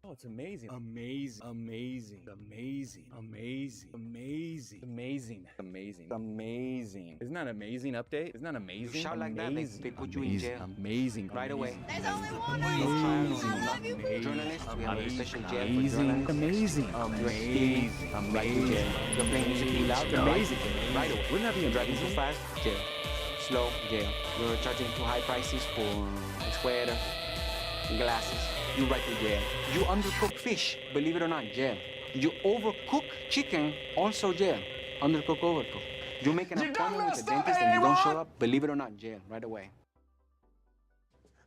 Oh, it's amazing. Amazing. Amazing. Amazing. Amazing. Amazing. Amazing. Amazing. Amazing. Isn't that an amazing update? Isn't that amazing? You shout like that, they put you in jail. Amazing. Right away. There's only one Amazing. I love you. Journalists, we have a special jail for Amazing. journalists. Amazing. You're speeding, right to jail. You're playing music too loud, Amazing. right away. Wouldn't that be You're driving too amazing? fast, jail. Slow, jail. You're charging too high prices for a sweater, glasses. You right to jail. You undercook fish, believe it or not, jail. You overcook chicken, also jail. Undercook, overcook. You make an appointment with the dentist and you don't show up, believe it or not, jail, right away.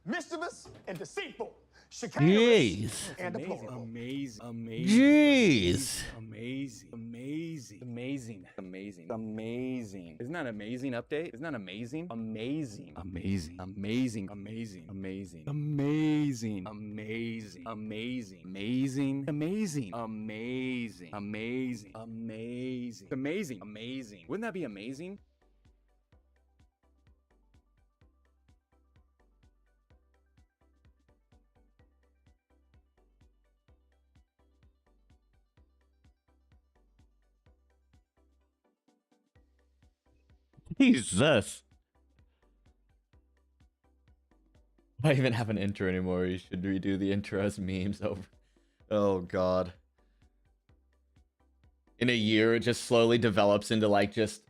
Mischievous and deceitful. Jeez. And deplorable. Amazing. Amazing. Jeez. Amazing. Amazing. Amazing. Amazing. Amazing. Isn't that an amazing update? Isn't that amazing? Amazing. Amazing. Amazing. Amazing. Amazing. Amazing. Amazing. Amazing. Amazing. Amazing. Amazing. Amazing. Amazing. Amazing. Amazing. Wouldn't that be amazing? Jesus. I even have an intro anymore. You should redo the intro as memes over. Oh god. In a year, it just slowly develops into like just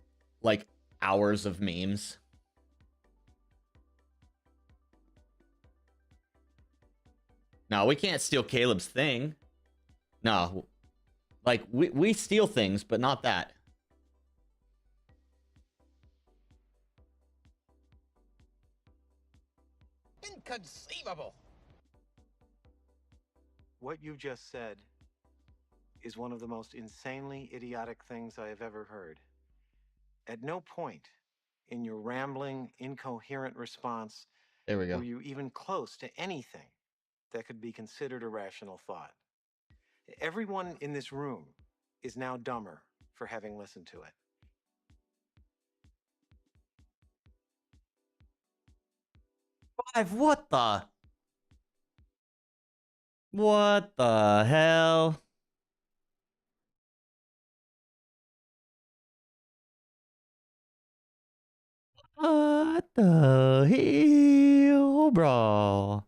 like hours of memes. No, we can't steal Caleb's thing. No. Like we steal things, but not that. Inconceivable. What you just said is one of the most insanely idiotic things I have ever heard. At no point in your rambling, incoherent response There we go. were you even close to anything that could be considered a rational thought. Everyone in this room is now dumber for having listened to it. What the? What the hell? What the hell, bro?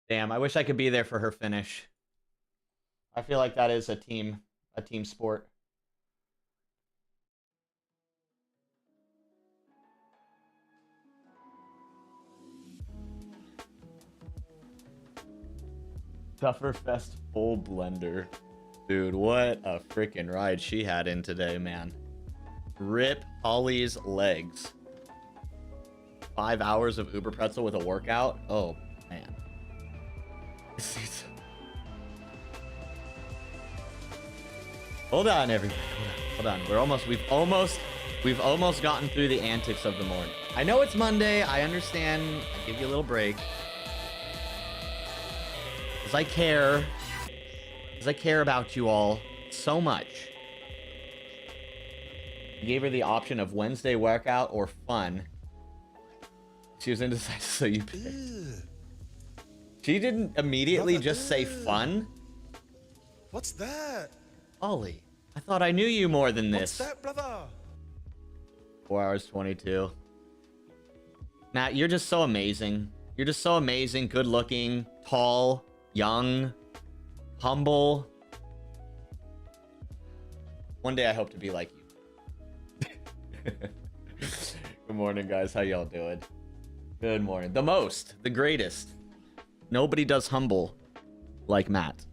Damn, I wish I could be there for her finish. I feel like that is a team sport. Sufferfest full blender. Dude, what a freaking ride she had in today, man. Rip Holly's legs. 5 hours of Uber Pretzel with a workout? Oh, man. Hold on, everybody. Hold on. We've almost gotten through the antics of the morning. I know it's Monday. I understand. I give you a little break. Because I care. Because I care about you all so much. You gave her the option of Wednesday workout or fun. She was indecisive, so you picked. She didn't immediately just say fun. What's that? Ollie, I thought I knew you more than this. What's that, brother? 4 hours 22. Matt, you're just so amazing. You're just so amazing, good looking, tall, young, humble. One day I hope to be like you. Good morning, guys. How y'all doing? Good morning. The most, the greatest. Nobody does humble like Matt.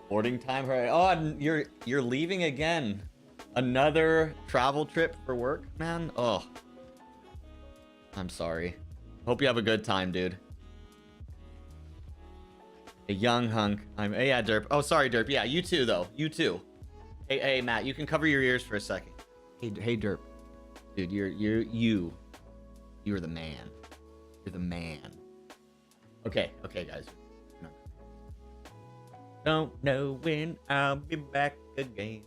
Boarding time, right? Oh, and you're leaving again. Another travel trip for work, man. Oh, I'm sorry. Hope you have a good time, dude. A young hunk. Hey, yeah, Derp. Oh, sorry, Derp. Yeah, you too, though. You too. Hey, Matt. You can cover your ears for a second. Hey, Derp. Dude, you're the man. You're the man. Okay, guys. No. Don't know when I'll be back again.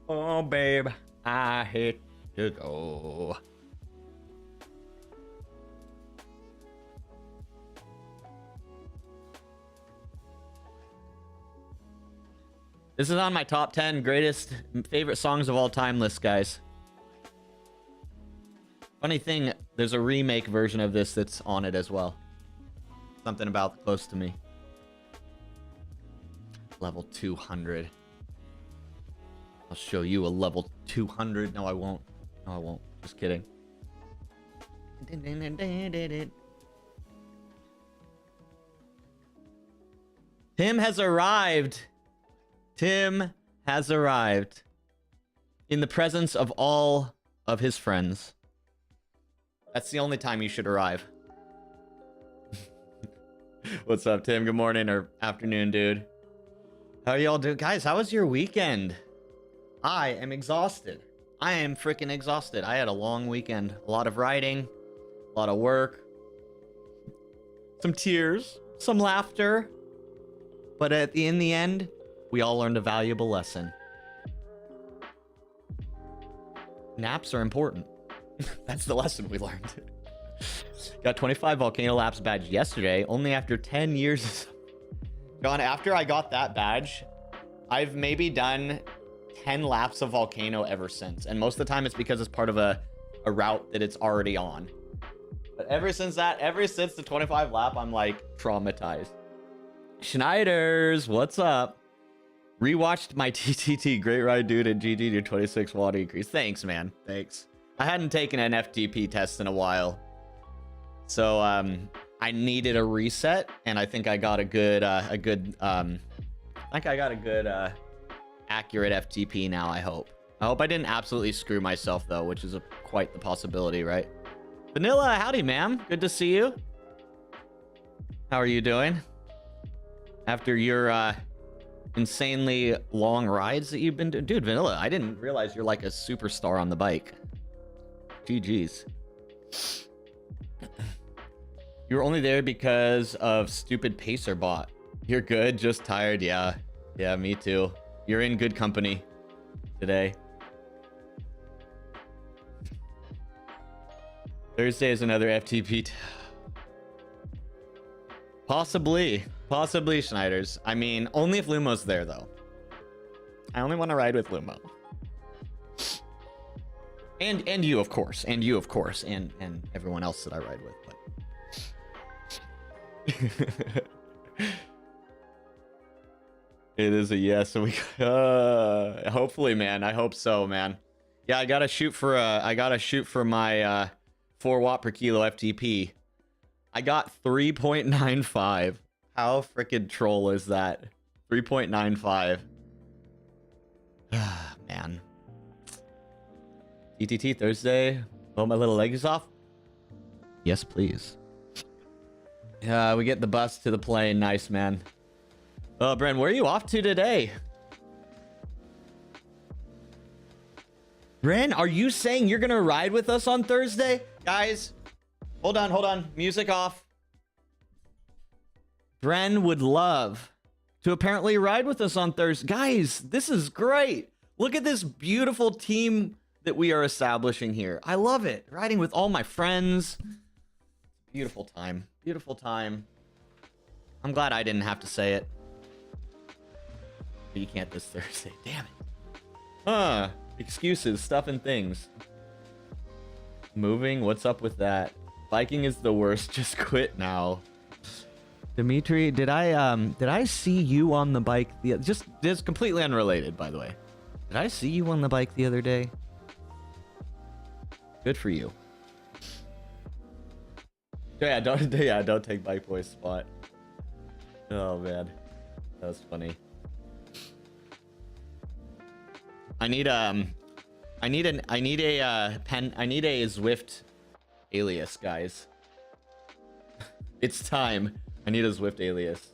Oh, babe, I hate You go. This is on my top 10 greatest favorite songs of all time list, guys. Funny thing, there's a remake version of this that's on it as well. Something about close to me. Level 200. I'll show you a level 200. No, I won't. No, I won't. Just kidding. Tim has arrived. Tim has arrived in the presence of all of his friends. That's the only time you should arrive. What's up, Tim? Good morning or afternoon, dude. How y'all doing? Guys, how was your weekend? I am exhausted. I am freaking exhausted. I had a long weekend. A lot of writing, a lot of work, some tears, some laughter. But in the end, we all learned a valuable lesson. Naps are important. That's the lesson we learned. Got 25 volcano laps badge yesterday, only after 10 years. John, after I got that badge, I've maybe done 10 laps of volcano ever since. And most of the time it's because it's part of a route that it's already on. But ever since the 25 lap, I'm like traumatized. Schneiders, what's up? Rewatched my TTT. Great ride, dude, at GG to 26 watt increase. Thanks, man. Thanks. I hadn't taken an FTP test in a while. So, I needed a reset, and I think I got a good, accurate FTP now, I hope. I hope I didn't absolutely screw myself, though, which is quite the possibility, right? Vanilla, howdy, ma'am. Good to see you. How are you doing? After your, insanely long rides that you've been doing. Dude, Vanilla, I didn't realize you're like a superstar on the bike. GG's. You were only there because of stupid Pacer bot. You're good, just tired. Yeah. Yeah, me too. You're in good company today. Thursday is another FTP. Possibly, Schneiders. I mean, only if Lumo's there, though. I only want to ride with Lumo. And you, of course. And you, of course. And everyone else that I ride with. But... It is a yes. So we hopefully, man. I hope so, man. Yeah, I gotta shoot for my 4 watt per kilo FTP. I got 3.95. How freaking troll is that? 3.95. Man. TTT Thursday. Blow my little legs off? Yes, please. We get the bus to the plane. Nice, man. Oh, Bren, where are you off to today? Bren, are you saying you're gonna ride with us on Thursday? Guys, hold on. Music off. Bren would love to apparently ride with us on Thursday. Guys, this is great. Look at this beautiful team that we are establishing here. I love it. Riding with all my friends. Beautiful time. Beautiful time. I'm glad I didn't have to say it. But you can't this Thursday. Damn it. Excuses, stuff and things. Moving, what's up with that? Biking is the worst. Just quit now. Dimitri, did I see you on the bike just completely unrelated, by the way. Did I see you on the bike the other day? Good for you. Yeah, don't take Bike Boy's spot. Oh man. That was funny. I need a Zwift alias, guys. It's time. I need a Zwift alias.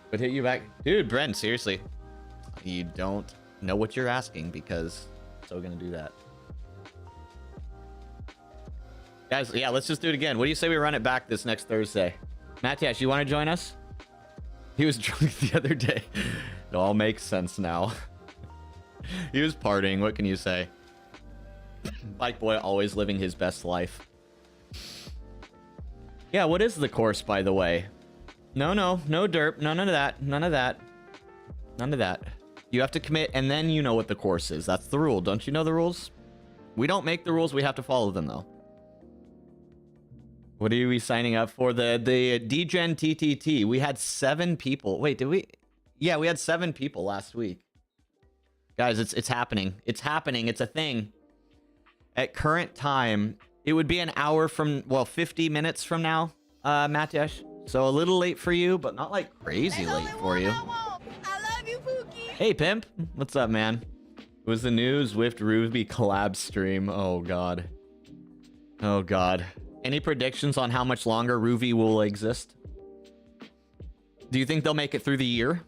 But hit you back. Dude, Brent, seriously. You don't know what you're asking because I'm still gonna do that. Guys, yeah, let's just do it again. What do you say we run it back this next Thursday? Matthias, you want to join us? He was drunk the other day. It all makes sense now. He was partying. What can you say? Bike boy always living his best life. Yeah, what is the course, by the way? No derp. None of that. None of that. None of that. You have to commit, and then you know what the course is. That's the rule. Don't you know the rules? We don't make the rules. We have to follow them, though. What are we signing up for? The DGen TTT. We had 7 people. Wait, did we? Yeah, we had 7 people last week. Guys, it's happening. It's happening. It's a thing. At current time, it would be an hour from, well, 50 minutes from now, Matesh. So a little late for you, but not like crazy late for you. I love you, Pookie. Hey, Pimp. What's up, man? It was the new Zwift Ruby collab stream. Oh, God. Oh, God. Any predictions on how much longer Ruby will exist? Do you think they'll make it through the year?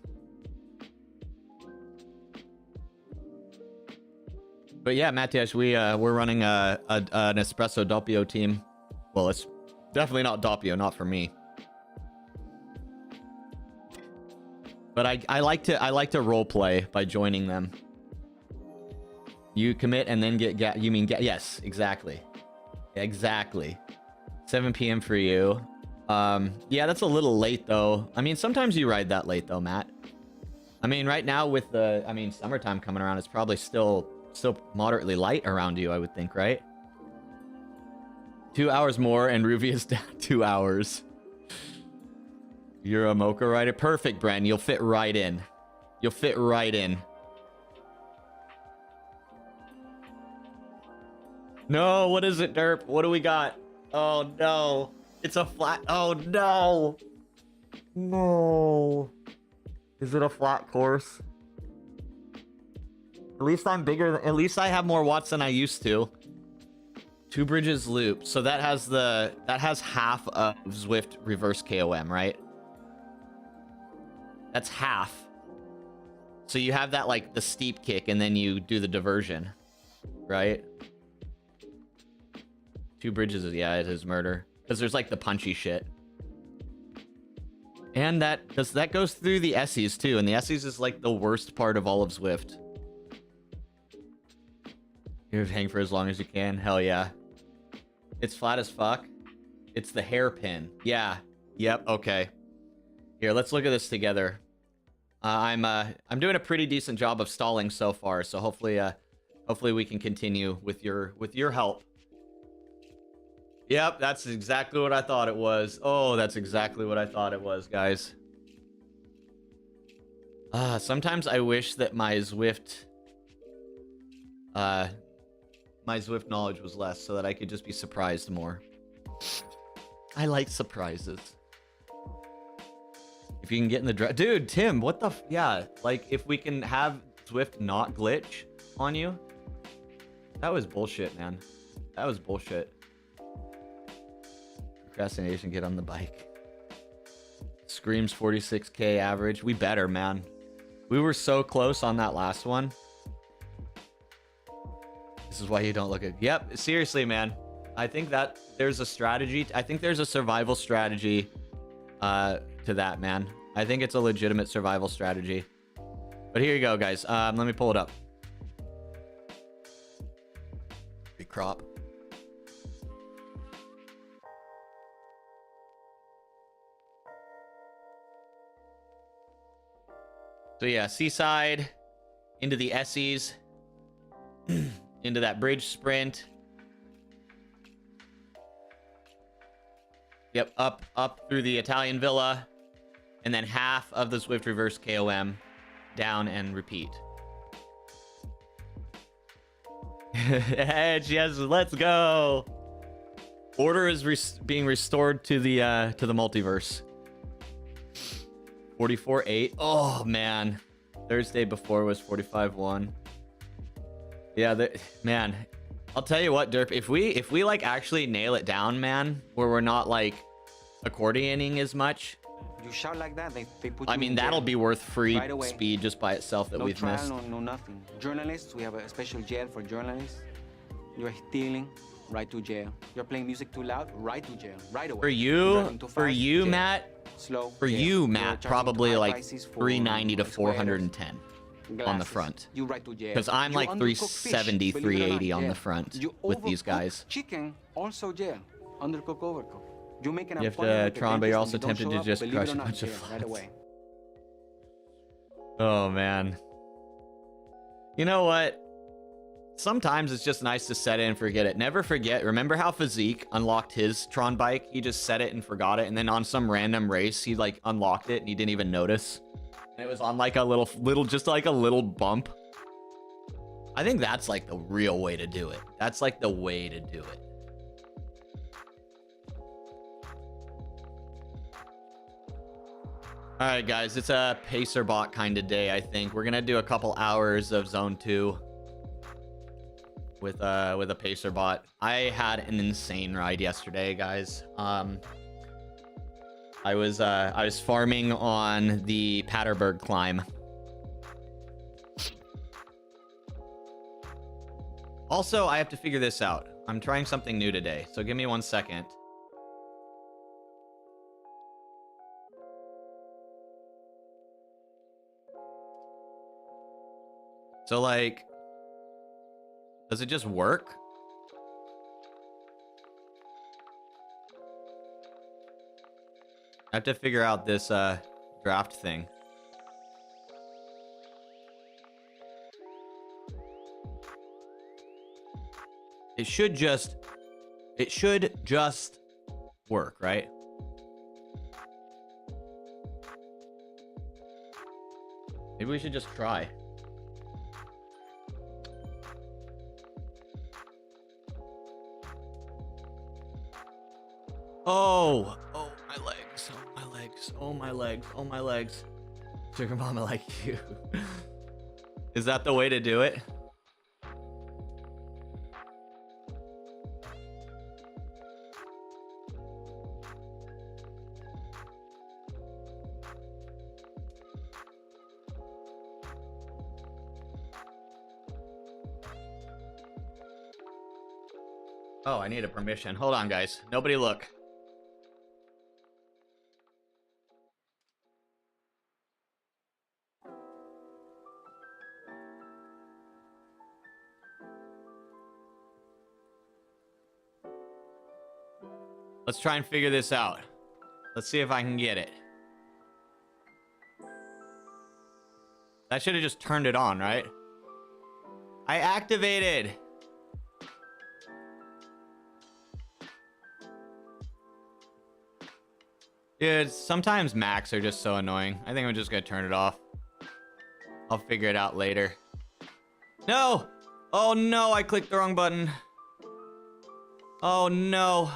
But yeah, Matias, we're running an Espresso Doppio team. Well, it's definitely not Doppio, not for me. But I like to role play by joining them. You commit and then get yes, exactly. Exactly. 7 p.m. for you. Yeah, that's a little late though. I mean, sometimes you ride that late though, Matt. I mean, right now with the summertime coming around, it's probably still moderately light around you, I would think, right? 2 hours more and Ruby is down 2 hours. You're a Mocha rider. Perfect, Bren. You'll fit right in. You'll fit right in. No, what is it, Derp? What do we got? Oh, no. It's a flat... Oh, no. No. Is it a flat course? At least I'm bigger. At least I have more watts than I used to. 2 bridges loop. So that has half of Zwift reverse KOM, right? That's half. So you have that like the steep kick and then you do the diversion, right? 2 bridges is, yeah, it is murder. Because there's like the punchy shit. And that goes through the Essies too. And the Essies is like the worst part of all of Zwift. You hang for as long as you can. Hell yeah. It's flat as fuck. It's the hairpin. Yeah. Yep. Okay. Here, let's look at this together. I'm doing a pretty decent job of stalling so far, so hopefully we can continue with your help. Yep, that's exactly what I thought it was. Oh, that's exactly what I thought it was, guys. Sometimes I wish that my Zwift knowledge was less so that I could just be surprised more. I like surprises. If you can get in the dude, Tim, what the yeah, like if we can have Zwift not glitch on you. That was bullshit, man. That was bullshit. Procrastination, get on the bike. Screams 46k average. We better, man. We were so close on that last one. This is why you don't look at... Yep, seriously, man. I think that there's a strategy. I think there's a survival strategy to that, man. I think it's a legitimate survival strategy. But here you go, guys. Let me pull it up. Big crop. So yeah, Seaside, into the Essies, into that bridge sprint. Yep, up through the Italian Villa, and then half of the Zwift reverse KOM, down and repeat. Edge, yes, let's go. Order is being restored to the multiverse. 44.8. Oh man, Thursday before was 45.1. Yeah, man. I'll tell you what, Derp. If we like actually nail it down, man, where we're not like accordioning as much. You shout like that, they put you I mean, in that'll jail be worth free right away. speed just by itself that No we've trial, missed. no nothing. Journalists, we have a special jail for journalists. You're stealing, right to jail. You're playing music too loud, right to jail, right away. For you, jail. Matt. Slow. For jail. you, You're Matt, charging probably too high like prices for 390 to squares. 410. on the front. You right to jail. Because I'm You like undercook fish, 370, believe it or not, 380 on jail. the front You with these overcook guys. Chicken, also jail. Undercook, overcook. You make an You have appointment to with the Tron, but you're dentist also and you don't tempted show to up, just believe crush it or a not, bunch of jail right flats. away. Oh man. You know what? Sometimes it's just nice to set it and forget it. Never forget. Remember how Physique unlocked his Tron bike? He just set it and forgot it, and then on some random race, he like unlocked it and he didn't even notice. And it was on like a little, just like a little bump. I think that's like the real way to do it. That's like the way to do it. All right, guys, it's a pacer bot kind of day. I think we're gonna do a couple hours of Zone 2 with a pacer bot. I had an insane ride yesterday, guys. I was farming on the Paterberg climb. Also, I have to figure this out. I'm trying something new today, so give me 1 second. So like, does it just work? I have to figure out this draft thing. It should just work, right? Maybe we should just try. Oh, my legs, oh my legs, oh my legs, oh my legs. Sugar Mama like you. Is that the way to do it? Oh, I need a permission. Hold on, guys. Nobody look. Let's try and figure this out. Let's see if I can get it. That should have just turned it on, right? I activated. Dude, sometimes Macs are just so annoying. I think I'm just gonna turn it off. I'll figure it out later. No! Oh no, I clicked the wrong button. Oh no.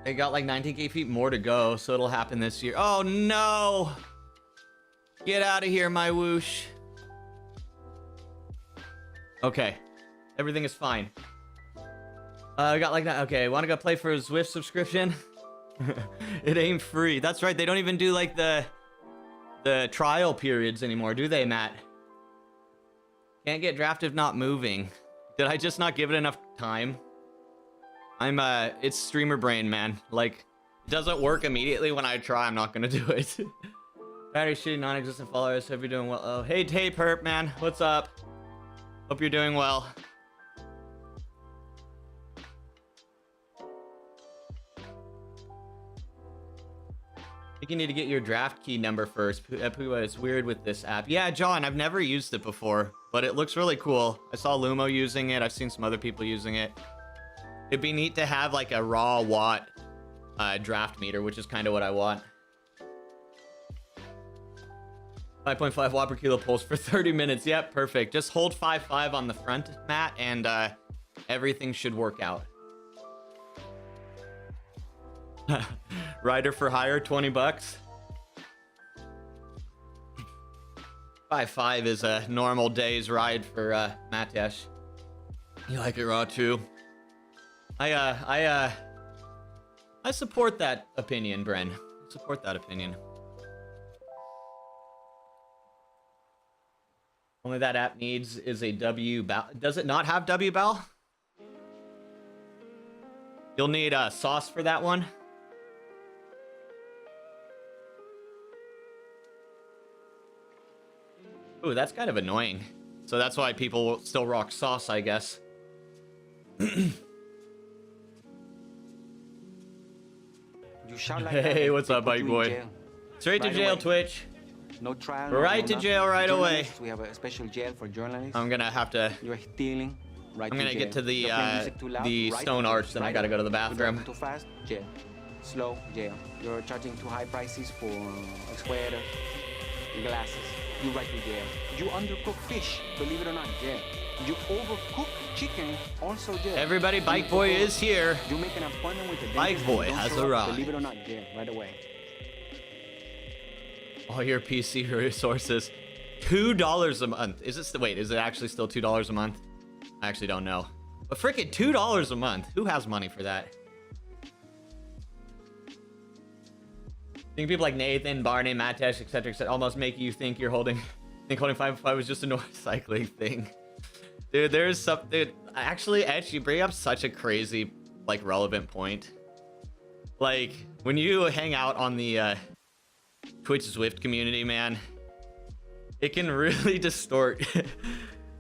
They got like 19k feet more to go, so it'll happen this year. Oh no! Get out of here, my whoosh. Okay. Everything is fine. I got like that. Okay, wanna go play for a Zwift subscription? It ain't free. That's right, they don't even do like the trial periods anymore, do they, Matt? Can't get draft if not moving. Did I just not give it enough time? It's streamer brain, man. Like, it doesn't work immediately when I try. I'm not gonna do it. Battery shooting non-existent followers. Hope you're doing well. Oh, hey, Perp, man. What's up? Hope you're doing well. I think you need to get your draft key number first. It's weird with this app. Yeah, John, I've never used it before, but it looks really cool. I saw Lumo using it. I've seen some other people using it. It'd be neat to have like a raw watt draft meter, which is kind of what I want. 5.5 watt per kilo pulse for 30 minutes. Yep, perfect. Just hold 5.5 on the front, Matt, and everything should work out. Rider for hire, 20 bucks. 5.5 is a normal day's ride for Matesh. You like it raw too? I support that opinion, Bren. Support that opinion. Only that app needs is a W-Bal. Does it not have W-Bal? You'll need sauce for that one. Ooh, that's kind of annoying. So that's why people still rock sauce, I guess. You shout like Hey, that, what's they up, put bike you in boy? jail. Straight to Right jail, away. Twitch. No trial. Right to nothing. jail right away. Journalists, we have a special jail for journalists. I'm gonna have to. You're stealing. Right I'm to gonna jail. get to the You're playing music too loud, right stone to jail. arch, then I Right gotta go to the away. You're bathroom. driving too fast, jail. Slow, jail. You're charging too high prices for a sweater, glasses. You right to jail. You undercook fish, believe it or not, jail. You overcook chicken, also jail. Everybody, Bike You Boy undercook- is here. You make an appointment with the Bike dentist, Boy you don't has show up, arrived. Believe it or not, jail. Right away. All your PC resources. $2 a month. Is it wait, is it actually still $2 a month? I actually don't know. But freaking $2 a month. Who has money for that? I think people like Nathan, Barney, Matesh, etc., almost make you think you're holding 5 was just a normal cycling thing. Dude, there's something. Actually, Etch, you bring up such a crazy, like, relevant point. Like, when you hang out on the Twitch Zwift community, man, it can really distort.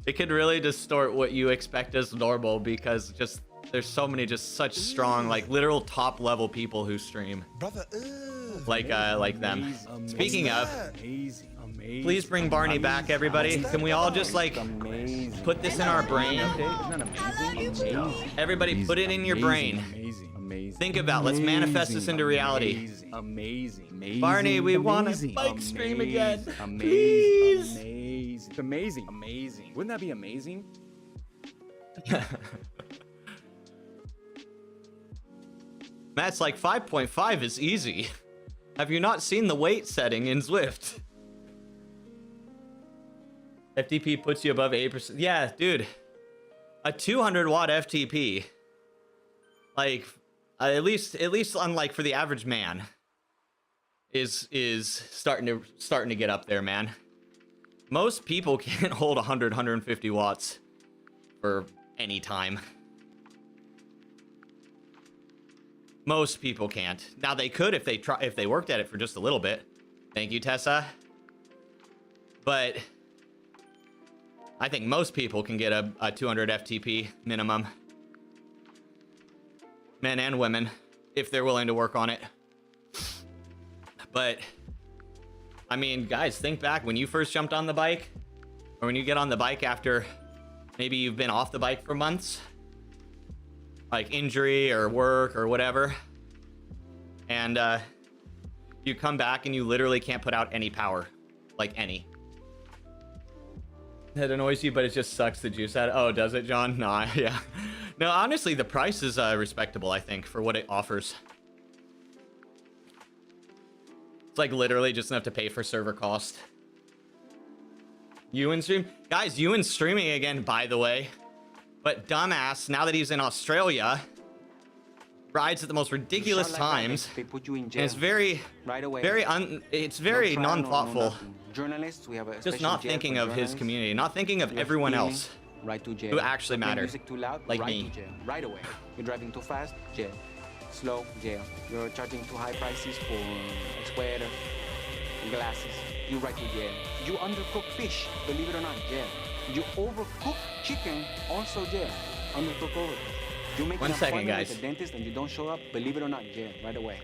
It can really distort what you expect as normal, because just there's so many just such strong, like, literal top level people who stream. Brother, Like them. Speaking of, Amazing. Amazing. please bring Barney back, everybody. Can we all just, like, Amazing. put this in our brain? Isn't that amazing? Amazing. Everybody, put it in your brain. Amazing. Amazing. Think about, let's manifest this into reality. Amazing. Amazing. Amazing. Barney, we want a Amazing. bike stream again. Amazing. Please. Amazing. Amazing. Amazing. Wouldn't that be amazing? Matt's like, 5.5 is easy. Have you not seen the weight setting in Zwift? FTP puts you above 8%. Yeah, dude. A 200 watt FTP. Like, at least unlike for the average man, is starting to get up there, man. Most people can't hold 150 watts for any time. Most people can't. Now they could if they worked at it for just a little bit. Thank you, Tessa. But I think most people can get a 200 FTP minimum. Men and women, if they're willing to work on it. But I mean, guys, think back when you first jumped on the bike, or when you get on the bike after maybe you've been off the bike for months, like injury or work or whatever, and you come back and you literally can't put out any power, like any. That annoys you, but it just sucks the juice out. Oh, does it, John? Nah, yeah. No, honestly, the price is respectable, I think, for what it offers. It's like literally just enough to pay for server cost. Ewan stream? Guys, Ewan's streaming again, by the way. But dumbass, now that he's in Australia, rides at the most ridiculous times. They put you in And jail. it's very, right away. it's very No trial, non-thoughtful. nothing. Journalists, we have a Just special not jail thinking for of his journalists. community, not thinking of You're everyone stealing, else. Right to jail. who actually You're playing matter, music too loud, like right me. To jail. Right away. You're driving too fast, jail. Slow, jail. You're charging too high prices for a sweater, glasses. You right to jail. You undercook fish, believe it or not, jail. You overcook chicken, also jail. Undercook overcook. You make One an second, appointment guys. with the dentist and you don't show up, believe it or not, jail. Right away.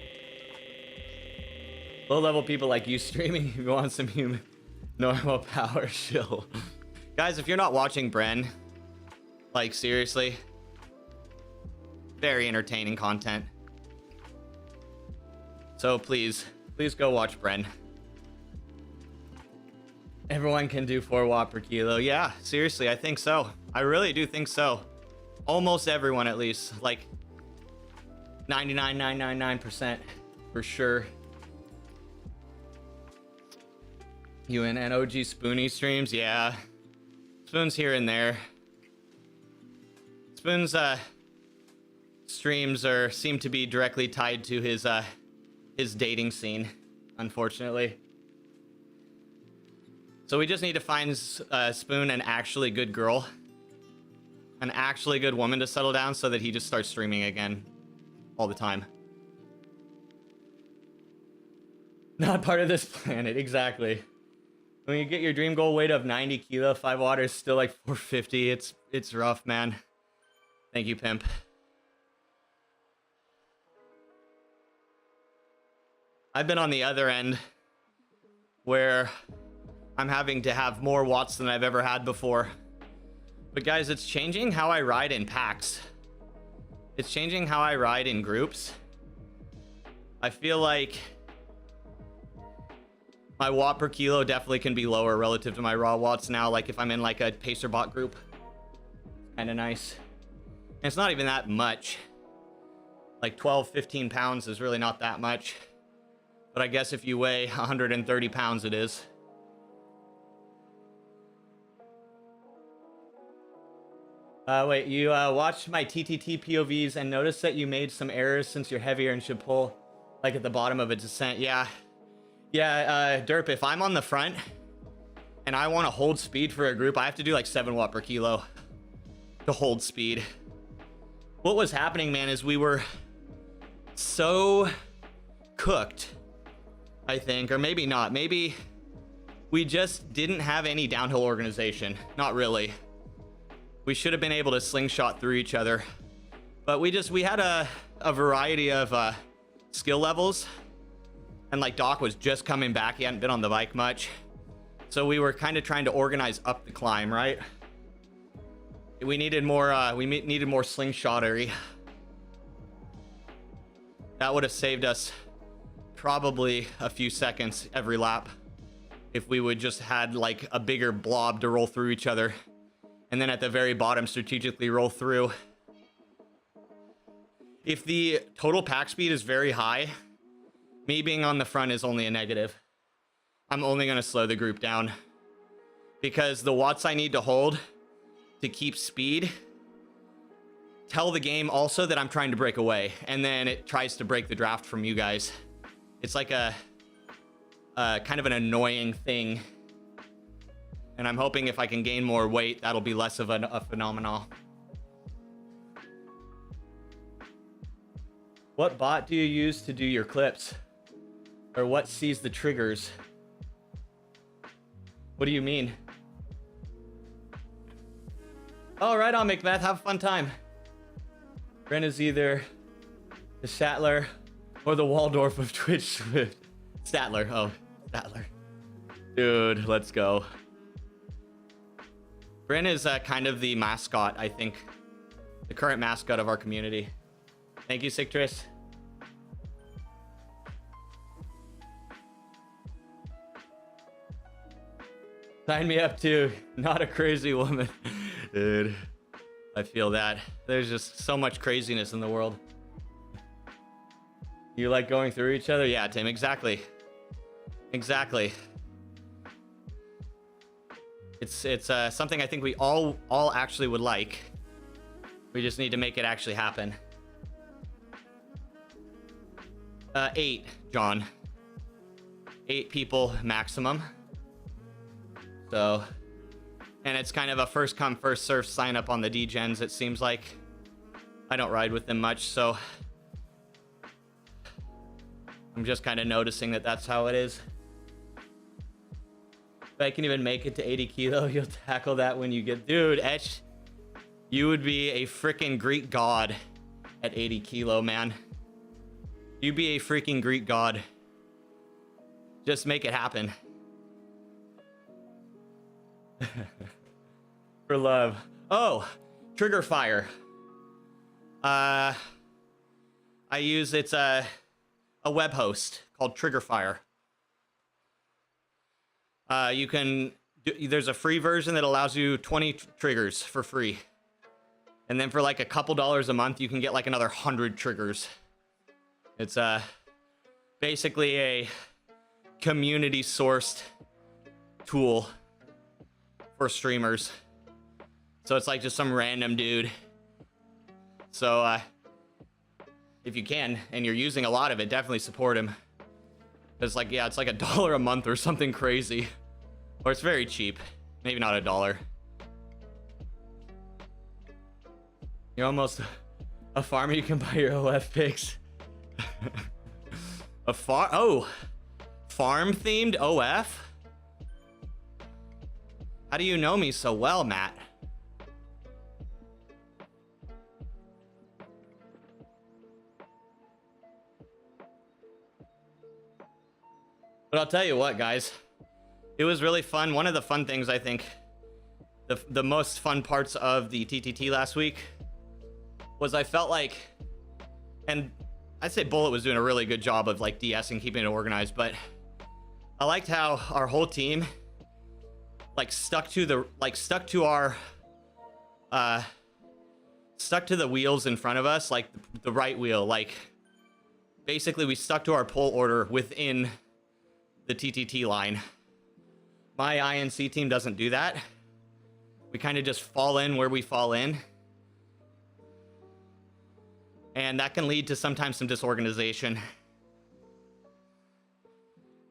Low-level people like you streaming, if you want some human normal power, chill. Guys, if you're not watching Bren, like seriously, very entertaining content. So please go watch Bren. Everyone can do 4 watt per kilo. Yeah, seriously, I think so. I really do think so. Almost everyone, at least, like 99.999% for sure. You and OG Spoonie streams, yeah. Spoon's here and there. Spoon's streams seem to be directly tied to his dating scene, unfortunately. So we just need to find Spoon an actually good girl, an actually good woman to settle down, so that he just starts streaming again all the time. Not part of this planet, exactly. When you get your dream goal weight of 90 kilo, 5 water is still like 450. It's rough, man. Thank you, pimp. I've been on the other end where I'm having to have more watts than I've ever had before. But guys, it's changing how I ride in packs. It's changing how I ride in groups. I feel like my watt per kilo definitely can be lower relative to my raw watts now. Like if I'm in like a pacer bot group, kind of nice. And it's not even that much. Like 12, 15 pounds is really not that much. But I guess if you weigh 130 pounds, it is. Wait, you watched my TTT POVs and noticed that you made some errors since you're heavier and should pull like at the bottom of a descent. Yeah, Derp, if I'm on the front and I want to hold speed for a group, I have to do like 7 watt per kilo to hold speed. What was happening, man, is we were so cooked, I think, or maybe not. Maybe we just didn't have any downhill organization. Not really. We should have been able to slingshot through each other, but we had a variety of skill levels, and like Doc was just coming back. He hadn't been on the bike much, so we were kind of trying to organize up the climb, right? We needed more needed more slingshottery. That would have saved us probably a few seconds every lap if we would just had like a bigger blob to roll through each other. And then at the very bottom, strategically roll through. If the total pack speed is very high, me being on the front is only a negative. I'm only going to slow the group down because the watts I need to hold to keep speed tell the game also that I'm trying to break away, and then it tries to break the draft from you guys. It's like a kind of an annoying thing. And I'm hoping if I can gain more weight, that'll be less of a phenomenon. What bot do you use to do your clips? Or what sees the triggers? What do you mean? Oh, right on, McMeth. Have a fun time. Ren is either the Statler or the Waldorf of Twitch Zwift. Statler. Oh, Statler. Dude, let's go. Bryn is kind of the mascot, I think. The current mascot of our community. Thank you, Cictrus. Sign me up too. Not a crazy woman. Dude, I feel that. There's just so much craziness in the world. You like going through each other? Yeah, Tim, exactly. Exactly. It's something I think we all actually would like. We just need to make it actually happen. 8, John. 8 people maximum. So, and it's kind of a first come first serve sign up on the D-gens. It seems like I don't ride with them much, so I'm just kind of noticing that that's how it is. If I can even make it to 80 kilo, you'll tackle that when you get... Dude, Etch, you would be a freaking Greek god at 80 kilo, man. You'd be a freaking Greek god. Just make it happen. For love. Oh, trigger fire. I use, it's a web host called Triggerfire. You can there's a free version that allows you 20 triggers for free, and then for like a couple dollars a month you can get like another 100 triggers. It's basically a community sourced tool for streamers, so it's like just some random dude. So if you can and you're using a lot of it, definitely support him. It's like, yeah, it's like $1 a month or something crazy. Or it's very cheap. Maybe not $1. You're almost a farmer. You can buy your OF picks. Oh, farm themed OF? How do you know me so well, Matt? But I'll tell you what, guys. It was really fun. One of the fun things, I think, the most fun parts of the TTT last week was I felt like, and I'd say Bullet was doing a really good job of like de-essing, keeping it organized, but I liked how our whole team like stuck to the wheels in front of us, like the right wheel. Like basically we stuck to our pull order within the TTT line. My INC team doesn't do that. We kind of just fall in where we fall in. And that can lead to sometimes some disorganization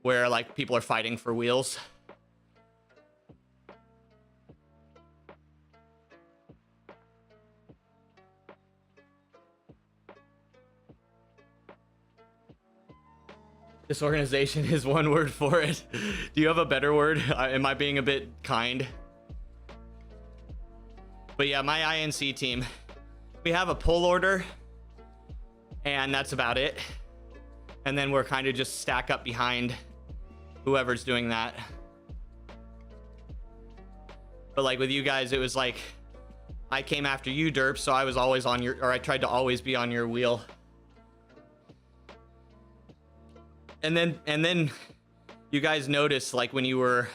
where like people are fighting for wheels. Disorganization is one word for it. Do you have a better word? Am I being a bit kind? But yeah, my INC team, we have a pull order and that's about it. And then we're kind of just stack up behind whoever's doing that. But like with you guys, it was like, I came after you, Derp, so I was always on your, or I tried to always be on your wheel. And then you guys noticed like when you were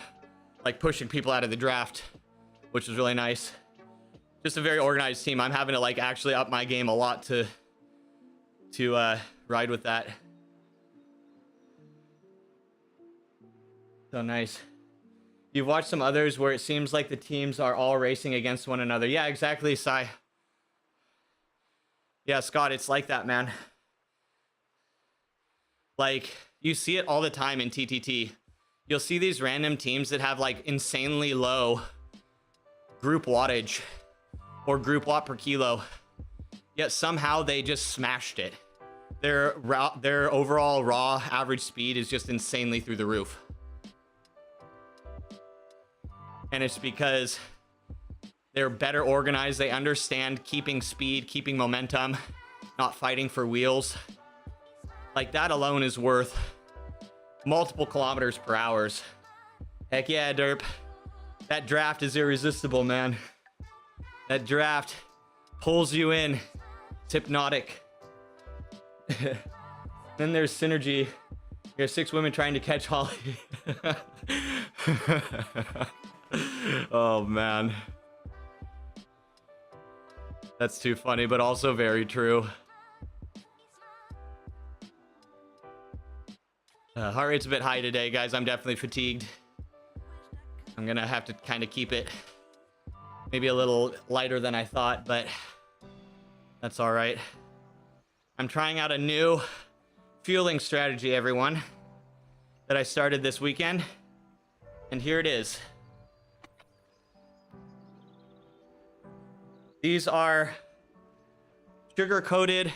like pushing people out of the draft, which was really nice. Just a very organized team. I'm having to like actually up my game a lot to ride with that. So nice. You've watched some others where it seems like the teams are all racing against one another. Yeah, exactly, Sai. Yeah, Scott, it's like that, man. Like, you see it all the time in TTT. You'll see these random teams that have like insanely low group wattage or group watt per kilo, yet somehow they just smashed it. Their overall raw average speed is just insanely through the roof. And it's because they're better organized. They understand keeping speed, keeping momentum, not fighting for wheels. Like that alone is worth multiple kilometers per hour. Heck yeah, Derp. That draft is irresistible, man. That draft pulls you in. It's hypnotic. Then there's synergy. There's 6 women trying to catch Holly. Oh, man. That's too funny, but also very true. Heart rate's a bit high today, guys. I'm definitely fatigued. I'm gonna have to kind of keep it maybe a little lighter than I thought, but that's all right. I'm trying out a new fueling strategy, everyone, that I started this weekend, and here it is. These are sugar-coated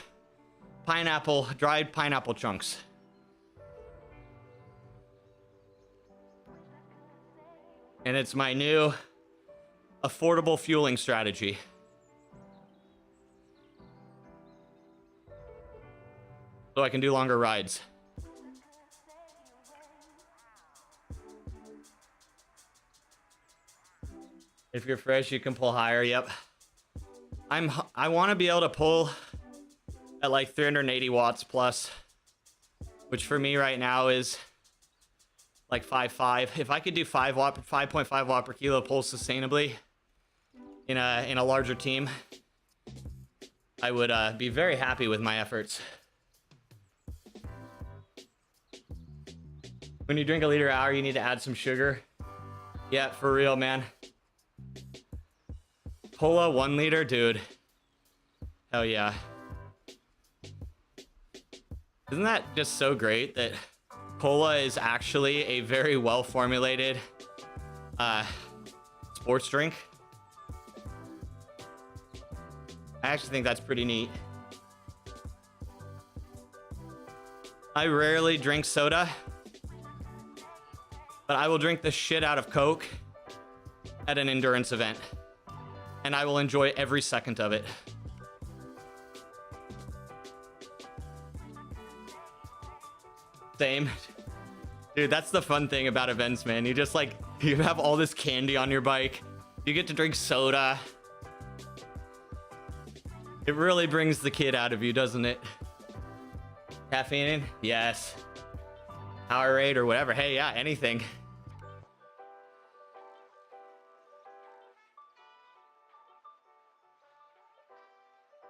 pineapple, dried pineapple chunks. And it's my new affordable fueling strategy. So I can do longer rides. If you're fresh, you can pull higher. Yep. I want to be able to pull at like 380 watts plus, which for me right now is like 5.5. If I could do 5.5 watt per kilo pull sustainably in a larger team, I would be very happy with my efforts. When you drink a liter an hour, you need to add some sugar. Yeah, for real, man. Cola 1 liter, dude. Hell yeah. Isn't that just so great that cola is actually a very well formulated sports drink? I actually think that's pretty neat. I rarely drink soda, but I will drink the shit out of Coke. at an endurance event, and I will enjoy every second of it. Same. Dude, that's the fun thing about events, man. You just like, you have all this candy on your bike. You get to drink soda. It really brings the kid out of you, doesn't it? Caffeine in? Yes. Powerade or whatever. Hey, yeah, anything.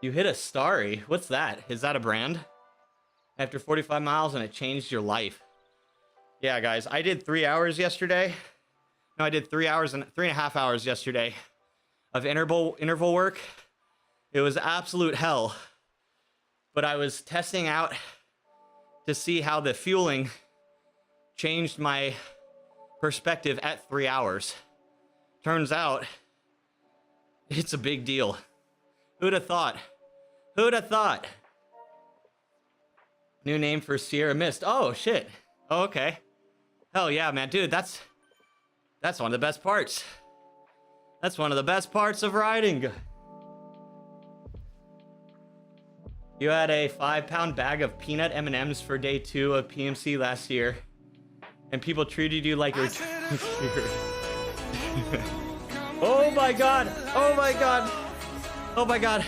You hit a Starry. What's that? Is that a brand? After 45 miles and it changed your life. Yeah, guys, I did 3 hours yesterday. No, I did 3 hours and 3.5 hours yesterday of interval work. It was absolute hell. But I was testing out to see how the fueling changed my perspective at 3 hours. Turns out, it's a big deal. Who'd have thought? Who'd have thought? New name for Sierra Mist. Oh, shit. Oh, okay. Hell yeah, man. Dude, that's one of the best parts. That's one of the best parts of riding. You had a 5-pound bag of peanut M&Ms for day 2 of PMC last year, and people treated you like your Oh my god! Oh my god! Oh my god!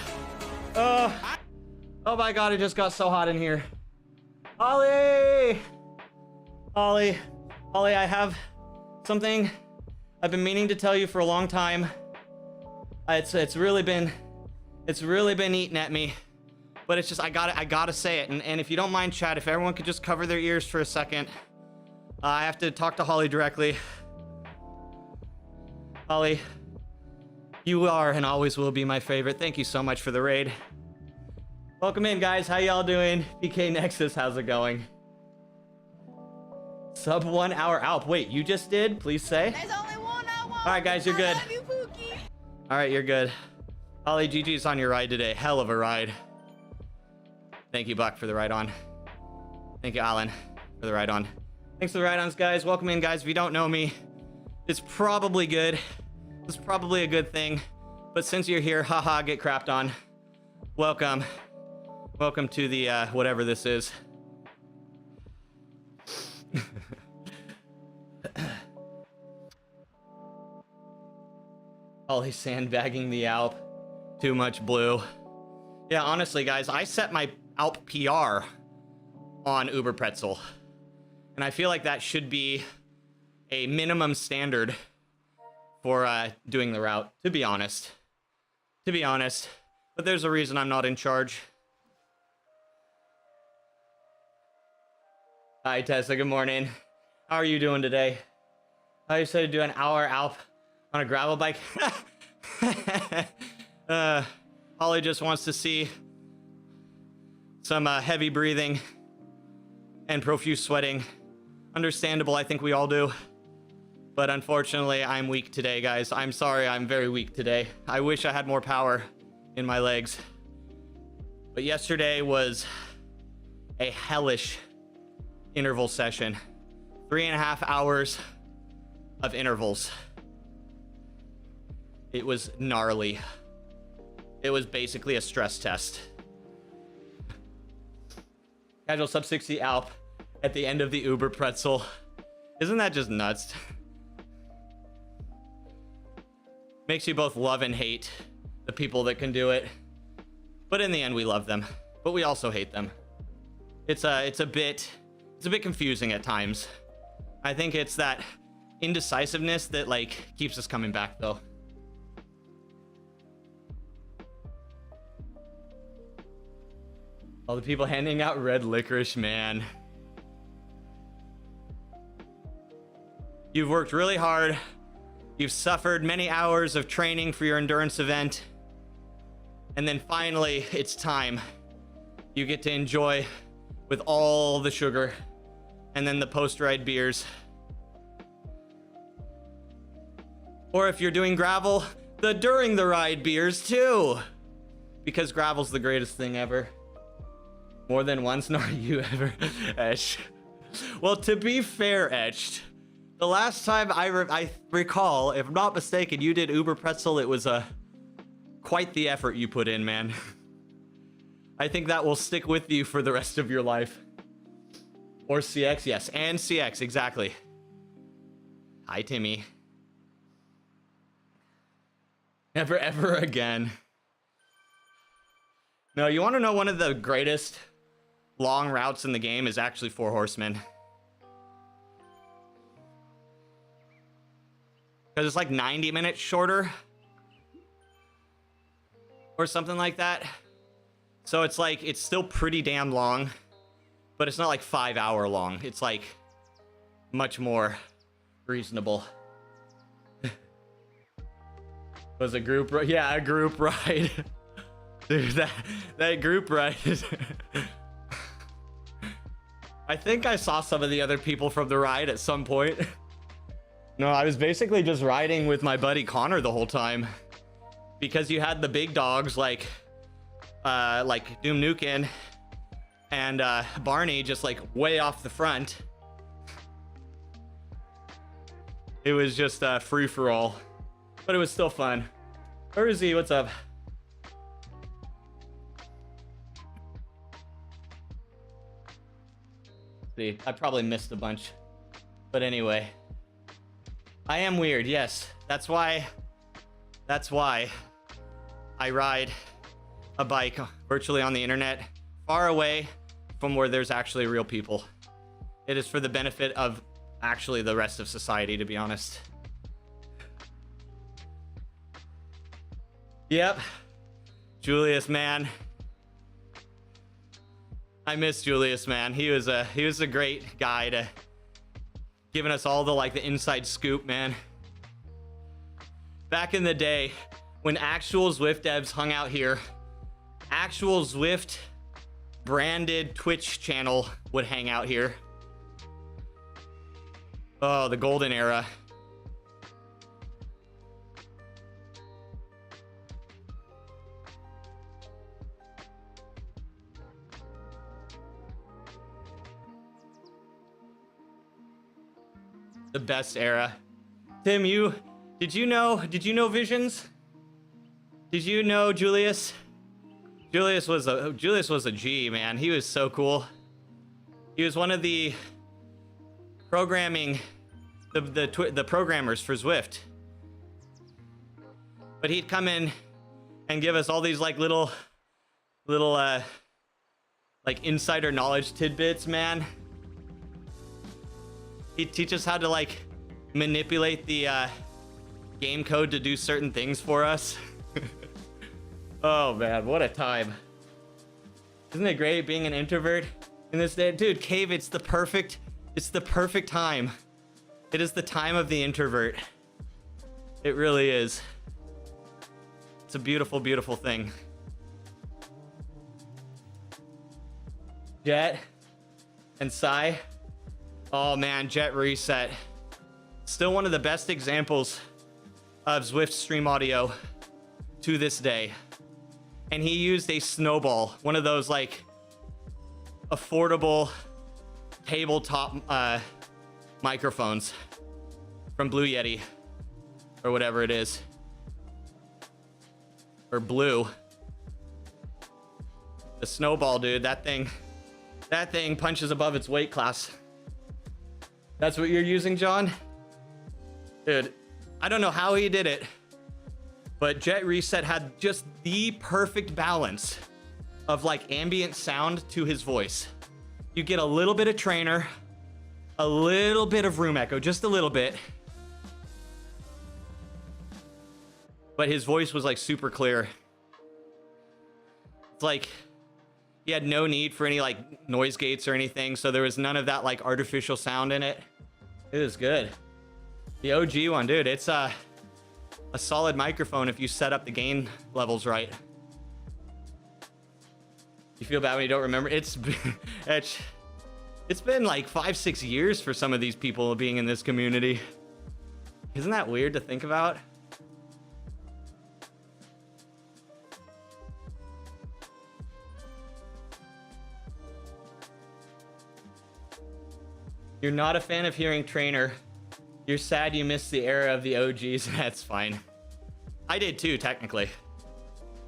Oh my god! It just got so hot in here. Holly, I have something I've been meaning to tell you for a long time. It's really been eating at me. But it's just, I gotta say it. And if you don't mind, chat, if everyone could just cover their ears for a second. I have to talk to Holly directly. Holly, you are and always will be my favorite. Thank you so much for the raid. Welcome in, guys. How y'all doing? BK Nexus, how's it going? Sub 1 hour Alp. Wait, you just did? Please say. There's only one I want. All right, guys, you're good. I love you, Pookie. All right, you're good. Holly, GG's on your ride today. Hell of a ride. Thank you, Buck, for the ride on. Thank you, Alan, for the ride on. Thanks for the ride ons, guys. Welcome in, guys. If you don't know me, it's probably good. It's probably a good thing. But since you're here, haha, get crapped on. Welcome. Welcome to the, whatever this is. Holly sandbagging the Alp. Too much blue. Yeah, honestly, guys, I set my Alp PR on Uber Pretzel. And I feel like that should be a minimum standard for doing the route, to be honest. To be honest. But there's a reason I'm not in charge. Hi, Tessa. Good morning. How are you doing today? I decided to do an hour Alp on a gravel bike. Holly just wants to see some heavy breathing and profuse sweating. Understandable, I think we all do. But unfortunately, I'm weak today, guys. I'm sorry, I'm very weak today. I wish I had more power in my legs. But yesterday was a hellish interval session. 3.5 hours of intervals. It was gnarly. It was basically a stress test. Casual sub 60 Alp at the end of the Uber Pretzel. Isn't that just nuts? Makes you both love and hate the people that can do it. But in the end, we love them. But we also hate them. It's a bit confusing at times. I think it's that indecisiveness that like keeps us coming back though. All the people handing out red licorice, man. You've worked really hard. You've suffered many hours of training for your endurance event. And then finally, it's time. You get to enjoy with all the sugar and then the post-ride beers. Or if you're doing gravel, the during the ride beers too. Because gravel's the greatest thing ever. More than once, nor you ever, Etched. Well, to be fair, Etched, The last time I recall, if I'm not mistaken, you did Uber Pretzel. It was quite the effort you put in, man. I think that will stick with you for the rest of your life. Or CX, yes, and CX, exactly. Hi, Timmy. Never ever again. No, you want to know one of the greatest long routes in the game is actually Four Horsemen. Because it's like 90 minutes shorter. Or something like that. So it's like, it's still pretty damn long. But it's not like 5 hour long. It's like much more reasonable. Was a group ride? Yeah, a group ride. Dude, that group ride is... I think I saw some of the other people from the ride at some point. No, I was basically just riding with my buddy Connor the whole time. Because you had the big dogs like Doom Nukin and Barney just like way off the front. It was just free for all. But it was still fun. Where is he? What's up? See, I probably missed a bunch. But anyway. I am weird, yes. That's why I ride a bike virtually on the internet, far away from where there's actually real people. It is for the benefit of actually the rest of society, to be honest. Yep. Julius, man. I miss Julius, man. He was a great guy to giving us all the inside scoop, man. Back in the day when actual Zwift devs hung out here, actual Zwift branded Twitch channel would hang out here. Oh, the golden era. The best era. Tim, did you know Visions? Did you know Julius? Julius was a G, man. He was so cool. He was one of the programmers for Zwift. But he'd come in and give us all these little insider knowledge tidbits, man. He'd teach us how to manipulate the game code to do certain things for us. Oh man, what a time. Isn't it great being an introvert in this day? Dude, Cave, it's the perfect time. It is the time of the introvert. It really is. It's a beautiful, beautiful thing. Jet and Psy. Oh man, Jet Reset. Still one of the best examples of Zwift stream audio to this day. And he used a snowball, one of those affordable tabletop microphones from Blue Yeti or whatever it is. Or Blue. The snowball, dude, that thing punches above its weight class. That's what you're using, John? Dude, I don't know how he did it, but Jet Reset had just the perfect balance of ambient sound to his voice. You get a little bit of trainer, a little bit of room echo, just a little bit. But his voice was super clear. It's he had no need for any noise gates or anything, so there was none of that artificial sound in it. It was good. The OG one, dude, it's a solid microphone if you set up the gain levels right. You feel bad when you don't remember? It's been 5-6 years for some of these people being in this community. Isn't that weird to think about? You're not a fan of hearing trainer You're sad you missed the era of the OGs. That's fine. I did too, technically.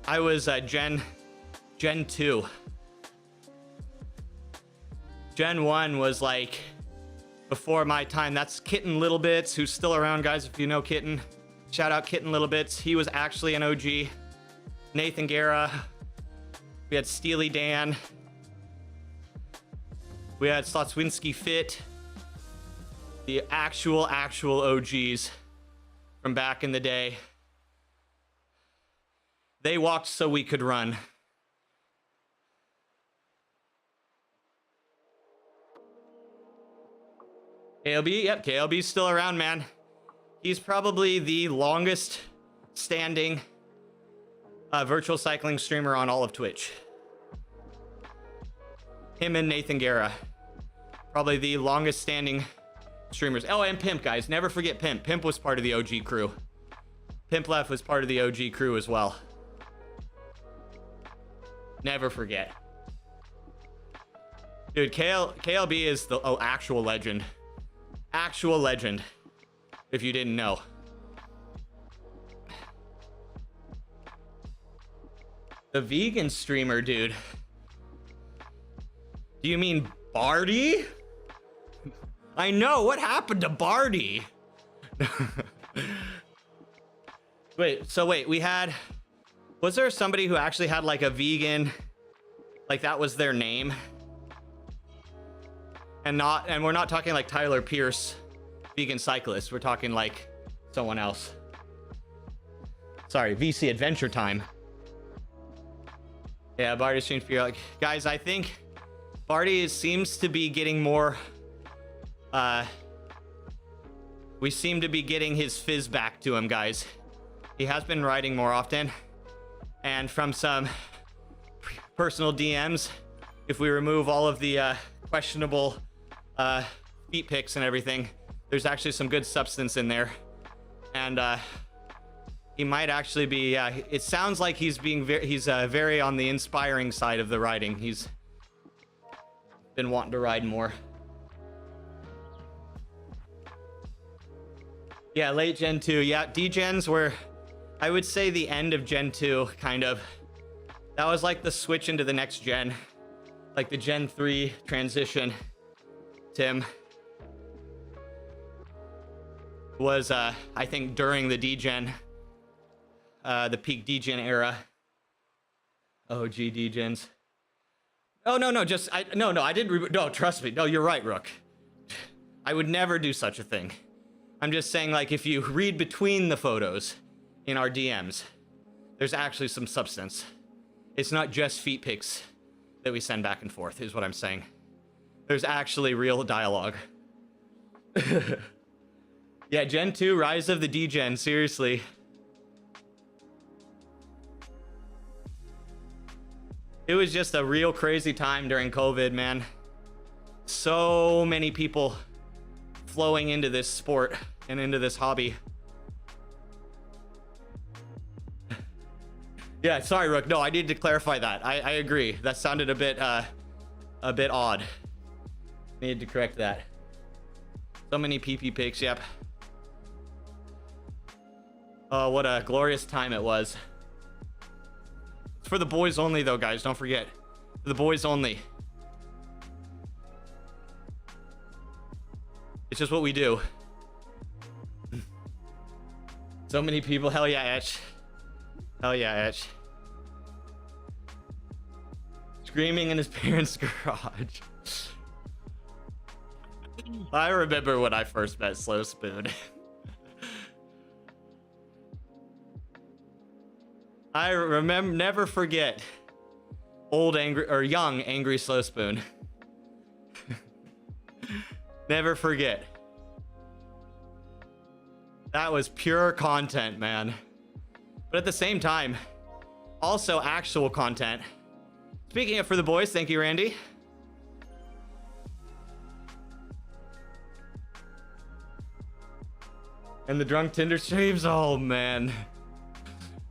I was Gen 2. Gen 1 was like before my time. That's Kitten Little Bits, who's still around, guys, if you know Kitten. Shout out Kitten Little Bits. He was actually an OG. Nathan Guerra. We had Steely Dan. We had Slotswinski Fit. The actual OGs from back in the day. They walked so we could run. KLB, yep, KLB's still around, man. He's probably the longest standing virtual cycling streamer on all of Twitch. Him and Nathan Guerra. Probably the longest standing streamers. Oh, and Pimp, guys. Never forget Pimp. Pimp was part of the OG crew. Pimp Left was part of the OG crew as well. Never forget. Dude, KLB is the actual legend. Actual legend. If you didn't know. The vegan streamer, dude. Do you mean Barty? I know. What happened to Barty? Wait, we had... Was there somebody who actually had like a vegan... Like that was their name? And we're not talking like Tyler Pierce, vegan cyclist. We're talking like someone else. Sorry, VC Adventure Time. Yeah, Barty streams for like, guys, I think Barty seems to be getting more, we seem to be getting his fizz back to him, guys. He has been riding more often. And from some personal DMs, if we remove all of the questionable feet pics and everything, there's actually some good substance in there. And he might actually be, it sounds like he's being very on the inspiring side of the riding. He's been wanting to ride more. Yeah, late Gen 2. Yeah, D-Gens were, I would say, the end of Gen 2, kind of. That was like the switch into the next gen. Like the Gen 3 transition. Tim. Was, I think, during the D-Gen. The peak D-Gen era. OG D-Gens. Oh, no, I didn't, no, trust me. No, you're right, Rook. I would never do such a thing. I'm just saying, like, if you read between the photos in our DMs, there's actually some substance. It's not just feet pics that we send back and forth, is what I'm saying. There's actually real dialogue. Yeah, Gen 2, Rise of the D-Gen, seriously. It was just a real crazy time during COVID, man. So many people flowing into this sport and into this hobby. Yeah, sorry, Rook. No, I need to clarify that. I agree. That sounded a bit odd. Needed to correct that. So many PP pics, yep. Oh, what a glorious time it was. It's for the boys only, though, guys. Don't forget. For the boys only. It's just what we do. So many people. Hell yeah, Etch. Hell yeah, Etch. Screaming in his parents' garage. I remember when I first met Slow Spoon. I remember, never forget, old angry or young angry Slow Spoon. Never forget. That was pure content, man. But at the same time, also actual content. Speaking of for the boys, thank you, Randy. And the drunk Tinder streams, oh man.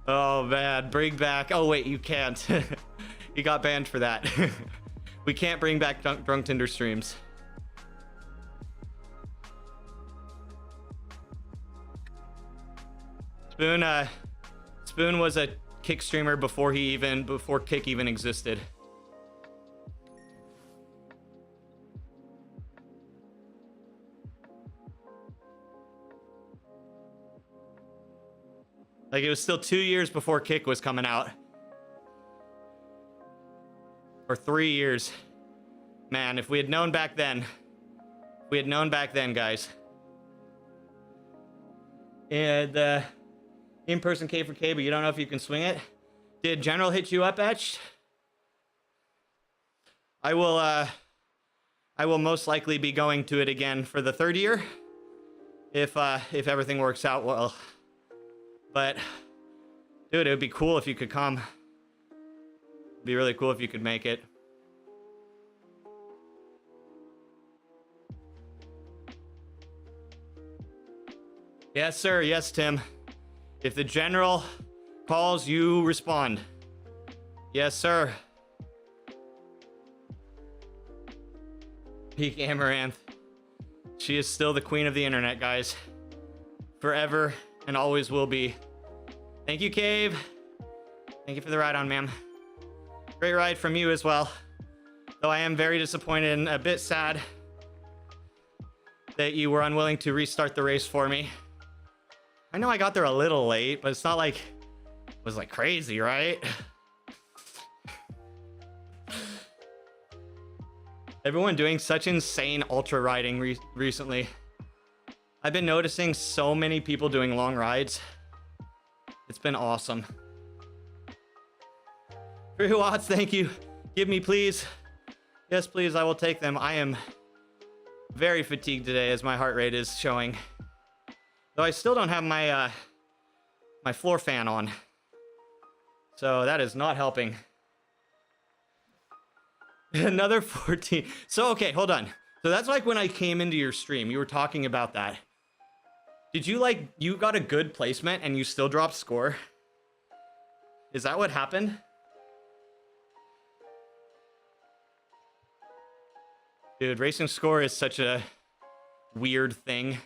Oh man, bring back, oh wait, you can't. You got banned for that. We can't bring back drunk Tinder streams. Spoon was a Kick streamer before Kick even existed. Like, it was still 2 years before Kick was coming out. Or 3 years. Man, if we had known back then. Guys. And, in-person K for K, but you don't know if you can swing it. Did General hit you up, Etched? I will most likely be going to it again for the 3rd year. If everything works out well. But, dude, it would be cool if you could come. It'd be really cool if you could make it. Yes, sir. Yes, Tim. If the general calls, you respond. Yes, sir. Peak Amaranth. She is still the queen of the internet, guys. Forever and always will be. Thank you, Cave. Thank you for the ride on, ma'am. Great ride from you as well. Though I am very disappointed and a bit sad that you were unwilling to restart the race for me. I know I got there a little late, but it's not like it was like crazy, right? Everyone doing such insane ultra riding recently. I've been noticing so many people doing long rides. It's been awesome. 3 watts, thank you. Give me, please. Yes, please, I will take them. I am very fatigued today as my heart rate is showing. Though I still don't have my my floor fan on. So that is not helping. Another 14. So, okay, hold on. So that's like when I came into your stream, you were talking about that. Did you you got a good placement and you still dropped score? Is that what happened? Dude, racing score is such a weird thing.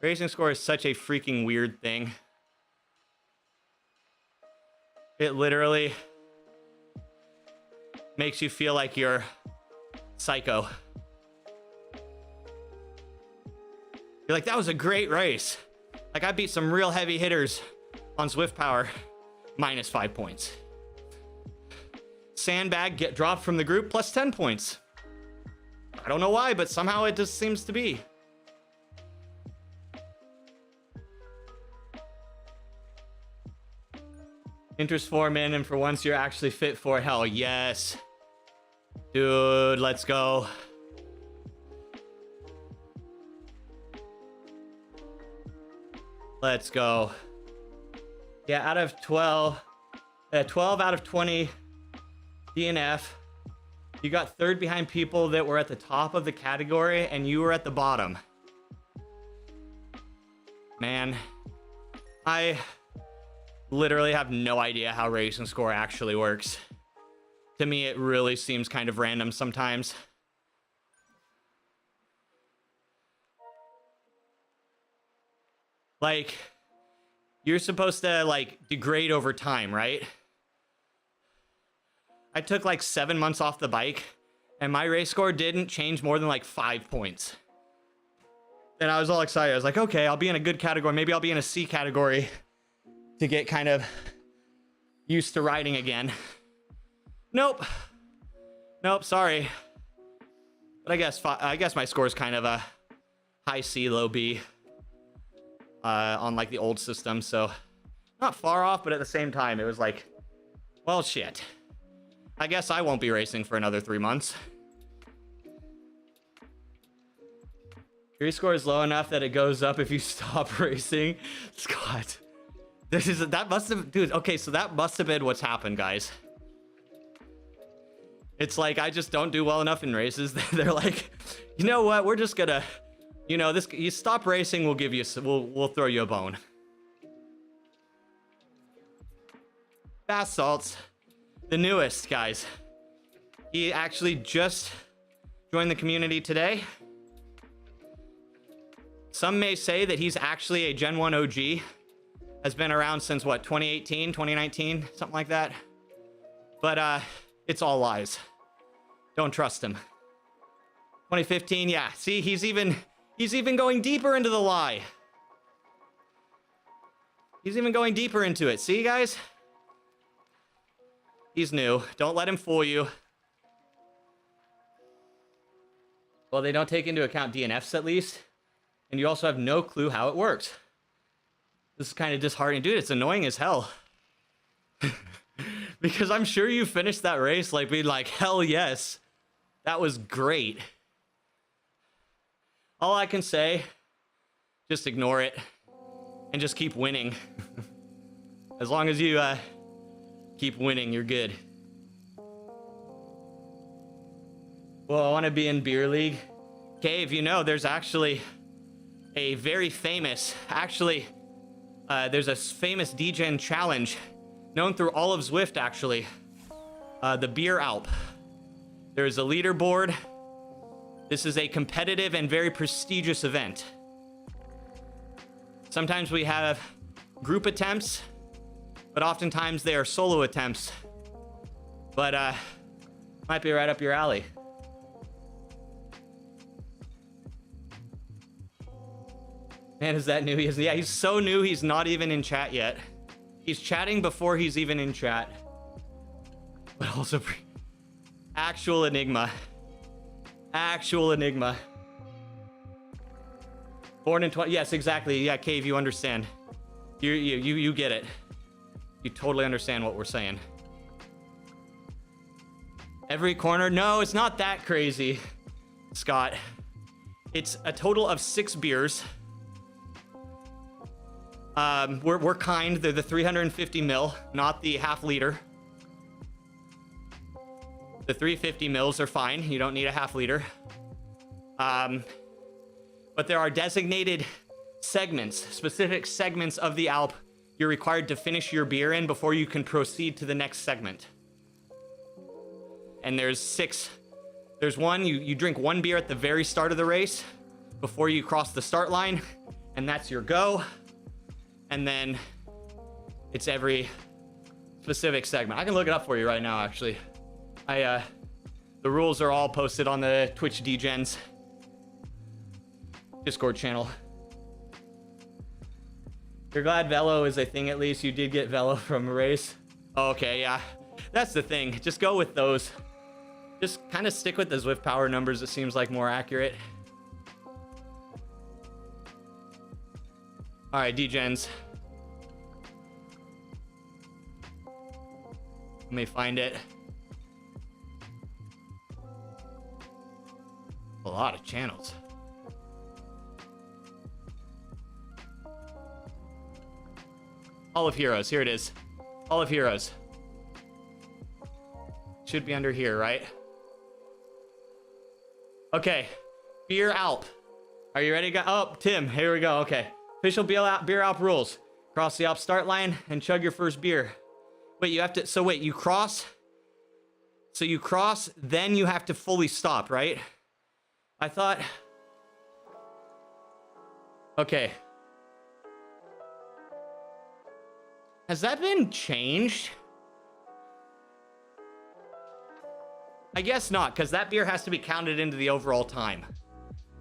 Racing score is such a freaking weird thing. It literally makes you feel like you're psycho. You're like, that was a great race. Like, I beat some real heavy hitters on Zwift Power. -5 points. Sandbag get dropped from the group +10 points. I don't know why, but somehow it just seems to be. Interest 4 min, and for once you're actually fit for it. Hell yes. Dude, let's go. Let's go. Yeah, out of 12 out of 20 DNF. You got 3rd behind people that were at the top of the category, and you were at the bottom. Man, I literally have no idea how racing score actually works. To me, it really seems kind of random sometimes. Like, you're supposed to, degrade over time, right? I took, 7 months off the bike, and my race score didn't change more than, 5 points. And I was all excited. I was like, okay, I'll be in a good category. Maybe I'll be in a C category to get kind of used to riding again. Nope. Nope, sorry. But I guess my score is kind of a high C, low B on the old system, so not far off, but at the same time, it was like, well, shit. I guess I won't be racing for another 3 months. Your score is low enough that it goes up if you stop racing. Scott. That must have, dude, okay, so that must have been what's happened, guys. It's like, I just don't do well enough in races. They're like, you know what, we're just gonna, you stop racing, we'll throw you a bone. Bath salts, the newest, guys. He actually just joined the community today. Some may say that he's actually a Gen 1 OG, has been around since what, 2018, 2019, something like that. But it's all lies. Don't trust him. 2015, yeah. See, he's even going deeper into the lie. He's even going deeper into it. See, guys? He's new. Don't let him fool you. Well, they don't take into account DNFs at least. And you also have no clue how it works. This is kind of disheartening. Dude, it's annoying as hell. Because I'm sure you finished that race like being like, hell yes. That was great. All I can say, just ignore it. And just keep winning. As long as you keep winning, you're good. Well, I want to be in beer league. Cave, you know, there's actually a very famous, there's a famous DGen challenge known through all of Zwift, actually. The Beer Alp. There's a leaderboard. This is a competitive and very prestigious event. Sometimes we have group attempts, but oftentimes they are solo attempts. But might be right up your alley. Man, is that new? Yeah, he's so new, he's not even in chat yet. He's chatting before he's even in chat. But also, actual enigma. Actual enigma. Born in 20, yes, exactly. Yeah, Cave, you understand. You get it. You totally understand what we're saying. Every corner? No, it's not that crazy, Scott. It's a total of 6 beers. We're kind. They're the 350 ml, not the half liter. The 350 mils are fine. You don't need a half liter. But there are designated segments, specific segments of the Alp you're required to finish your beer in before you can proceed to the next segment. And there's 6. There's one, you drink 1 beer at the very start of the race before you cross the start line, and that's your go. And then it's every specific segment. I can look it up for you right now, actually. The rules are all posted on the Twitch DGens Discord channel. You're glad Velo is a thing, at least. You did get Velo from a race. Okay, yeah. That's the thing. Just go with those. Just kind of stick with the Zwift power numbers. It seems like more accurate. All right, DGens. Let me find it. A lot of channels. Hall of Heroes. Here it is. Hall of Heroes. Should be under here, right? Okay. Beer Alp. Are you ready? Oh, Tim. Here we go. Okay. Official Beer Alp rules. Cross the Alp start line and chug your first beer. Wait, you have to... So wait, you cross... So you cross, then you have to fully stop, right? I thought... Okay. Has that been changed? I guess not, because that beer has to be counted into the overall time.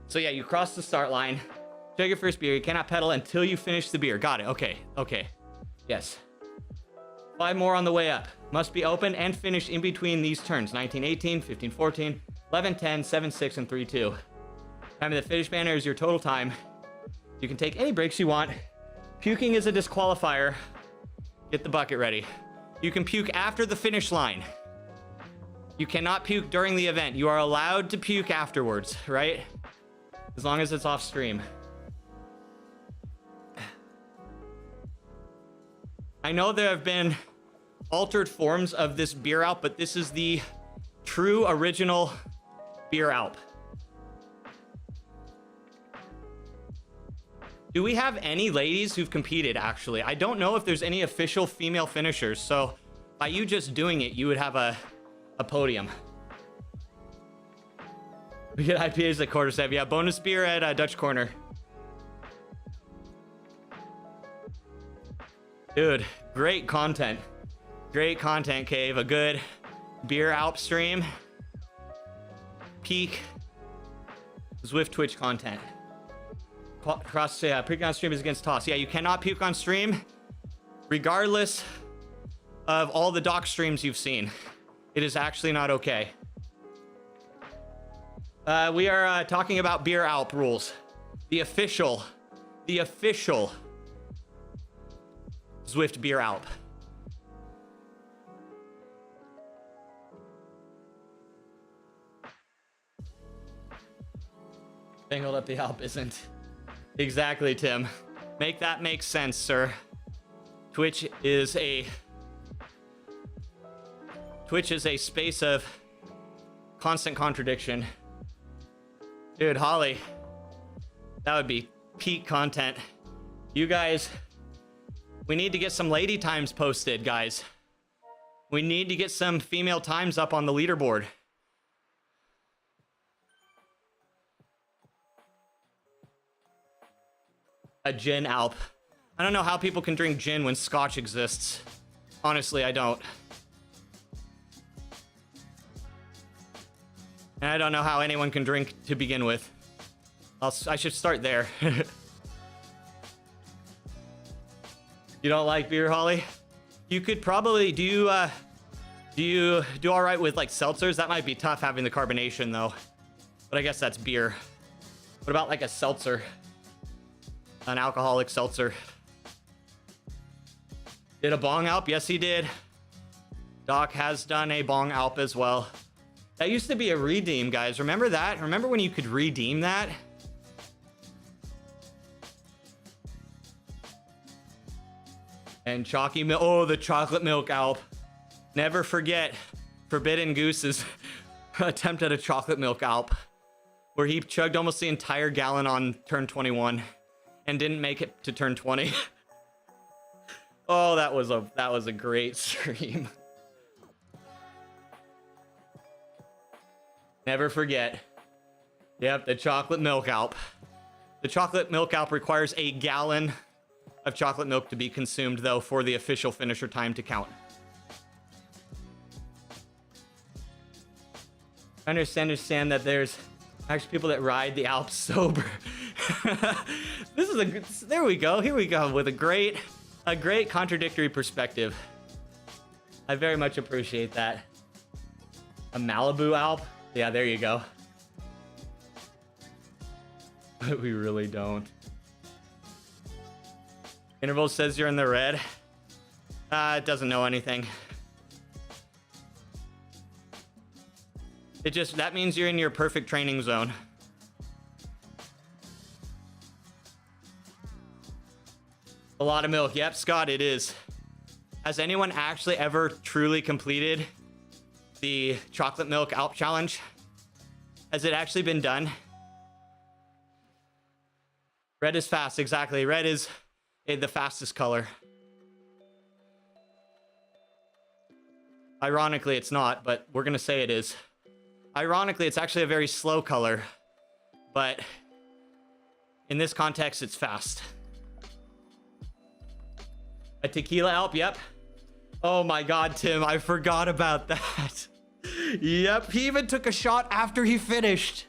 So yeah, you cross the start line, chug your first beer, you cannot pedal until you finish the beer. Got it, okay, okay. Yes. 5 more on the way up. Must be open and finished in between these turns. 19-18, 15-14, 11-10, 7-6, and 3-2. Time of the finish banner is your total time. You can take any breaks you want. Puking is a disqualifier. Get the bucket ready. You can puke after the finish line. You cannot puke during the event. You are allowed to puke afterwards, right? As long as it's off stream. I know there have been altered forms of this Beer Alp, but this is the true original Beer Alp. Do we have any ladies who've competed, actually? I don't know if there's any official female finishers, so by you just doing it, you would have a podium. We get IPAs at quarter 7. Yeah, bonus beer at Dutch Corner. Dude, great content. Great content, Cave. A good beer Alp stream. Peak Zwift Twitch content. Cross, yeah, puking on stream is against toss. Yeah, you cannot puke on stream, regardless of all the doc streams you've seen. It is actually not okay. We are talking about beer Alp rules. The official Zwift beer Alp. Tangled up the Alp isn't. Exactly, Tim. Make that make sense, sir. Twitch is a space of constant contradiction. Dude, Holly, that would be peak content. You guys, we need to get some lady times posted, guys. We need to get some female times up on the leaderboard. A gin Alp. I don't know how people can drink gin when scotch exists. Honestly, I don't. And I don't know how anyone can drink to begin with. I should start there. You don't like beer, Holly? You could probably do you do all right with like seltzers? That might be tough having the carbonation though. But I guess that's beer. What about like a seltzer? An alcoholic seltzer. Did a bong Alp? Yes, he did. Doc has done a bong Alp as well. That used to be a redeem, guys. Remember that? Remember when you could redeem that? And chalky milk. Oh, the chocolate milk Alp. Never forget Forbidden Goose's attempt at a chocolate milk Alp, where he chugged almost the entire gallon on turn 21 and didn't make it to turn 20. Oh, that was a great stream. Never forget. Yep, the chocolate milk Alp. The chocolate milk Alp requires a gallon of chocolate milk to be consumed, though, for the official finisher time to count. I understand that there's actually people that ride the Alps sober. This is a good, there we go. Here we go with a great contradictory perspective. I very much appreciate that. A Malibu Alp? Yeah, there you go. But we really don't. Interval says you're in the red. It doesn't know anything. That means you're in your perfect training zone. A lot of milk. Yep, Scott, it is. Has anyone actually ever truly completed the chocolate milk Alp challenge? Has it actually been done? Red is fast, exactly. Red is the fastest color. Ironically, it's not, but we're gonna say it is. Ironically, it's actually a very slow color, but in this context, it's fast. A tequila Alp, yep. Oh my God, Tim, I forgot about that. Yep, he even took a shot after he finished.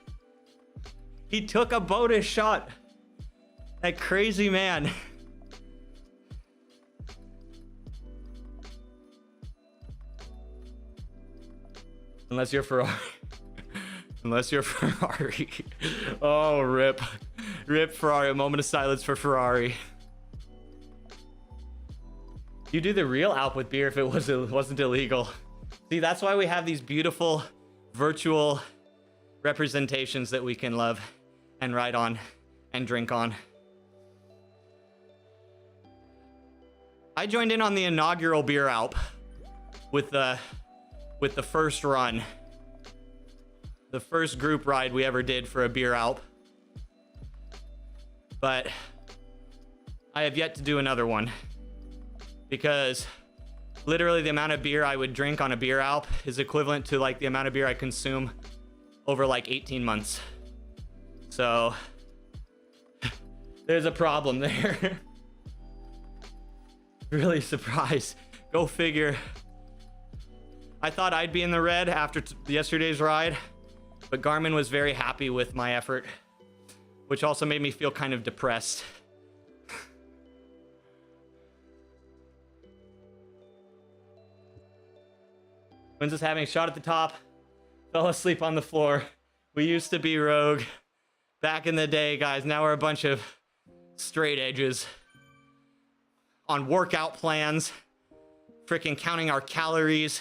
He took a bonus shot. That crazy man. Unless you're Ferrari. Unless you're Ferrari. Oh, rip. Rip Ferrari. A moment of silence for Ferrari. You do the real Alp with beer if it wasn't illegal. See, that's why we have these beautiful virtual representations that we can love and ride on and drink on. I joined in on the inaugural beer Alp with the first run. The first group ride we ever did for a beer Alp. But I have yet to do another one, because literally the amount of beer I would drink on a beer Alp is equivalent to like the amount of beer I consume over like 18 months. So there's a problem there. Really surprised. Go figure. I thought I'd be in the red after yesterday's ride, but Garmin was very happy with my effort, which also made me feel kind of depressed. When's this having a shot at the top? Fell asleep on the floor. We used to be rogue back in the day, guys. Now we're a bunch of straight edges on workout plans, freaking counting our calories.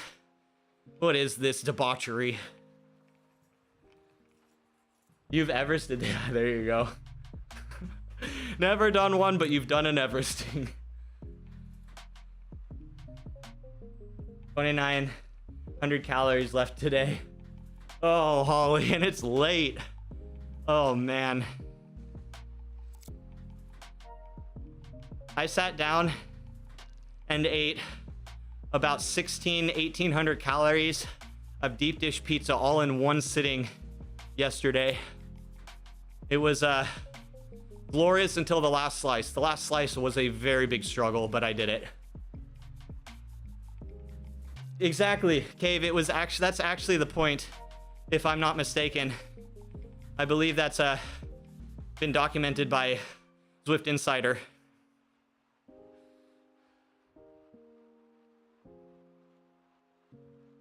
What is this debauchery? You've Everested? Yeah, there you go. Never done one, but you've done an Everesting. 2,900 calories left today. Oh, Holly, and it's late. Oh, man. I sat down and ate about 1,800 calories of deep dish pizza all in one sitting yesterday. It was glorious until the last slice. The last slice was a very big struggle, but I did it. Exactly, Cave. That's actually the point, if I'm not mistaken. I believe that's been documented by Zwift Insider.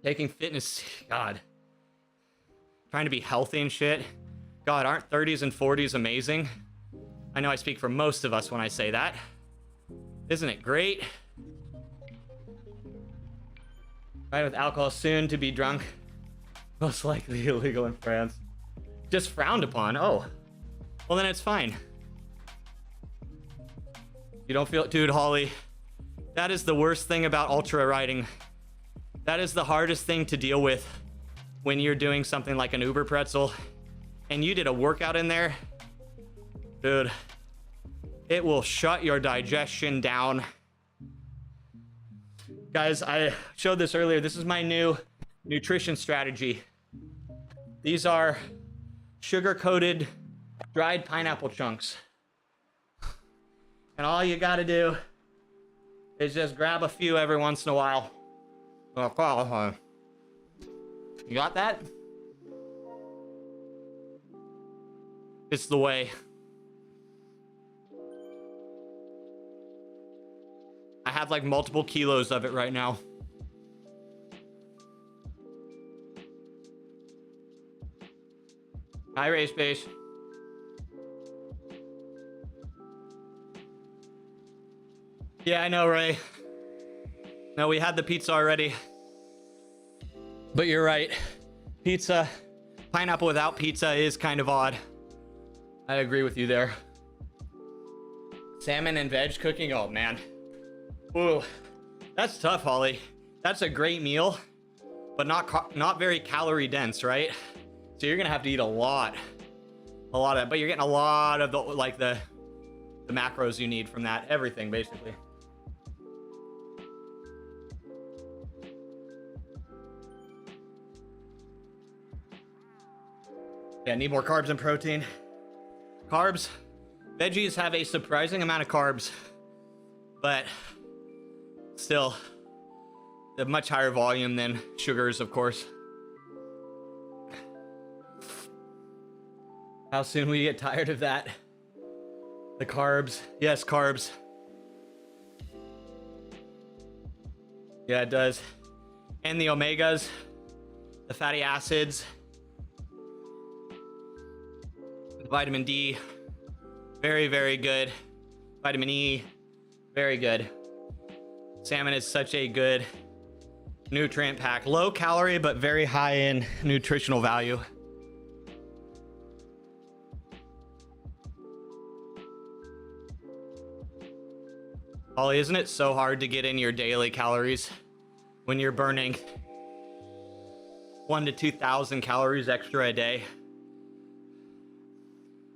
Taking fitness, God. Trying to be healthy and shit. God, aren't 30s and 40s amazing? I know I speak for most of us when I say that. Isn't it great? Ride with alcohol, soon to be drunk. Most likely illegal in France. Just frowned upon. Oh. Well, then it's fine. You don't feel it? Dude, Holly. That is the worst thing about ultra riding. That is the hardest thing to deal with when you're doing something like an Uber pretzel and you did a workout in there. Dude, it will shut your digestion down. Guys, I showed this earlier. This is my new nutrition strategy. These are sugar-coated dried pineapple chunks. And all you gotta do is just grab a few every once in a while. You got that? It's the way. I have like multiple kilos of it right now. Hi, Race Base. Yeah, I know, Ray. No, we had the pizza already. But you're right. Pizza, pineapple without pizza is kind of odd. I agree with you there. Salmon and veg cooking, oh man. Ooh, that's tough, Holly. That's a great meal, but not very calorie dense, right? So you're gonna have to eat a lot of it, but you're getting a lot of the macros you need from that, everything basically. Yeah, need more carbs and protein. Carbs, veggies have a surprising amount of carbs, but still a much higher volume than sugars, of course. How soon will you get tired of that? The carbs, yes, carbs. Yeah, it does. And the omegas, the fatty acids, vitamin D, very, very good. Vitamin E, very good. Salmon is such a good nutrient pack. Low calorie, but very high in nutritional value. Holly, isn't it so hard to get in your daily calories when you're burning 1,000 to 2,000 calories extra a day?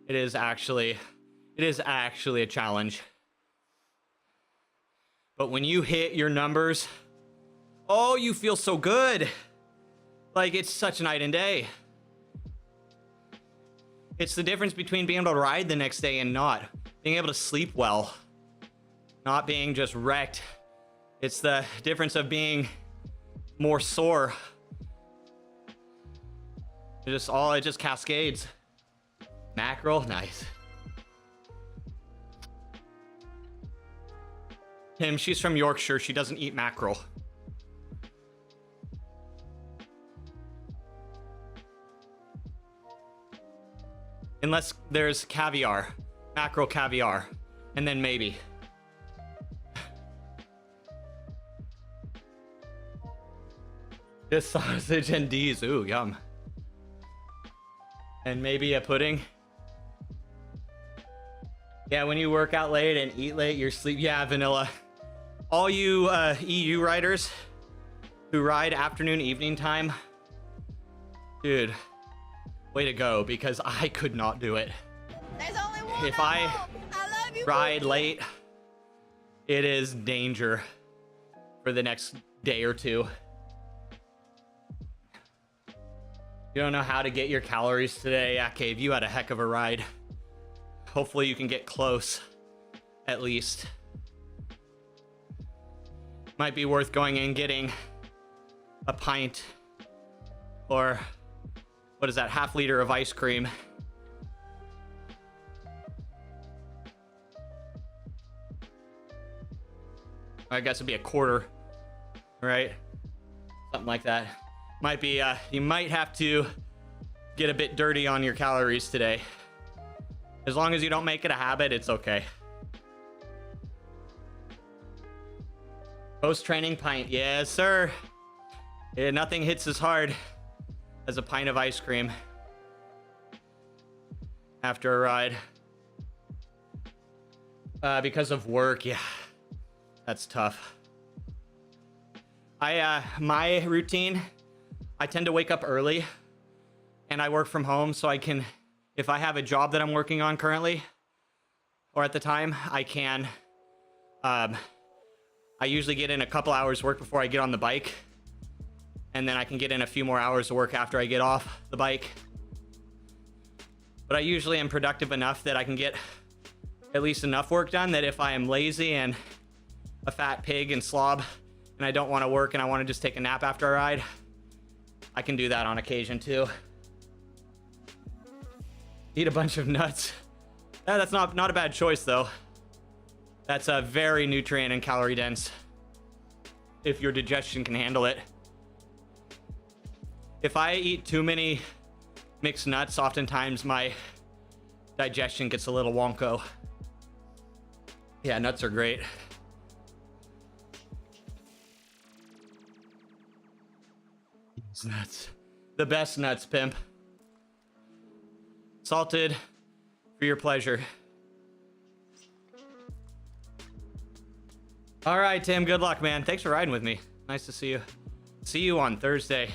It is actually a challenge. But when you hit your numbers, oh, you feel so good. Like it's such night and day. It's the difference between being able to ride the next day and not. Being able to sleep well. Not being just wrecked It's the difference of being more sore. It just cascades. Mackerel, nice. Tim, she's from Yorkshire. She doesn't eat mackerel. Unless there's caviar. Mackerel caviar. And then maybe. Just sausage and D's. Ooh, yum. And maybe a pudding. Yeah, when you work out late and eat late, you're sleep. Yeah, vanilla. All you EU riders who ride afternoon, evening time, dude, way to go, because I could not do it. There's only one. If I love you, ride Pookie. late, it is danger for the next day or two. You don't know how to get your calories today? Yeah, Cave, you had a heck of a ride. Hopefully you can get close, at least. Might be worth going and getting a pint or, what is that, half liter of ice cream. I guess it'd be a quarter, right? Something like that. Might be, you might have to get a bit dirty on your calories today. As long as you don't make it a habit, it's okay. Post-training pint, yes, sir. Yeah, nothing hits as hard as a pint of ice cream after a ride. Because of work, yeah, that's tough. My routine, I tend to wake up early and I work from home, so I can, if I have a job that I'm working on currently or at the time, I can, I usually get in a couple hours work before I get on the bike, and then I can get in a few more hours of work after I get off the bike. But I usually am productive enough that I can get at least enough work done that if I am lazy and a fat pig and slob and I don't want to work and I want to just take a nap after a ride, I can do that on occasion too. Eat a bunch of nuts. That's not a bad choice though. That's a very nutrient and calorie dense if your digestion can handle it. If I eat too many mixed nuts, oftentimes my digestion gets a little wonko. Yeah, nuts are great. Nuts. The best nuts, pimp. Salted for your pleasure. All right, Tim, good luck, man. Thanks for riding with me. Nice to see you. See you on Thursday.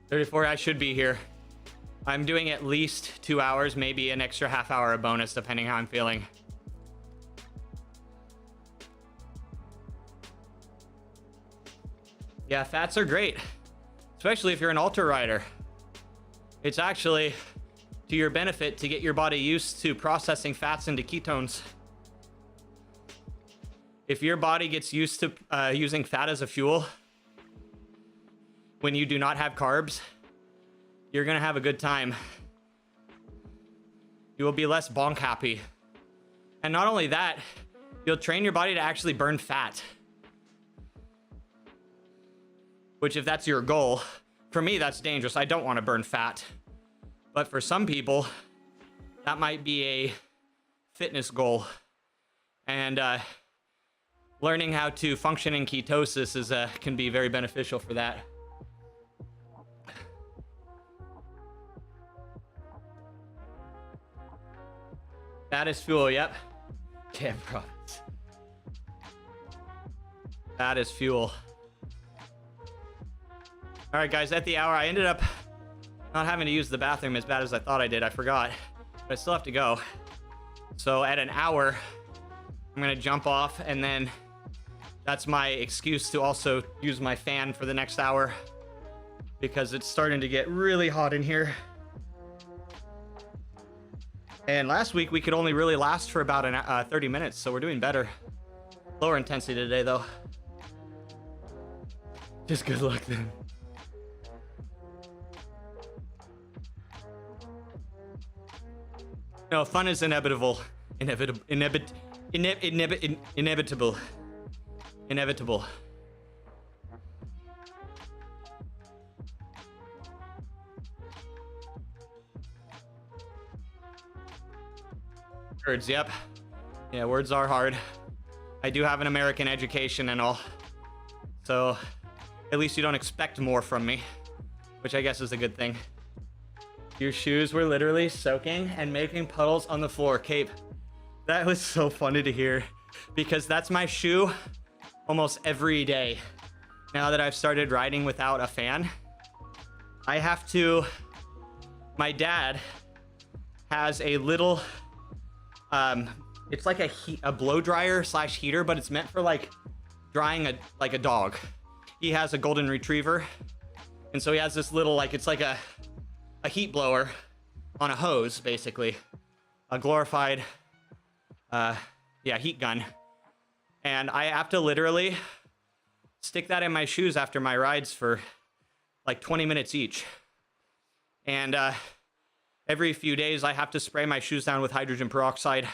34, I should be here. I'm doing at least 2 hours, maybe an extra half hour of bonus, depending how I'm feeling. Yeah, fats are great, especially if you're an ultra rider. It's actually to your benefit to get your body used to processing fats into ketones. If your body gets used to using fat as a fuel when you do not have carbs, you're gonna have a good time. You will be less bonk happy. And not only that, you'll train your body to actually burn fat. Which, if that's your goal, for me, that's dangerous. I don't want to burn fat. But for some people, that might be a fitness goal. And learning how to function in ketosis can be very beneficial for that. That is fuel, yep. Damn products. That is fuel. All right, guys, at the hour, I ended up not having to use the bathroom as bad as I thought I did. I forgot, but I still have to go. So at an hour, I'm gonna jump off, and then that's my excuse to also use my fan for the next hour because it's starting to get really hot in here. And last week we could only really last for about 30 minutes, so we're doing better. Lower intensity today though. Just good luck then. No, fun is inevitable. Inevitable. Words, yep. Yeah, words are hard. I do have an American education and all. So, at least you don't expect more from me. Which I guess is a good thing. Your shoes were literally soaking and making puddles on the floor. Cape, that was so funny to hear. Because that's my shoe almost every day. Now that I've started riding without a fan. I have to... My dad has a little... it's like a blow dryer / heater, but it's meant for like drying a dog. He has a golden retriever, and so he has this little it's like a heat blower on a hose, basically, a glorified heat gun. And I have to literally stick that in my shoes after my rides for like 20 minutes each. And every few days I have to spray my shoes down with hydrogen peroxide.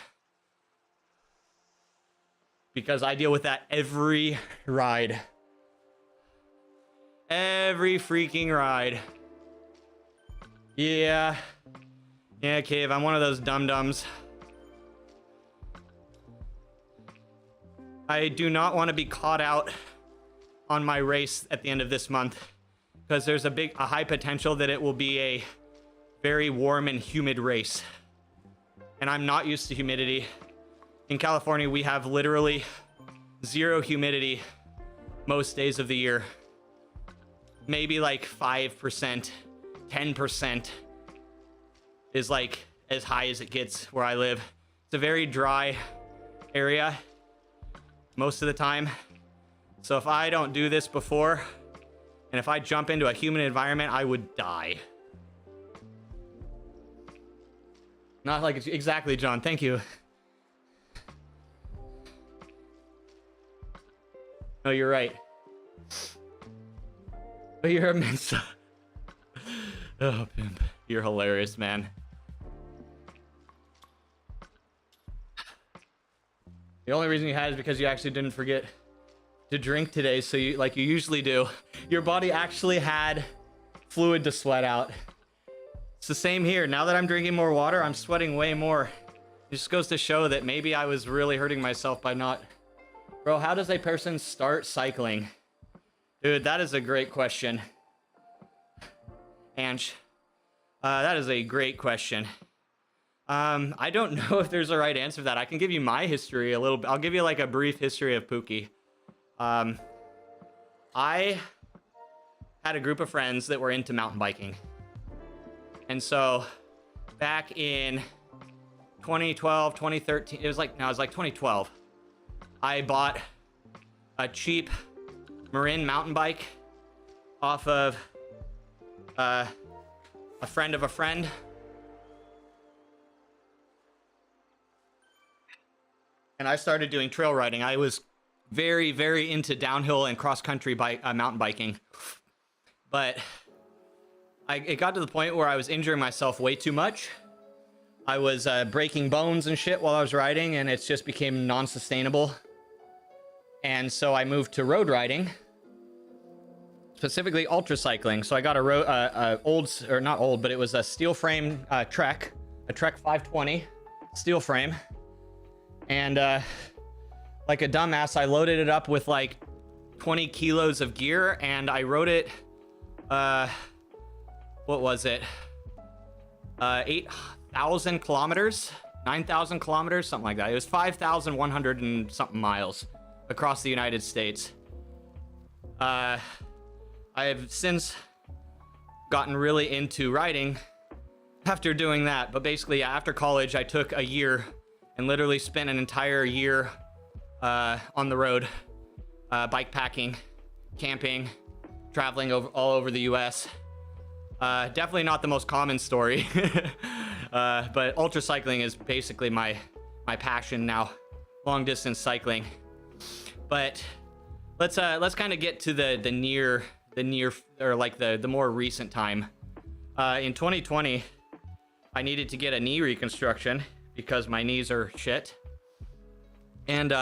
Because I deal with that every ride. Every freaking ride. Yeah. Yeah, Cave, I'm one of those dum-dums. I do not want to be caught out on my race at the end of this month. Because there's a high potential that it will be a very warm and humid race. And I'm not used to humidity. In California, we have literally 0 humidity most days of the year. Maybe like 5%, 10% is like as high as it gets where I live. It's a very dry area most of the time. So if I don't do this before, and if I jump into a humid environment, I would die. Not like it's exactly, John. Thank you. No, you're right. But you're a Mensa. Oh, pimp. You're hilarious, man. The only reason you had is because you actually didn't forget to drink today, so you like you usually do. Your body actually had fluid to sweat out. It's the same here. Now that I'm drinking more water, I'm sweating way more. It just goes to show that maybe I was really hurting myself by not... Bro, how does a person start cycling? Dude, that is a great question. Ange, that is a great question. I don't know if there's a right answer to that. I can give you my history a little bit. I'll give you like a brief history of Pookie. I had a group of friends that were into mountain biking. And so back in 2012, 2013, it was like 2012. I bought a cheap Marin mountain bike off of a friend of a friend. And I started doing trail riding. I was very, very into downhill and cross-country mountain biking. But it got to the point where I was injuring myself way too much. I was breaking bones and shit while I was riding, and it just became non-sustainable. And so I moved to road riding, specifically ultra cycling. So I got it was a steel frame Trek, a Trek 520 steel frame. And like a dumbass, I loaded it up with like 20 kilos of gear, and I rode it, what was it? 8,000 kilometers, 9,000 kilometers, something like that. It was 5,100 and something miles across the United States. I have since gotten really into riding after doing that. But basically, after college, I took a year and literally spent an entire year on the road, bike packing, camping, traveling all over the US. Definitely not the most common story. But ultra cycling is basically my passion now, long distance cycling. But let's kind of get to the near or like the more recent time. In 2020, I needed to get a knee reconstruction because my knees are shit, and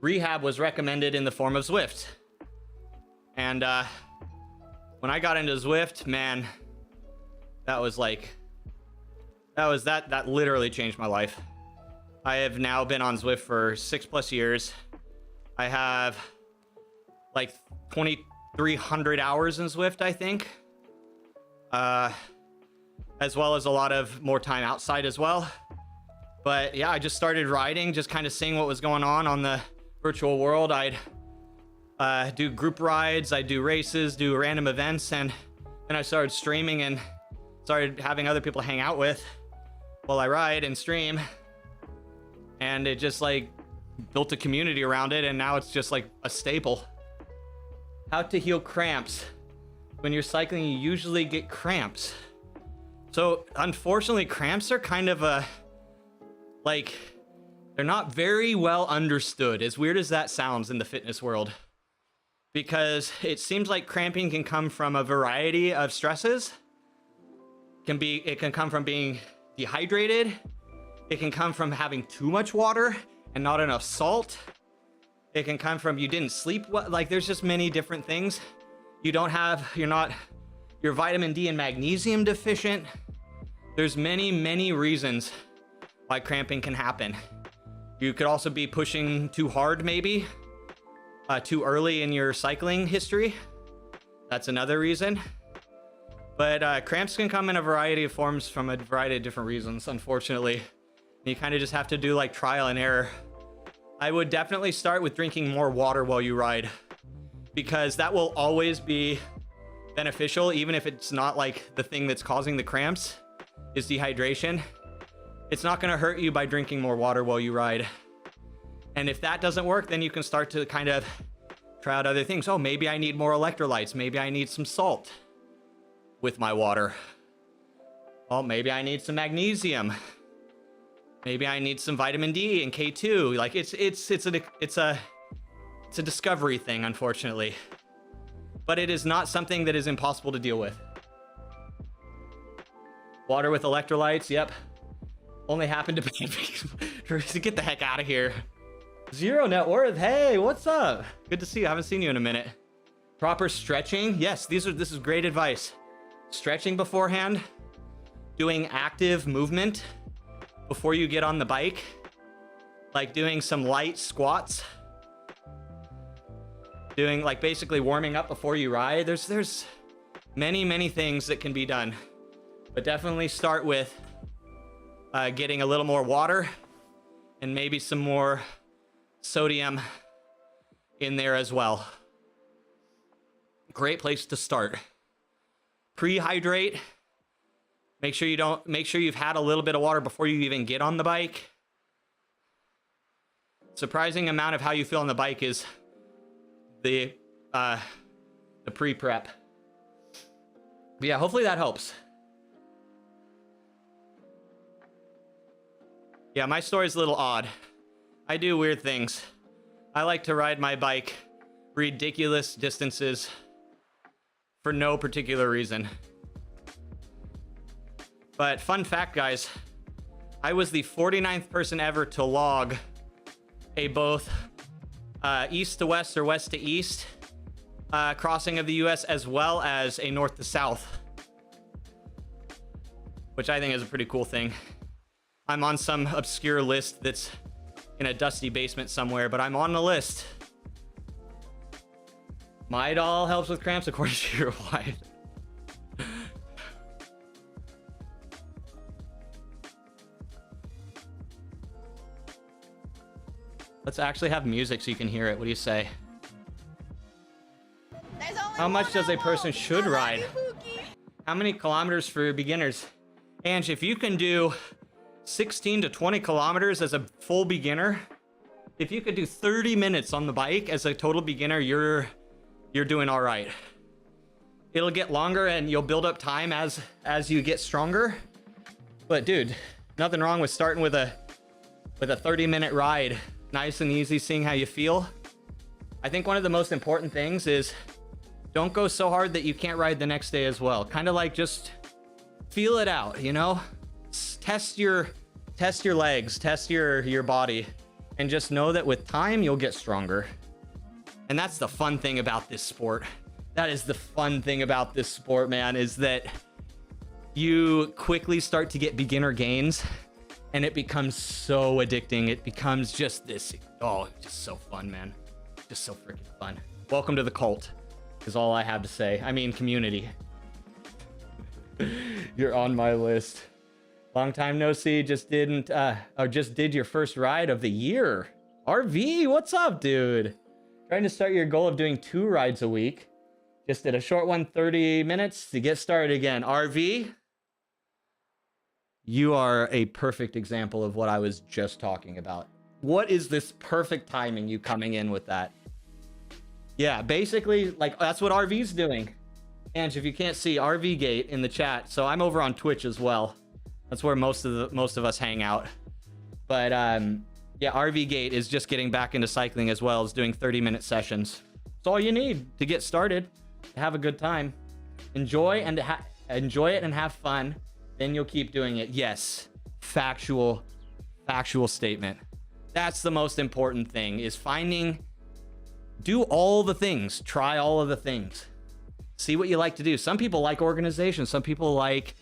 rehab was recommended in the form of Zwift. And when I got into Zwift, man, that literally changed my life. I have now been on Zwift for 6+ years. I have like 2,300 hours in Zwift, I think. As well as a lot of more time outside as well. But yeah, I just started riding, just kind of seeing what was going on the virtual world. I'd do group rides, I'd do races, do random events, and then I started streaming and started having other people hang out with while I ride and stream. And it just like built a community around it, and now it's just like a staple. How to heal cramps. When you're cycling, you usually get cramps. So unfortunately, cramps are kind of they're not very well understood, as weird as that sounds in the fitness world. Because it seems like cramping can come from a variety of stresses. It can come from being dehydrated. It can come from having too much water and not enough salt. It can come from you didn't sleep well. Like there's just many different things. You're vitamin D and magnesium deficient. There's many reasons why cramping can happen. You could also be pushing too hard, maybe too early in your cycling history. That's another reason. But cramps can come in a variety of forms from a variety of different reasons, unfortunately. You kind of just have to do like trial and error. I would definitely start with drinking more water while you ride, because that will always be beneficial, even if it's not like the thing that's causing the cramps is dehydration. It's not going to hurt you by drinking more water while you ride. And if that doesn't work, then you can start to kind of try out other things. Oh, maybe I need more electrolytes. Maybe I need some salt with my water. Oh, maybe I need some magnesium. Maybe I need some vitamin D and K2. Like it's a discovery thing, unfortunately. But it is not something that is impossible to deal with. Water with electrolytes, yep. Only happened to get the heck out of here. Zero net worth. Hey, what's up? Good to see you. I haven't seen you in a minute. Proper stretching. Yes, this is great advice. Stretching beforehand, doing active movement before you get on the bike, like doing some light squats, doing like basically warming up before you ride. There's many things that can be done, but definitely start with getting a little more water and maybe some more sodium in there as well. Great place to start. Pre-hydrate. Make sure you've had a little bit of water before you even get on the bike. Surprising amount of how you feel on the bike is the pre-prep. But yeah, hopefully that helps. Yeah, my story's a little odd. I do weird things. I like to ride my bike ridiculous distances for no particular reason. But fun fact, guys, I was the 49th person ever to log a both east to west or west to east crossing of the US, as well as a north to south, which I think is a pretty cool thing. I'm on some obscure list that's in a dusty basement somewhere, but I'm on the list. My doll helps with cramps according to your wife. Let's actually have music so you can hear it. What do you say? How much does a person should ride? How many kilometers for beginners? Ange, if you can do 16 to 20 kilometers as a full beginner, if you could do 30 minutes on the bike as a total beginner, you're doing all right. It'll get longer and you'll build up time as you get stronger. But dude, nothing wrong with starting with a 30-minute ride. Nice and easy, seeing how you feel. I think one of the most important things is don't go so hard that you can't ride the next day as well. Kind of like just feel it out, you know? Test your legs, test your body, and just know that with time you'll get stronger. And that's the fun thing about this sport. That is the fun thing about this sport, man, is that you quickly start to get beginner gains and it becomes so addicting. It becomes just this, oh, just so fun, man. Just so freaking fun. Welcome to the cult is all I have to say. I mean, community. You're on my list. Long time no see. Just did your first ride of the year. RV, what's up, dude? Trying to start your goal of doing 2 rides a week. Just did a short one, 30 minutes to get started again. RV, you are a perfect example of what I was just talking about. What is this perfect timing, you coming in with that? Yeah, basically, like, that's what RV's doing. And if you can't see, RV Gate in the chat. So I'm over on Twitch as well. That's where most of us hang out. But yeah, RV Gate is just getting back into cycling as well as doing 30-minute sessions. It's all you need to get started, to have a good time. Enjoy it and have fun. Then you'll keep doing it. Yes, factual statement. That's the most important thing, is do all the things, try all of the things. See what you like to do. Some people like organization. Some people like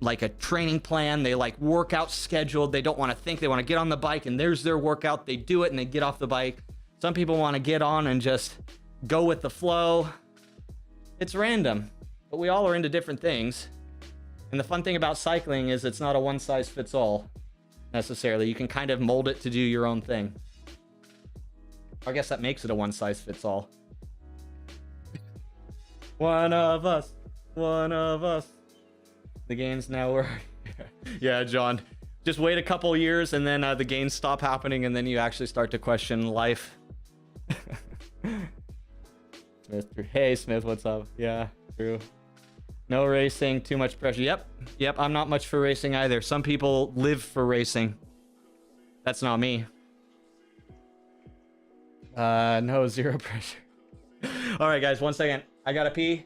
a training plan. They like workout scheduled. They don't want to think. They want to get on the bike and there's their workout. They do it and they get off the bike. Some people want to get on and just go with the flow. It's random, but we all are into different things. And the fun thing about cycling is it's not a one size fits all necessarily. You can kind of mold it to do your own thing. I guess that makes it a one size fits all. One of us. The gains now were. Yeah, John. Just wait a couple years and then the gains stop happening and then you actually start to question life. Hey, Smith, what's up? Yeah, true. No racing, too much pressure. Yep, I'm not much for racing either. Some people live for racing. That's not me. No, zero pressure. All right, guys, 1 second. I gotta pee,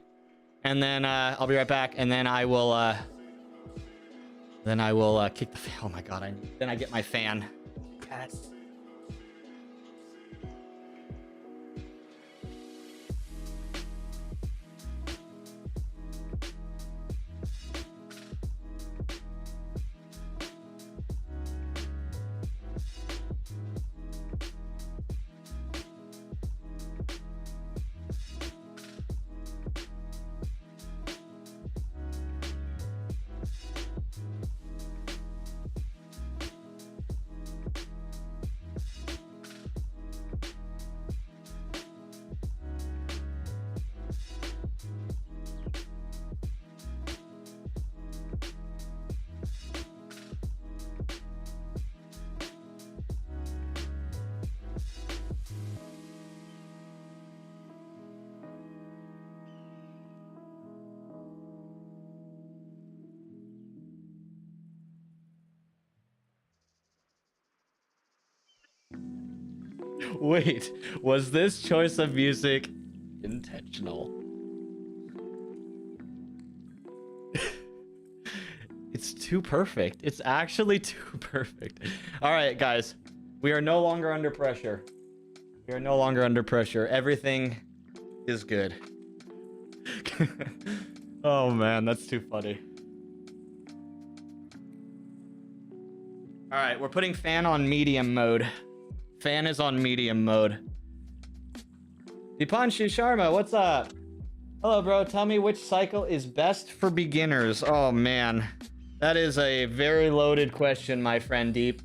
and then I'll be right back, and then I will kick the fan. Oh my god! Then I get my fan. Yes. Wait, was this choice of music intentional? It's too perfect. It's actually too perfect. All right, guys. We are no longer under pressure. We are no longer under pressure. Everything is good. Oh, man. That's too funny. All right. We're putting fan on medium mode. Fan is on medium mode. Dipanshu Sharma, what's up? Hello, bro. Tell me which cycle is best for beginners. Oh, man. That is a very loaded question, my friend Deep.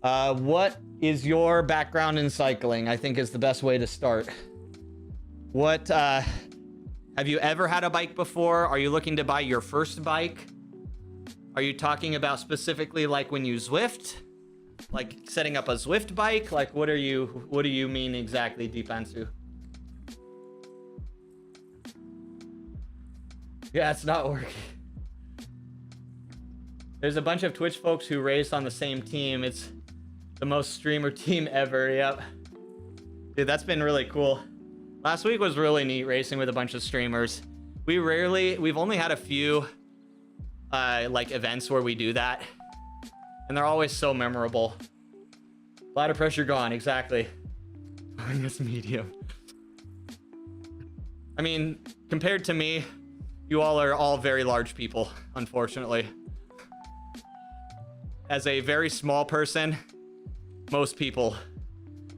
What is your background in cycling? I think is the best way to start. What, have you ever had a bike before? Are you looking to buy your first bike? Are you talking about specifically like when you Zwift? Like setting up a Zwift bike? Like what do you mean exactly, Deepansu? Yeah, it's not working. There's a bunch of Twitch folks who race on the same team. It's the most streamer team ever. Yep. Dude, that's been really cool. Last week was really neat racing with a bunch of streamers. We've only had a few like events where we do that. And they're always so memorable. Bladder pressure gone, exactly. I guess medium. I mean, compared to me, you all are all very large people, unfortunately. As a very small person, most people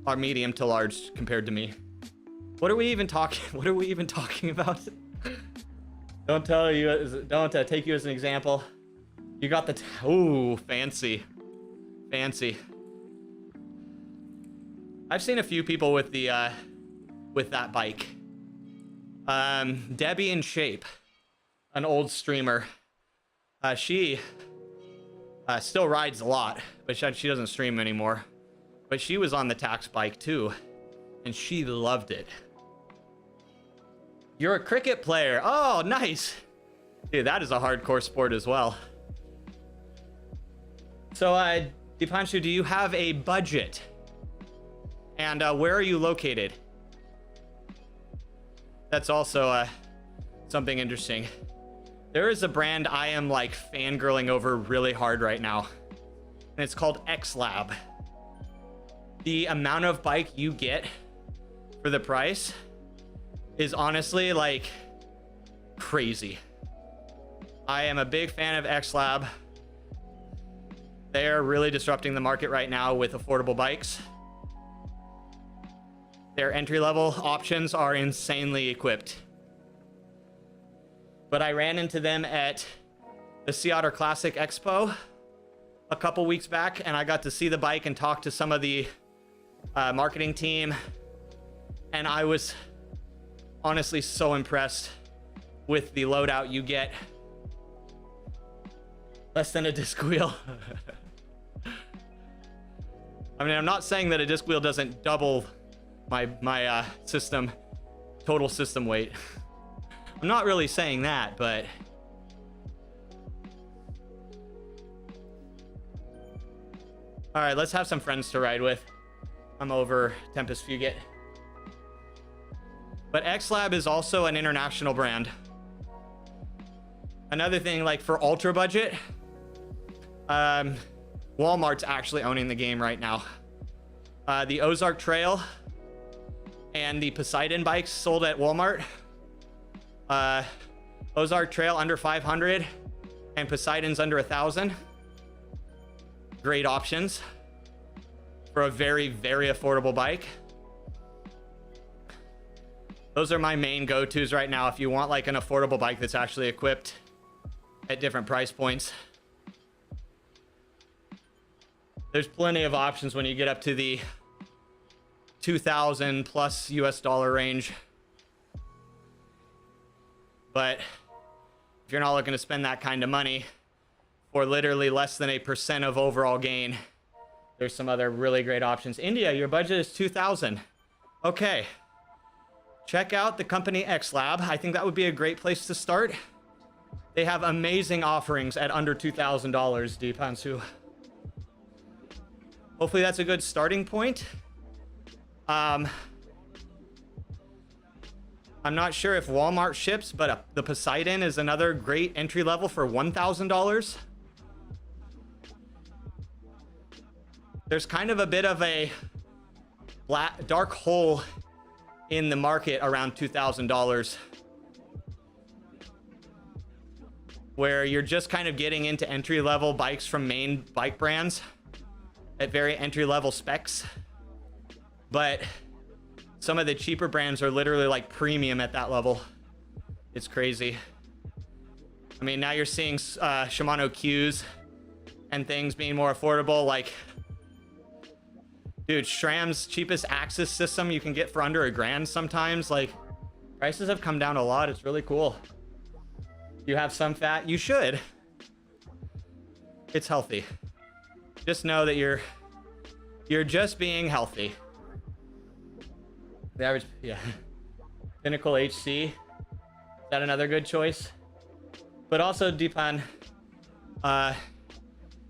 are medium to large compared to me. What are we even talking? What are we even talking about? Don't take you as an example. You got the ooh, fancy. I've seen a few people with the with that bike. Debbie in Shape, an old streamer. She still rides a lot, but she doesn't stream anymore. But she was on the tax bike too, and she loved it. You're a cricket player. Oh, nice. Dude, that is a hardcore sport as well. So, Dipanshu, do you have a budget? And where are you located? That's also something interesting. There is a brand I am like fangirling over really hard right now, and it's called X-Lab. The amount of bike you get for the price is honestly like crazy. I am a big fan of X-Lab. They are really disrupting the market right now with affordable bikes. Their entry-level options are insanely equipped. But I ran into them at the Sea Otter Classic Expo a couple weeks back, and I got to see the bike and talk to some of the marketing team, and I was honestly so impressed with the loadout you get. Less than a disc wheel. I mean, I'm not saying that a disc wheel doesn't double my system total system weight. I'm not really saying that, but all right, let's have some friends to ride with. I'm over Tempest Fugit. But X-Lab is also an international brand. Another thing, like for ultra budget, Walmart's actually owning the game right now. The Ozark Trail and the Poseidon bikes sold at Walmart. Ozark Trail under 500 and Poseidon's under 1,000. Great options for a very, very affordable bike. Those are my main go-tos right now if you want like an affordable bike that's actually equipped at different price points. There's plenty of options when you get up to the 2,000 plus US dollar range. But if you're not looking to spend that kind of money for literally less than 1% of overall gain, there's some other really great options. India, your budget is 2,000. Okay. Check out the company X-Lab. I think that would be a great place to start. They have amazing offerings at under $2,000, Deepansu. Hopefully that's a good starting point. I'm not sure if Walmart ships, but the Poseidon is another great entry level for $1,000. There's kind of a bit of a dark hole in the market around $2,000, where you're just kind of getting into entry level bikes from main bike brands at very entry level specs. But some of the cheaper brands are literally like premium at that level. It's crazy. I mean, now you're seeing Shimano Qs and things being more affordable. Like, dude, SRAM's cheapest Axis system you can get for under $1,000 sometimes. Like, prices have come down a lot. It's really cool. You have some fat, you should. It's healthy. Just know that you're just being healthy. The average, yeah. Pinnacle HC. Is that another good choice? But also, Deepan,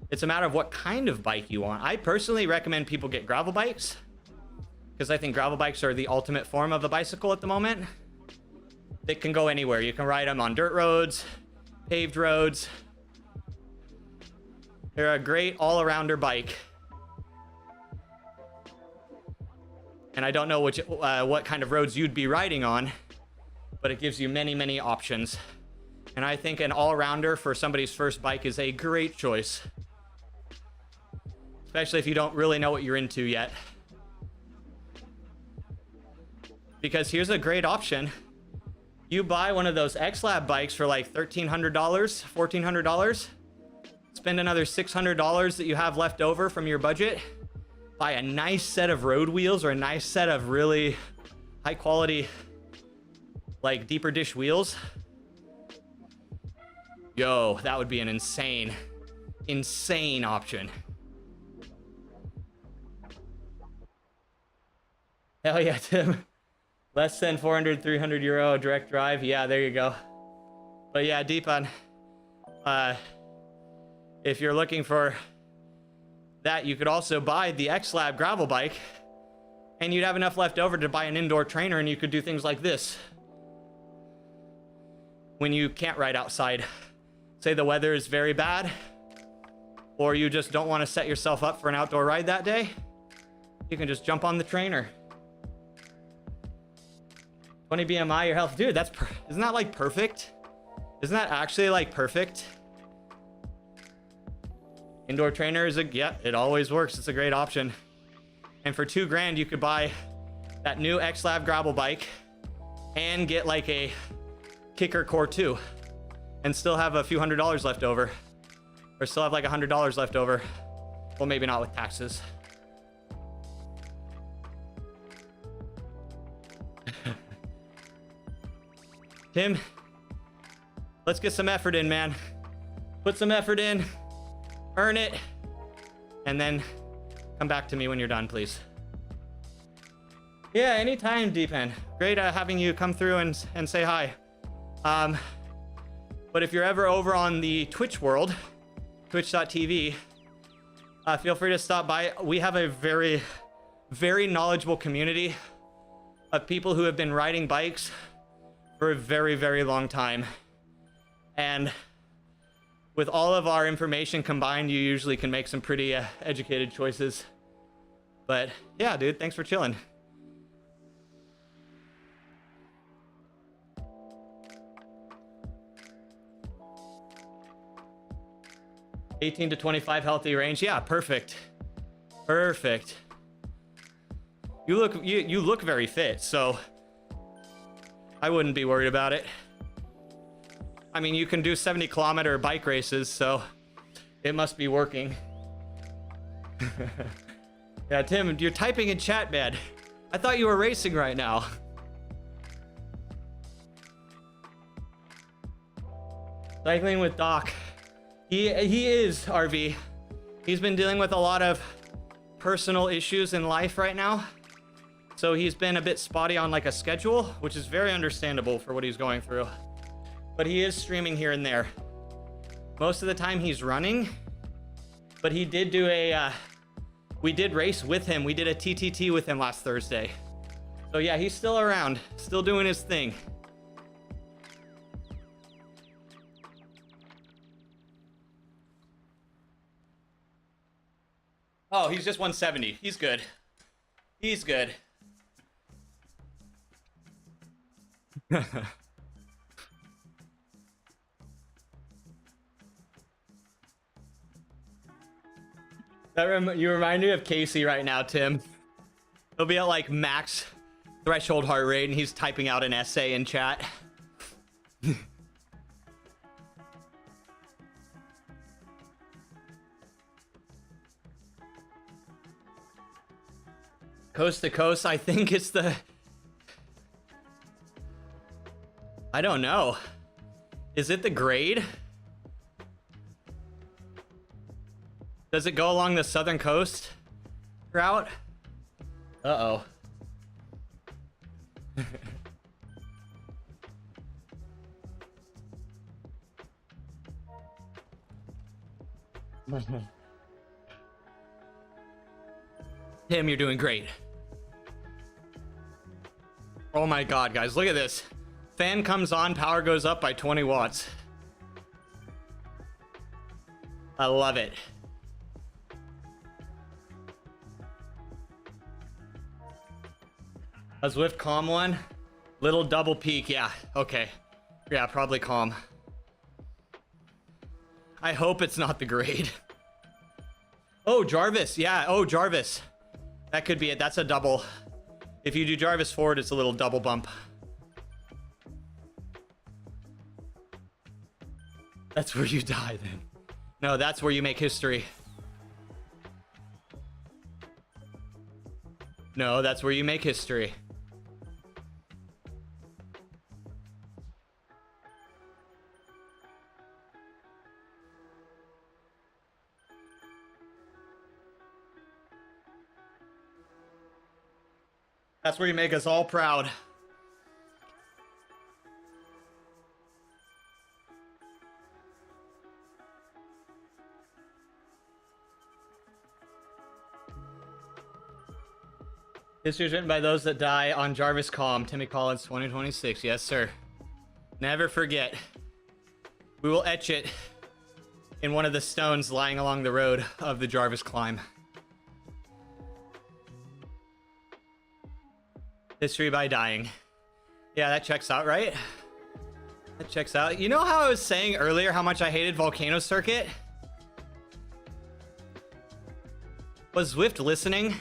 It's a matter of what kind of bike you want. I personally recommend people get gravel bikes because I think gravel bikes are the ultimate form of a bicycle at the moment. They can go anywhere. You can ride them on dirt roads, paved roads. They're a great all-arounder bike. And I don't know what kind of roads you'd be riding on, but it gives you many, many options. And I think an all-rounder for somebody's first bike is a great choice. Especially if you don't really know what you're into yet. Because here's a great option. You buy one of those X-Lab bikes for like $1,300, $1,400. Spend another $600 that you have left over from your budget. Buy a nice set of road wheels or a nice set of really high quality, like deeper dish wheels. Yo, that would be an insane option. Hell yeah, Tim. Less than 400, 300 euro direct drive. Yeah, there you go. But yeah, Deepan, if you're looking for that, you could also buy the X-Lab gravel bike and you'd have enough left over to buy an indoor trainer and you could do things like this when you can't ride outside. Say the weather is very bad or you just don't want to set yourself up for an outdoor ride that day. You can just jump on the trainer. 20 BMI, your health. Dude, isn't that like perfect? Isn't that actually like perfect? Indoor trainer is yeah, it always works. It's a great option. And for $2,000, you could buy that new X-Lab gravel bike and get like a Kicker Core 2 and still have a few $100s left over. Or still have like $100 left over. Well, maybe not with taxes. Tim, let's get some effort in, man. Put some effort in, earn it, and then come back to me when you're done, please. Yeah, anytime, Deepan. Great having you come through and say hi. But if you're ever over on the Twitch world, twitch.tv, feel free to stop by. We have a very, very knowledgeable community of people who have been riding bikes for a very, very long time. And with all of our information combined, you usually can make some pretty educated choices. But yeah, dude, thanks for chilling. $18 to $25 healthy range. Yeah, perfect. Perfect. You look very fit, so I wouldn't be worried about it. I mean, you can do 70-kilometer bike races, so it must be working. Yeah, Tim, you're typing in chat, man. I thought you were racing right now. Cycling with Doc. He is, RV. He's been dealing with a lot of personal issues in life right now. So he's been a bit spotty on like a schedule, which is very understandable for what he's going through. But he is streaming here and there. Most of the time he's running, but he did do we did race with him. We did a TTT with him last Thursday. So yeah, he's still around, still doing his thing. Oh, he's just 170. He's good. He's good. You remind me of Casey right now, Tim. He'll be at like max threshold heart rate and he's typing out an essay in chat. Coast to coast, I think it's the... I don't know. Is it the grade? Does it go along the southern coast route? Uh-oh. Tim, you're doing great. Oh my god, guys, look at this. Fan comes on, power goes up by 20 watts. I love it. A Zwift calm one? Little double peak, yeah, okay. Yeah, probably calm. I hope it's not the grade. Oh, Jarvis, yeah, oh, Jarvis. That could be it, that's a double. If you do Jarvis forward, it's a little double bump. That's where you die then. No, that's where you make history. No, that's where you make history. That's where you make us all proud. History is written by those that die on Jarvis Calm. Timmy Collins, 2026. Yes, sir. Never forget. We will etch it in one of the stones lying along the road of the Jarvis climb. History by dying. Yeah, that checks out, right? That checks out. You know how I was saying earlier how much I hated Volcano Circuit? Was Zwift listening?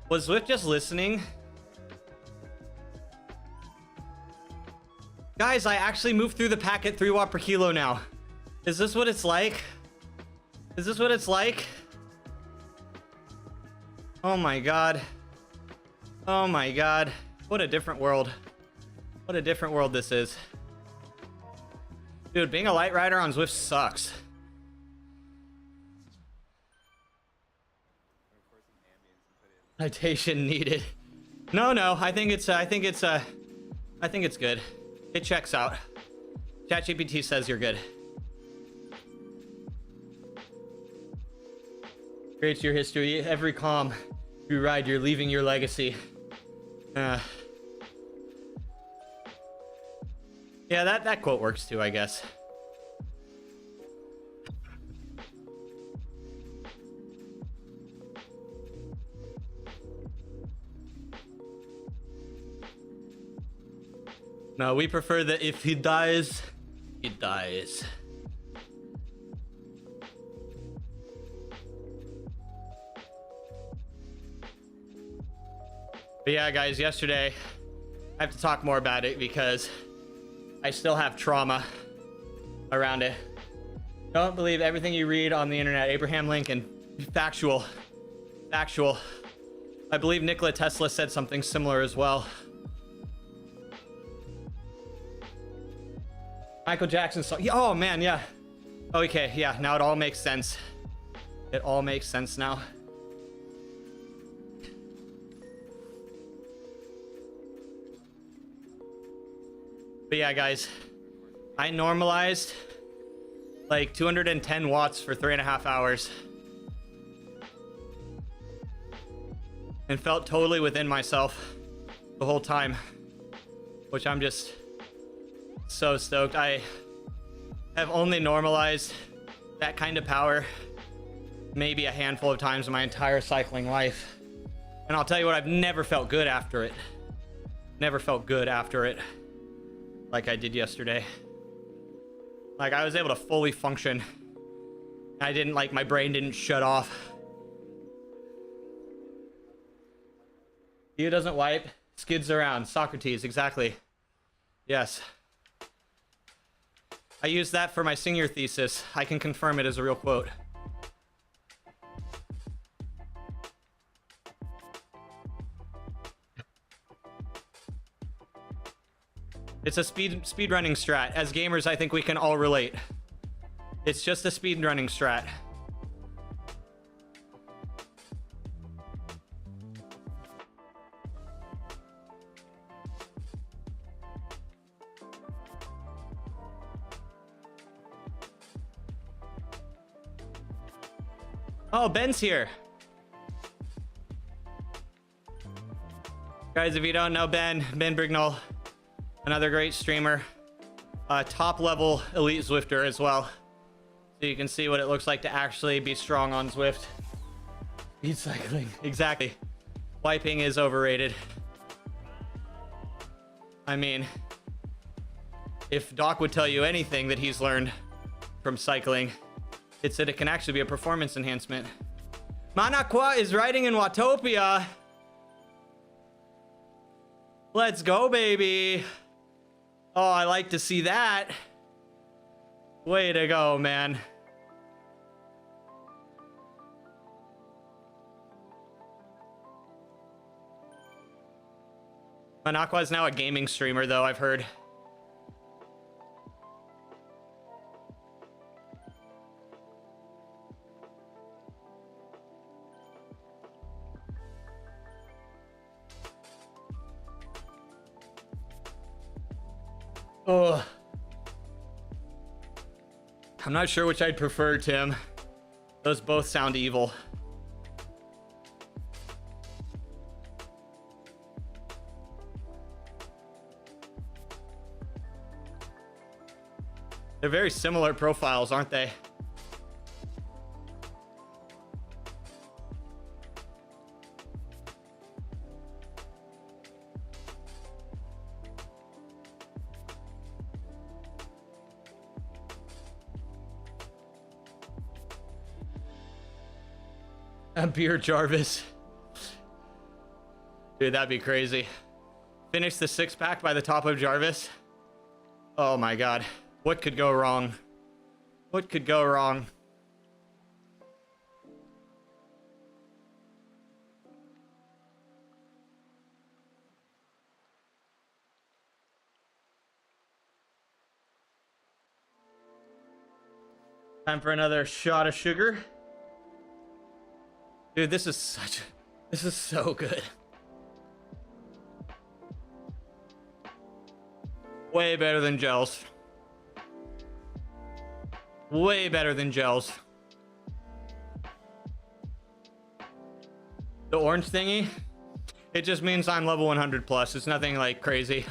Was Zwift just listening? Guys, I actually moved through the pack at 3 watt per kilo now. Is this what it's like? Is this what it's like? Oh my god. Oh my god. What a different world. What a different world this is. Dude, being a light rider on Zwift sucks. Citation needed. No, I think it's good. It checks out. ChatGPT says you're good. Creates your history. Every calm you ride, you're leaving your legacy. Yeah, that quote works too, I guess. No, we prefer that if he dies, he dies. But yeah, guys, yesterday, I have to talk more about it because I still have trauma around it. Don't believe everything you read on the internet. Abraham Lincoln, factual. Factual. I believe Nikola Tesla said something similar as well. Michael Jackson song. Oh man, yeah. Okay, yeah, now it all makes sense. It all makes sense now. But yeah, guys, I normalized like 210 watts for 3.5 hours. And felt totally within myself the whole time, which I'm just so stoked. I have only normalized that kind of power maybe a handful of times in my entire cycling life. And I'll tell you what, I've never felt good after it. Never felt good after it like I did yesterday. Like I was able to fully function. I didn't, like, my brain didn't shut off. He who doesn't wipe skids around. Socrates, exactly. Yes. I used that for my senior thesis. I can confirm it as a real quote. It's a speedrunning strat. As gamers, I think we can all relate. It's just a speedrunning strat. Oh, Ben's here. Guys, if you don't know Ben Brignall, another great streamer, top level elite Zwifter as well. So you can see what it looks like to actually be strong on Zwift. Speed cycling, exactly. Wiping is overrated. I mean, if Doc would tell you anything that he's learned from cycling, it's that it can actually be a performance enhancement. Manaqua is riding in Watopia. Let's go, baby. Oh, I like to see that. Way to go, man. Manaqua is now a gaming streamer, though, I've heard. Oh. I'm not sure which I'd prefer, Tim. Those both sound evil. They're very similar profiles, aren't they? A beer Jarvis. Dude, that'd be crazy. Finish the 6-pack by the top of Jarvis. Oh my god. What could go wrong? What could go wrong? Time for another shot of sugar. Dude, this is so good. Way better than gels. Way better than gels. The orange thingy, it just means I'm level 100 plus. It's nothing like crazy.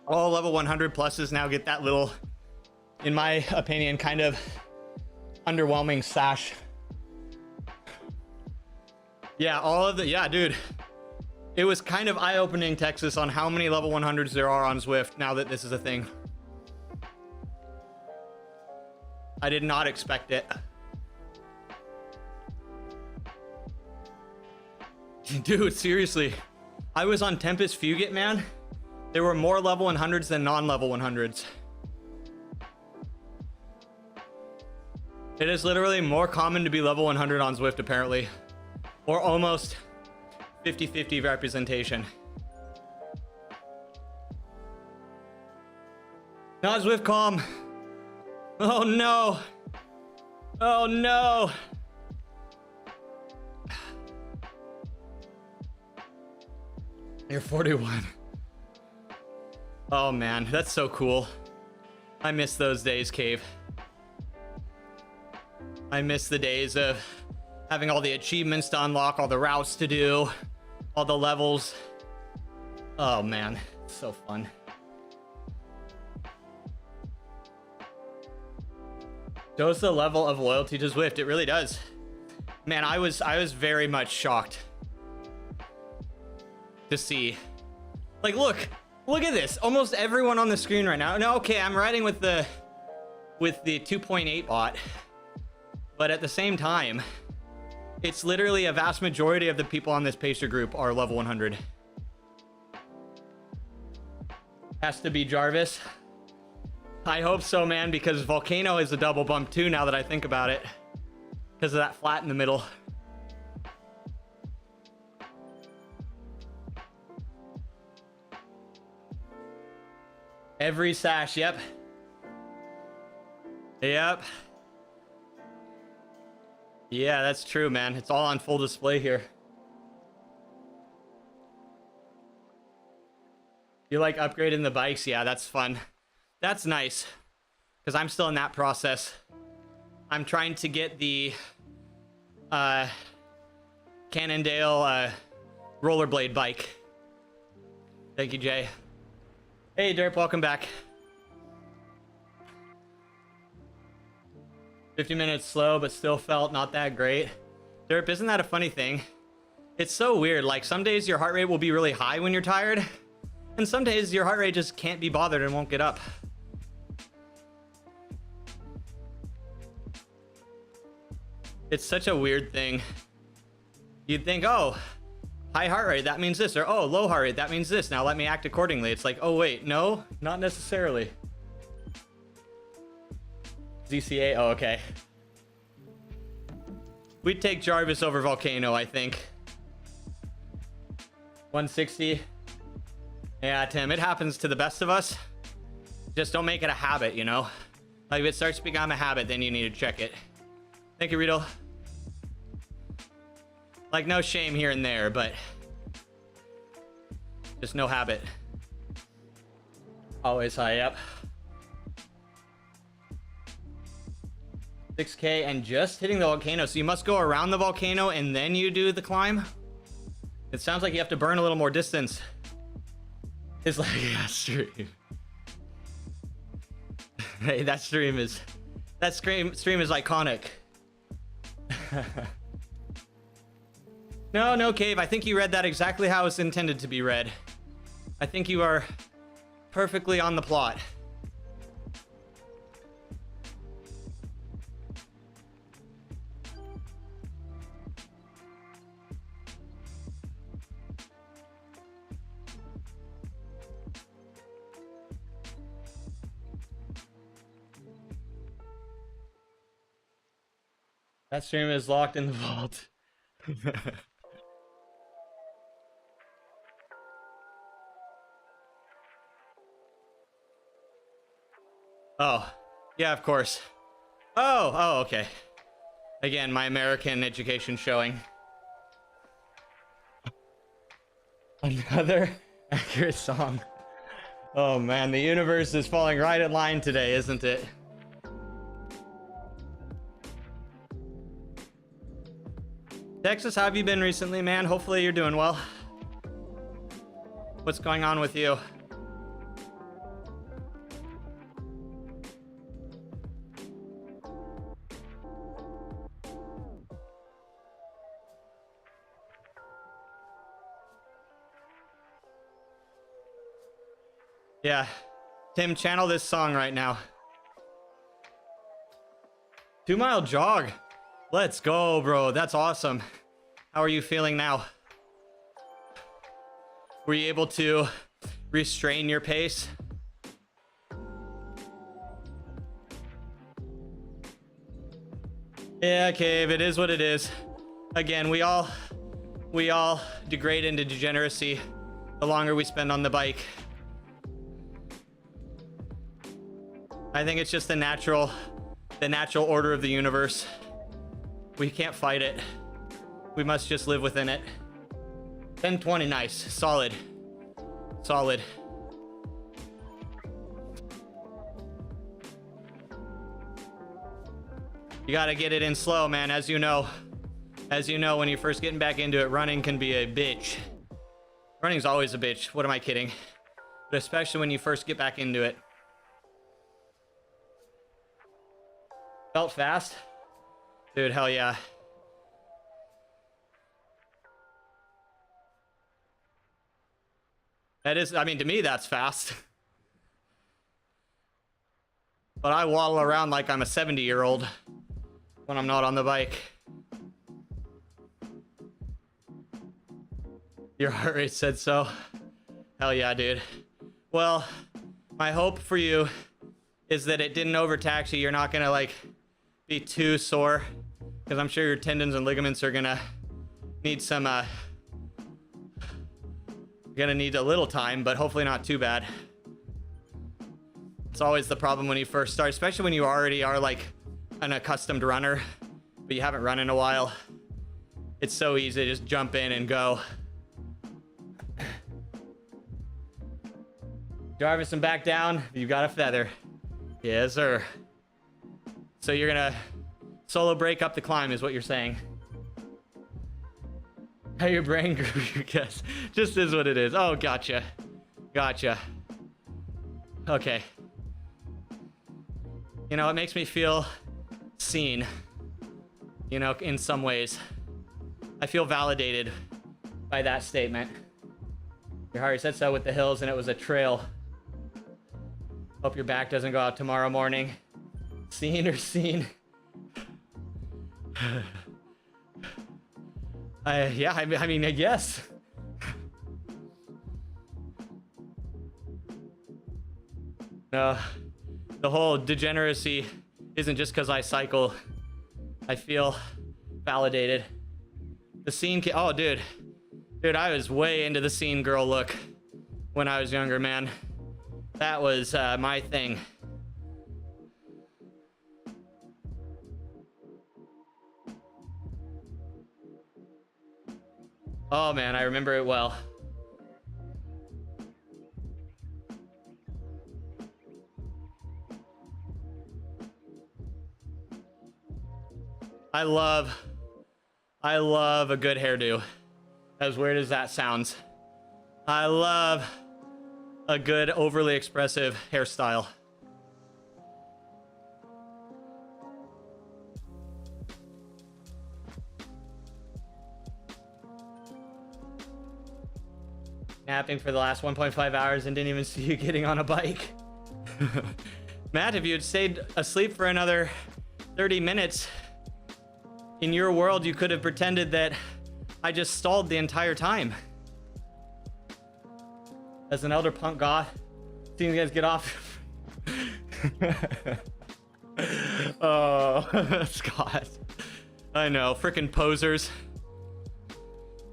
All level 100 pluses now get that little, in my opinion, kind of underwhelming sash. Yeah, yeah, dude. It was kind of eye-opening, Texas, on how many level 100s there are on Zwift now that this is a thing. I did not expect it. Dude, seriously. I was on Tempest Fugit, man. There were more level 100s than non-level 100s. It is literally more common to be level 100 on Zwift, apparently. Or almost 50-50 representation. Not Zwift calm. Oh no. Oh no. You're 41. Oh man, that's so cool. I miss those days, Cave. I miss the days of having all the achievements to unlock, all the routes to do, all the levels. Oh man, it's so fun. Shows the level of loyalty to Zwift. It really does. Man, I was very much shocked to see. Like, look at this. Almost everyone on the screen right now. No, okay, I'm riding with the 2.8 bot, but at the same time, it's literally a vast majority of the people on this pacer group are level 100. Has to be Jarvis. I hope so, man, because Volcano is a double bump too, now that I think about it. Because of that flat in the middle. Every sash, yep. Yep. Yeah, that's true, man. It's all on full display here. You like upgrading the bikes? Yeah, that's fun. That's nice. because I'm still in that process. I'm trying to get the Cannondale rollerblade bike. Thank you, Jay. Hey, Derp, welcome back. 50 minutes slow, but still felt not that great. Derp, isn't that a funny thing? It's so weird. Like, some days your heart rate will be really high when you're tired, and some days your heart rate just can't be bothered and won't get up. It's such a weird thing. You'd think, oh, high heart rate, that means this, or oh, low heart rate, that means this. Now let me act accordingly. It's like, oh wait, no, not necessarily. ZCA, oh, okay. We'd take Jarvis over Volcano, I think. 160. Yeah, Tim, it happens to the best of us. Just don't make it a habit, you know? Like, if it starts to become a habit, then you need to check it. Thank you, Rito. Like, no shame here and there, but just no habit. Always high up. 6K and just hitting the volcano. So you must go around the volcano and then you do the climb. It sounds like you have to burn a little more distance. It's like, yeah, stream. Hey, that stream is iconic. No, Cave. I think you read that exactly how it's intended to be read. I think you are perfectly on the plot. That stream is locked in the vault. Oh, yeah, of course. Oh, okay. Again, my American education showing. Another accurate song. Oh man, the universe is falling right in line today, isn't it? Texas, how have you been recently, man? Hopefully you're doing well. What's going on with you? Yeah, Tim, channel this song right now. 2 mile jog. Let's go, bro. That's awesome. How are you feeling now? Were you able to restrain your pace? Yeah, Cave, it is what it is. Again, we all degrade into degeneracy the longer we spend on the bike. I think it's just the natural order of the universe. We can't fight it. We must just live within it. 1020, nice. Solid. Solid. You gotta get it in slow, man. As you know, when you're first getting back into it, running can be a bitch. Running's always a bitch. What am I kidding? But especially when you first get back into it. Felt fast? Dude, hell yeah. That is, I mean, to me, that's fast. But I waddle around like I'm a 70-year-old when I'm not on the bike. Your heart rate said so. Hell yeah, dude. Well, my hope for you is that it didn't overtax you. You're not gonna like be too sore, because I'm sure your tendons and ligaments are gonna need some you're gonna need a little time, but hopefully not too bad. It's always the problem when you first start, especially when you already are like an accustomed runner, but you haven't run in a while. It's so easy to just jump in and go. Jarvis and back down, you've got a feather. Yes, sir. So you're gonna solo break up the climb is what you're saying. How your brain grew, you guess. Just is what it is. Oh, gotcha. Gotcha. Okay. You know, it makes me feel seen. You know, in some ways. I feel validated by that statement. Your heart said so with the hills and it was a trail. Hope your back doesn't go out tomorrow morning. Seen or seen? Yeah, I mean, yes. No, the whole degeneracy isn't just because I cycle. I feel validated. The scene, oh, dude, I was way into the scene girl look when I was younger, man. That was my thing. Oh man, I remember it well. I love a good hairdo. As weird as that sounds. I love a good overly expressive hairstyle. Napping for the last 1.5 hours and didn't even see you getting on a bike. Matt, if you had stayed asleep for another 30 minutes, in your world, you could have pretended that I just stalled the entire time. As an elder punk goth, seeing you guys get off. Oh, Scott. I know, freaking posers.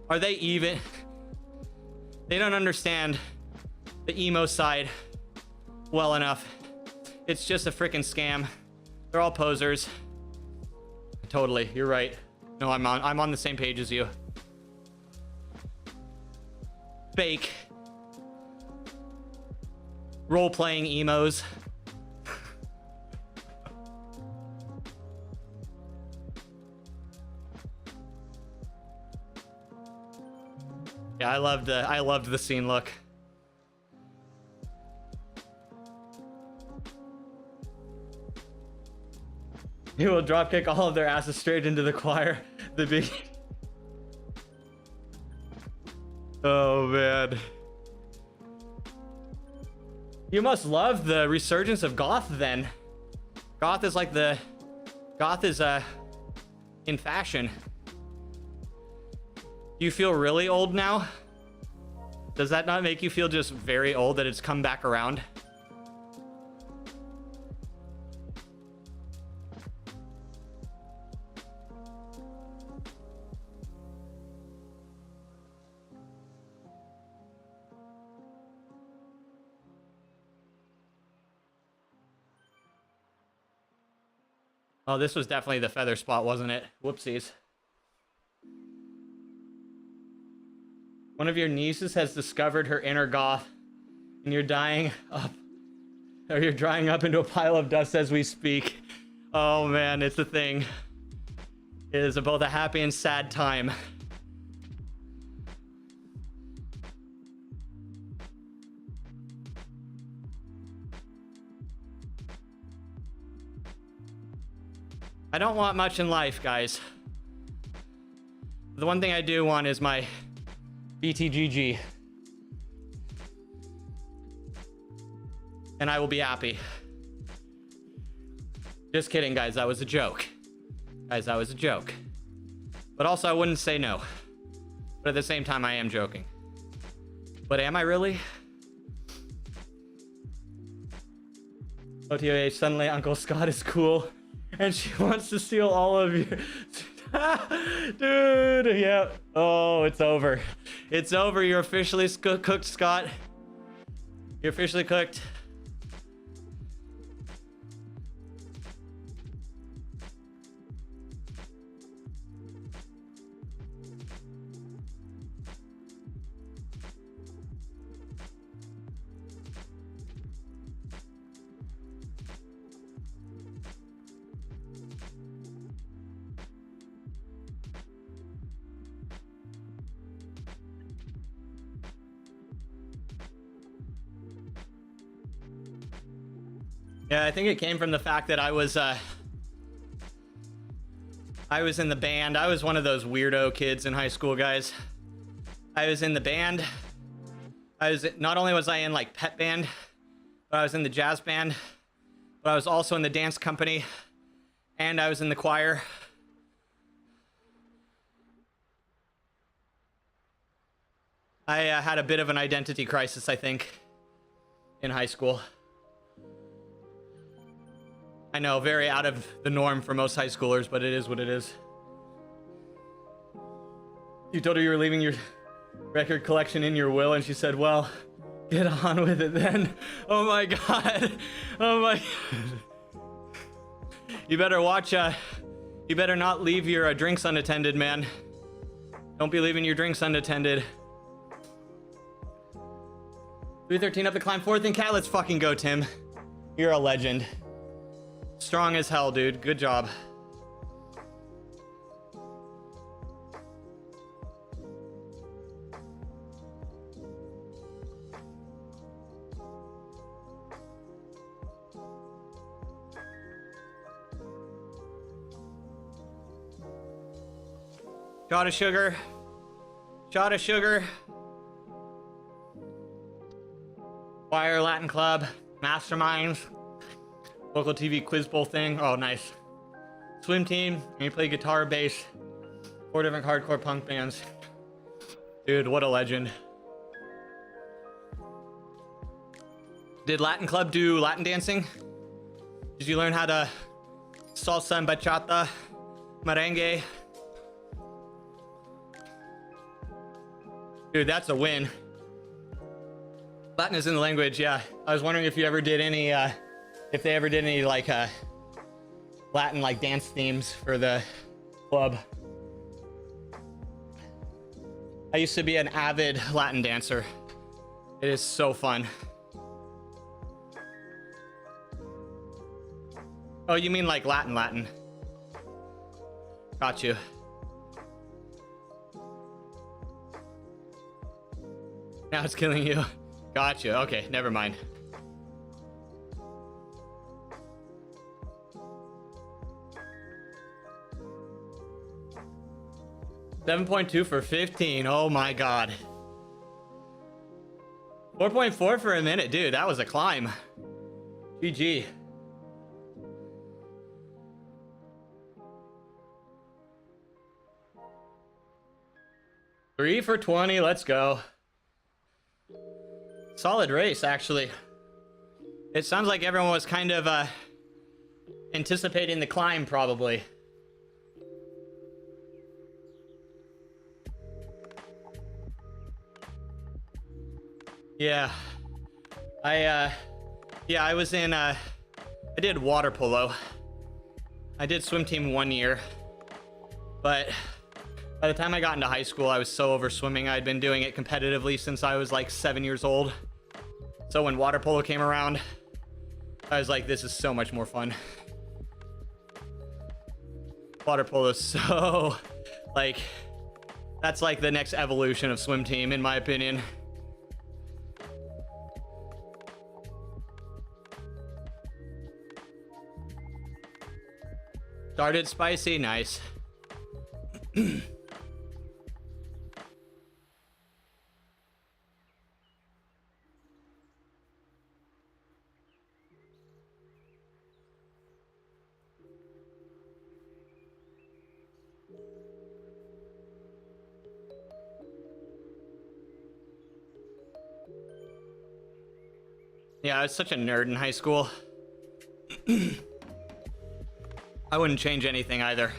Are they even? They don't understand the emo side well enough. It's just a freaking scam. They're all posers. Totally, you're right. No, I'm on the same page as you. Fake. Role-playing emos. Yeah, I loved the scene look. He will dropkick all of their asses straight into the choir. The big. Oh man. You must love the resurgence of goth then. Goth is in fashion. Do you feel really old now? Does that not make you feel just very old that it's come back around? Oh, this was definitely the feather spot, wasn't it? Whoopsies. One of your nieces has discovered her inner goth, and you're drying up into a pile of dust as we speak. Oh man, it's a thing. It is both a happy and sad time. I don't want much in life, guys. The one thing I do want is my BTGG. And I will be happy. Just kidding, guys. That was a joke. Guys, that was a joke. But also, I wouldn't say no. But at the same time, I am joking. But am I really? OTOH, suddenly Uncle Scott is cool. And she wants to steal all of you. Dude, yeah. Oh, it's over. It's over. You're officially cooked, Scott. You're officially cooked. Yeah, I think it came from the fact that I was in the band. I was one of those weirdo kids in high school, guys. I was in the band. Not only was I in like pep band, but I was in the jazz band, but I was also in the dance company, and I was in the choir. I had a bit of an identity crisis, I think, in high school. I know, very out of the norm for most high schoolers, but it is what it is. You told her you were leaving your record collection in your will, and she said, well, get on with it then. Oh my god. Oh my god. You better watch, you better not leave your drinks unattended, man. Don't be leaving your drinks unattended. 313 up the climb, 4th and cat. Let's fucking go, Tim. You're a legend. Strong as hell, dude. Good job. Shot of sugar. Shot of sugar. Choir, Latin Club, Masterminds, local TV quiz bowl thing. Oh, nice. Swim team, and you play guitar, bass, 4 different hardcore punk bands. Dude, what a legend. Did Latin Club do Latin dancing? Did you learn how to salsa and bachata, merengue? Dude, that's a win. Latin is in the language, yeah. I was wondering if you ever did any, if they ever did any, like, Latin, like, dance themes for the club. I used to be an avid Latin dancer. It is so fun. Oh, you mean like Latin? Got you. Now it's killing you. Gotcha. Okay, never mind. $7.2 for 15. Oh my god. 4.4 for a minute, dude. That was a climb. GG. $3 for 20. Let's go. Solid race, actually. It sounds like everyone was kind of anticipating the climb, probably. Yeah. I was in I did water polo. I did swim team 1 year. But by the time I got into high school, I was so over swimming. I'd been doing it competitively since I was like 7 years old. So when water polo came around, I was like, this is so much more fun. Water polo is so, like, that's like the next evolution of swim team, in my opinion. Started spicy, nice. Yeah, I was such a nerd in high school. I wouldn't change anything either.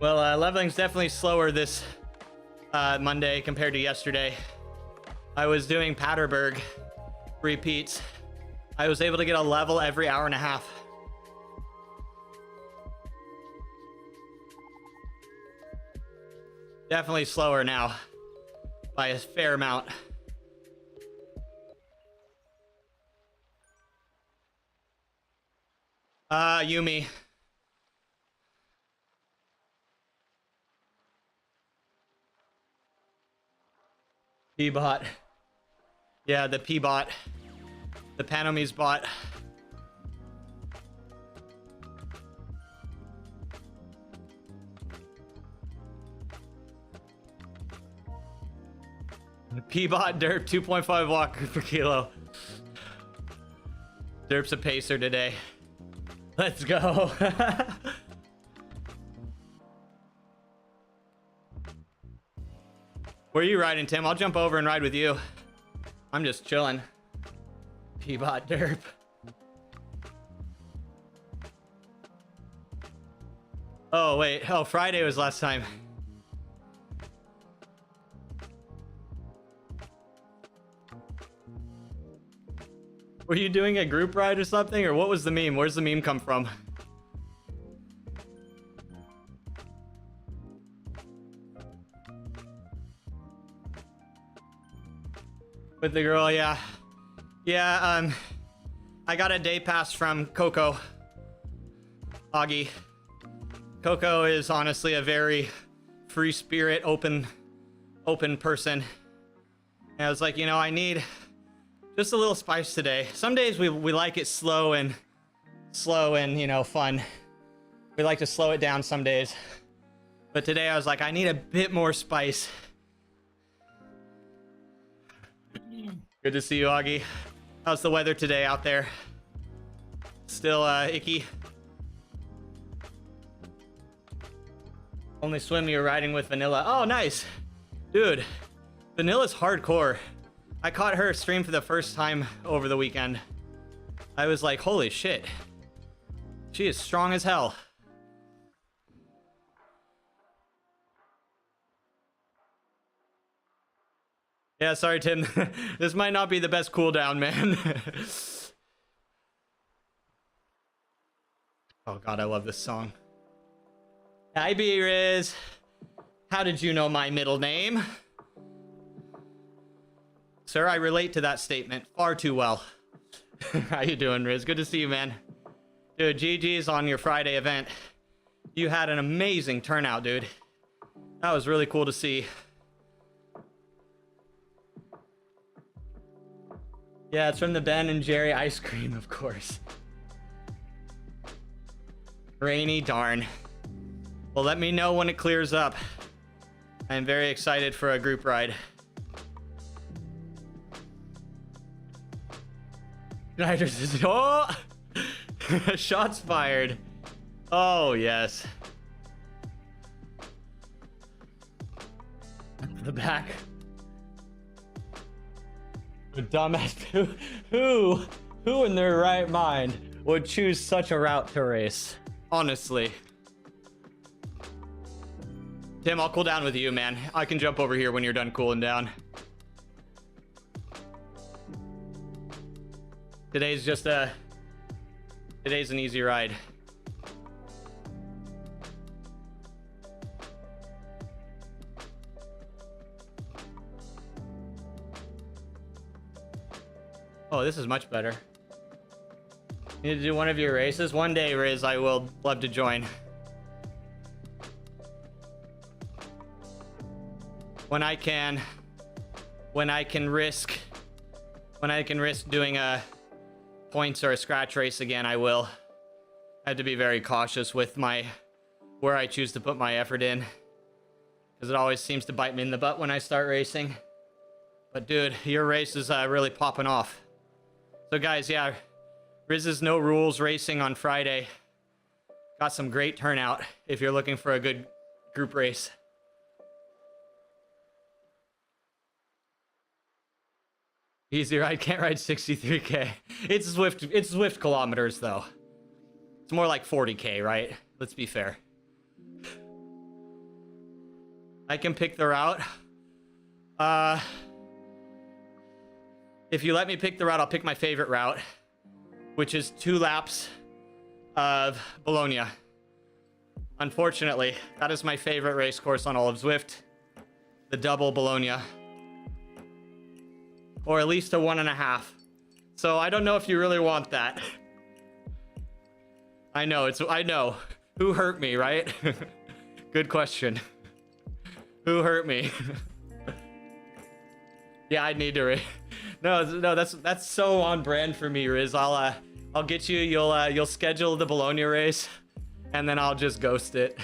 Well, leveling's definitely slower this Monday compared to yesterday. I was doing Paterberg repeats. I was able to get a level every hour and a half. Definitely slower now. by a fair amount. Yumi. P-bot. Yeah, the P-bot. The Panomies bot. P-bot derp 2.5 walk per kilo. Derp's a pacer today. Let's go. Where are you riding, Tim? I'll jump over and ride with you. I'm just chilling. P-bot derp. Oh, wait. Oh, Friday was last time. Were you doing a group ride or something? Or what was the meme? Where's the meme come from? With the girl, yeah. Yeah, I got a day pass from Coco. Augie. Coco is honestly a very free spirit, open person. And I was like, you know, I need just a little spice today. Some days we like it slow and you know, fun. We like to slow it down some days. But today I was like, I need a bit more spice. Good to see you, Augie. How's the weather today out there? Still icky? Only swim you're riding with Vanilla. Oh, nice. Dude, Vanilla's hardcore. I caught her stream for the first time over the weekend. I was like, holy shit. She is strong as hell. Yeah, sorry, Tim. This might not be the best cooldown, man. Oh god, I love this song. Hi, B-Riz. How did you know my middle name? Sir, I relate to that statement far too well. How you doing, Riz? Good to see you, man. Dude, GG's on your Friday event. You had an amazing turnout, dude. That was really cool to see. Yeah, it's from the Ben and Jerry ice cream, of course. Rainy darn. Well, let me know when it clears up. I'm very excited for a group ride. Schneider says, oh! Shots fired. Oh, yes. The back. The dumbass. Who in their right mind would choose such a route to race? Honestly. Tim, I'll cool down with you, man. I can jump over here when you're done cooling down. Today's an easy ride. Oh, this is much better. You need to do one of your races? One day, Riz, I will love to join. When I can risk doing a points or a scratch race again, I will. I have to be very cautious with where I choose to put my effort in, because it always seems to bite me in the butt when I start racing. But dude, your race is really popping off. So guys, yeah, Riz's No Rules racing on Friday. Got some great turnout if you're looking for a good group race. Easy ride, can't ride 63K. It's Zwift kilometers though. It's more like 40K, right? Let's be fair. I can pick the route. If you let me pick the route, I'll pick my favorite route, which is 2 laps of Bologna. Unfortunately, that is my favorite race course on all of Zwift. The double Bologna. or at least a 1.5. So I don't know if you really want that. I know. Who hurt me, right? Good question. Who hurt me? Yeah, I need to. No, that's so on brand for me, Riz. I'll get you. You'll schedule the Bologna race, and then I'll just ghost it.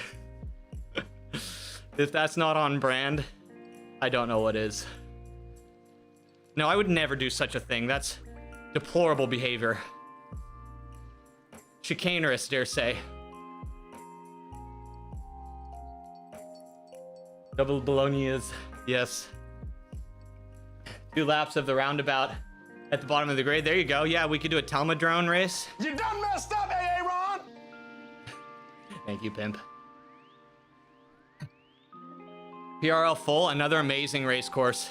If that's not on brand, I don't know what is. No, I would never do such a thing. That's deplorable behavior. Chicanerous, dare say. Double Bolognas, yes. 2 laps of the roundabout at the bottom of the grade. There you go. Yeah, we could do a Telma drone race. You done messed up, AA Ron! Thank you, pimp. PRL full, another amazing race course,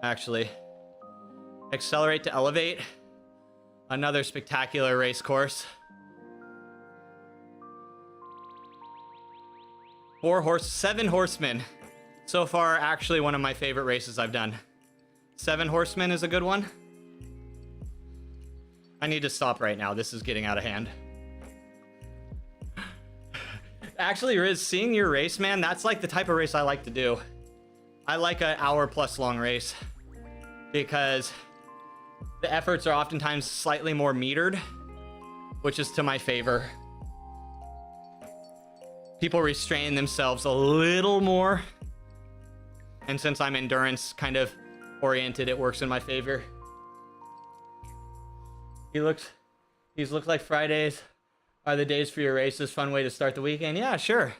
actually. Accelerate to elevate, another spectacular race course. 7 horsemen. So far, actually one of my favorite races I've done. 7 horsemen is a good one. I need to stop right now. This is getting out of hand. Actually, Riz, seeing your race, man, that's like the type of race I like to do. I like an hour-plus long race because the efforts are oftentimes slightly more metered, which is to my favor. People restrain themselves a little more, and since I'm endurance kind of oriented, it works in my favor. These look like Fridays are the days for your races. Fun way to start the weekend. Yeah, sure.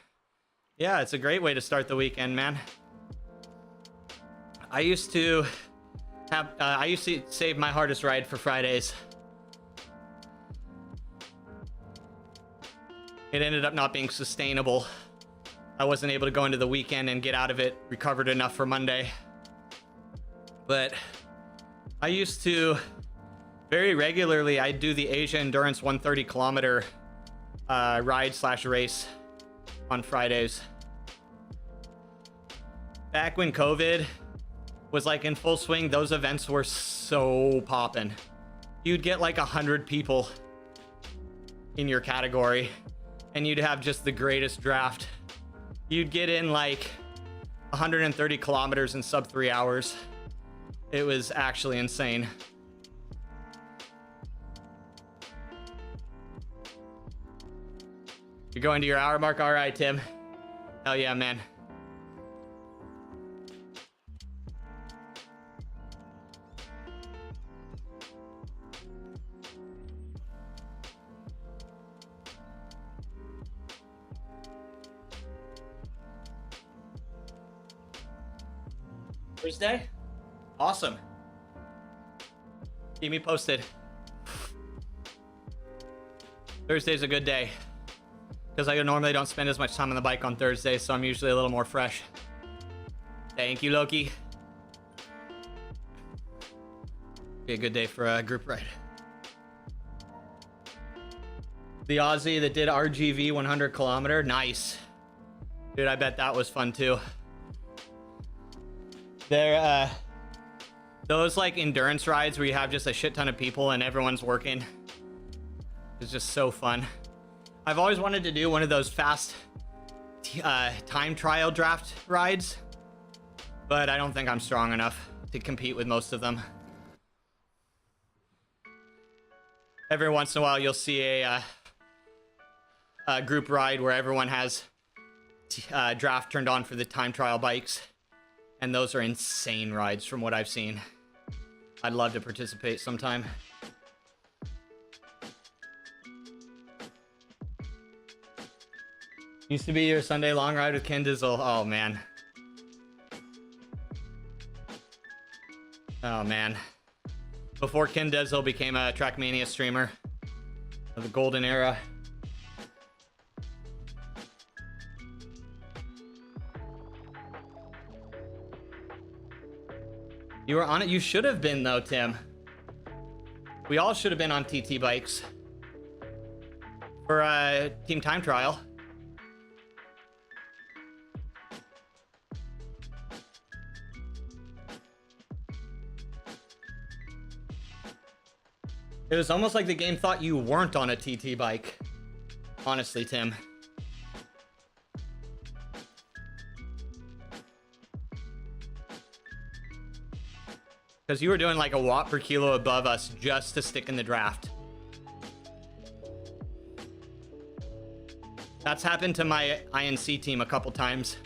Yeah, it's a great way to start the weekend, man. I used to save my hardest ride for Fridays. It ended up not being sustainable. I wasn't able to go into the weekend and get out of it recovered enough for Monday. But I used to very regularly, I'd do the Asia Endurance 130 kilometer ride/race on Fridays. Back when COVID was like in full swing, those events were so poppin'. You'd get like 100 people in your category, and you'd have just the greatest draft. You'd get in like 130 kilometers in sub 3 hours. It was actually insane. You're going to your hour mark? All right, Tim. Hell yeah, man. Thursday? Awesome. Keep me posted. Thursday's a good day because I normally don't spend as much time on the bike on Thursday, so I'm usually a little more fresh. Thank you, Loki. Be a good day for a group ride. The Aussie that did RGV 100 kilometer, nice. Dude, I bet that was fun too. Those like endurance rides where you have just a shit ton of people and everyone's working. It's just so fun. I've always wanted to do one of those fast time trial draft rides, but I don't think I'm strong enough to compete with most of them. Every once in a while, you'll see a group ride where everyone has draft turned on for the time trial bikes, and those are insane rides from what I've seen. I'd love to participate sometime. Used to be your Sunday long ride with Ken Dizzle. Oh, man. Oh, man. Before Ken Dizzle became a Trackmania streamer of the golden era. You were on it? You should have been, though, Tim. We all should have been on TT bikes for Team Time Trial. It was almost like the game thought you weren't on a TT bike. Honestly, Tim. Because you were doing like a watt per kilo above us just to stick in the draft. That's happened to my INC team a couple times.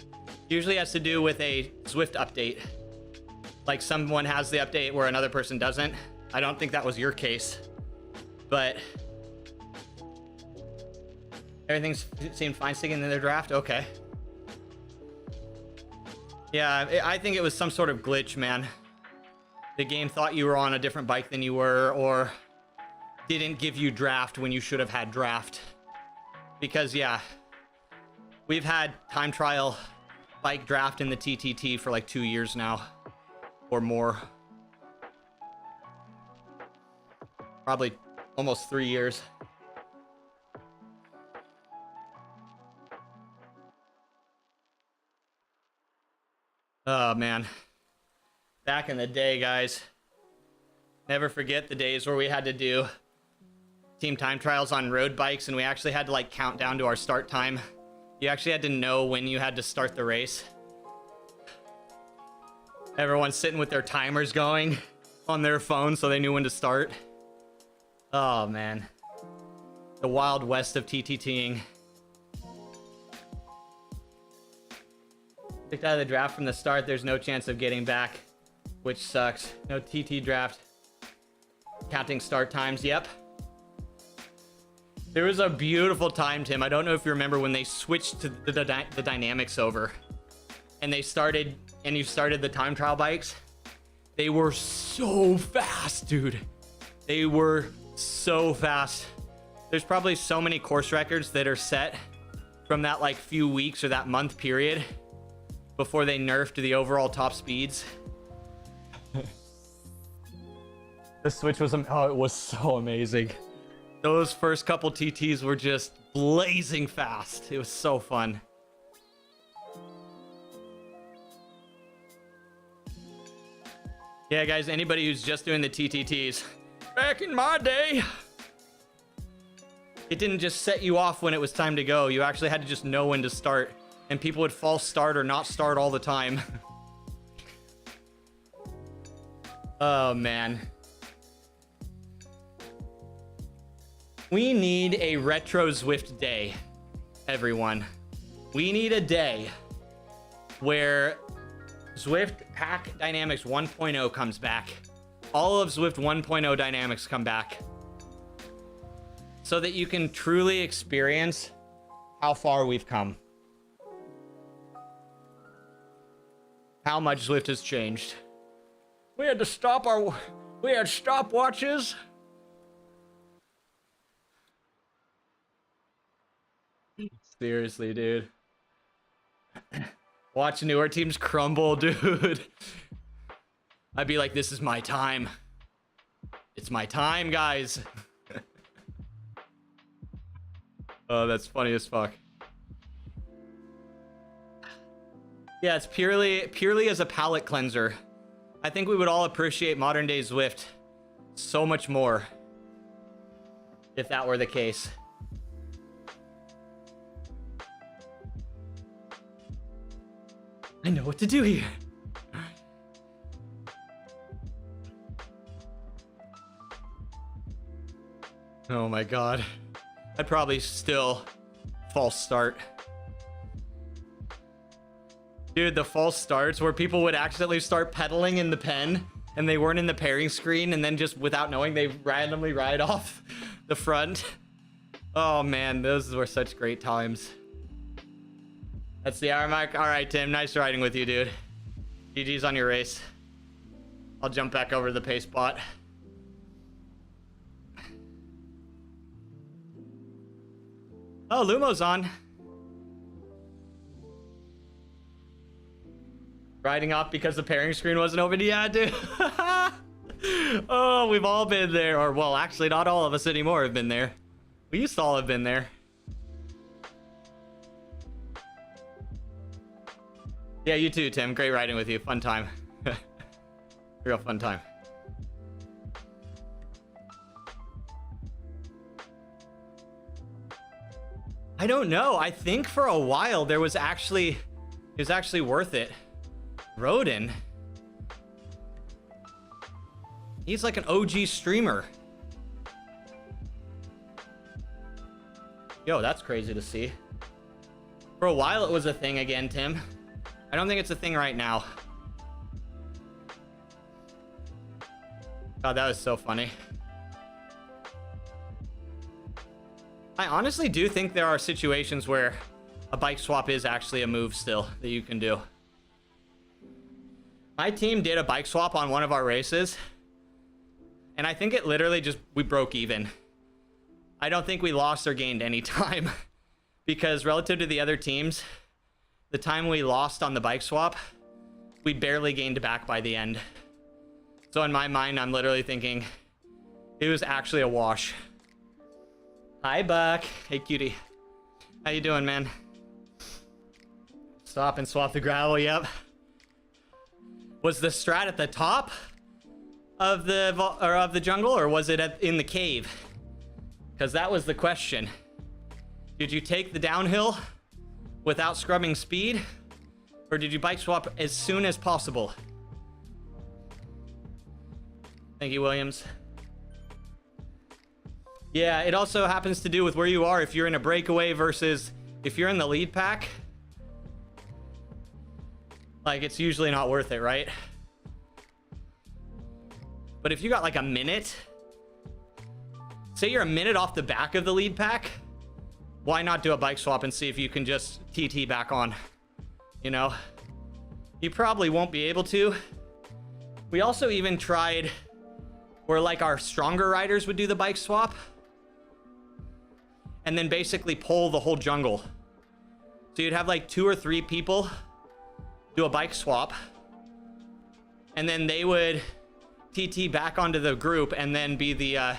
Usually has to do with a Zwift update. Like someone has the update where another person doesn't. I don't think that was your case. But everything seemed fine sticking in the draft? Okay. Yeah, I think it was some sort of glitch, man. The game thought you were on a different bike than you were, or didn't give you draft when you should have had draft. Because, yeah, we've had time trial bike draft in the TTT for like 2 years now, or more. Probably almost 3 years. Oh, man. Back in the day, guys. Never forget the days where we had to do team time trials on road bikes and we actually had to like count down to our start time. You actually had to know when you had to start the race. Everyone's sitting with their timers going on their phone so they knew when to start. Oh, man. The wild west of TTTing. Kicked out of the draft from the start, there's no chance of getting back. Which sucks. No TT draft. Counting start times. Yep. There was a beautiful time, Tim. I don't know if you remember when they switched to the dynamics over. And they started, and you started the time trial bikes. They were so fast, dude. They were so fast. There's probably so many course records that are set from that like few weeks or that month period before they nerfed the overall top speeds. The switch was, oh, it was so amazing. Those first couple TTs were just blazing fast. It was so fun. Yeah, guys, anybody who's just doing the TTTs, back in my day, it didn't just set you off when it was time to go. You actually had to just know when to start, and people would false start or not start all the time. Oh, man. We need a retro Zwift day, everyone. We need a day where Zwift Pack Dynamics 1.0 comes back. All of Zwift 1.0 dynamics come back. So that you can truly experience how far we've come. How much Zwift has changed. We had stopwatches. Seriously, dude. Watch newer teams crumble, dude. I'd be like, this is my time. It's my time, guys. Oh, that's funny as fuck. Yeah, it's purely as a palate cleanser. I think we would all appreciate modern day Zwift so much more if that were the case. I know what to do here. Oh my god. I'd probably still false start. Dude, the false starts where people would accidentally start pedaling in the pen and they weren't in the pairing screen and then just without knowing they randomly ride off the front. Oh man, those were such great times. That's the hour mark. All right, Tim, nice riding with you, dude. GG's on your race. I'll jump back over to the pace spot. Oh, Lumo's on. Riding off because the pairing screen wasn't open. Yeah, dude. Oh, we've all been there. Or, well, actually, not all of us anymore have been there. We used to all have been there. Yeah, you too, Tim. Great riding with you. Fun time. Real fun time. I don't know. I think for a while there was actually, it was actually worth it. Rodin. He's like an OG streamer. Yo, that's crazy to see. For a while it was a thing again, Tim. I don't think it's a thing right now. God, that was so funny. I honestly do think there are situations where a bike swap is actually a move still that you can do. My team did a bike swap on one of our races, and I think it literally just, we broke even. I don't think we lost or gained any time because relative to the other teams, the time we lost on the bike swap, we barely gained back by the end. So in my mind, I'm literally thinking it was actually a wash. Hi, Buck. Hey, cutie. How you doing, man? Stop and swap the gravel. Yep. Was the strat at the top of the jungle, or was it in the cave? Because that was the question. Did you take the downhill without scrubbing speed, or did you bike swap as soon as possible? Thank you, Williams. Yeah, it also happens to do with where you are. If you're in a breakaway versus if you're in the lead pack, like, it's usually not worth it, right? But if you got like a minute, say you're a minute off the back of the lead pack, why not do a bike swap and see if you can just TT back on? You know, you probably won't be able to. We also even tried where like our stronger riders would do the bike swap and then basically pull the whole jungle. So you'd have like 2 or 3 people do a bike swap, and then they would TT back onto the group and then be the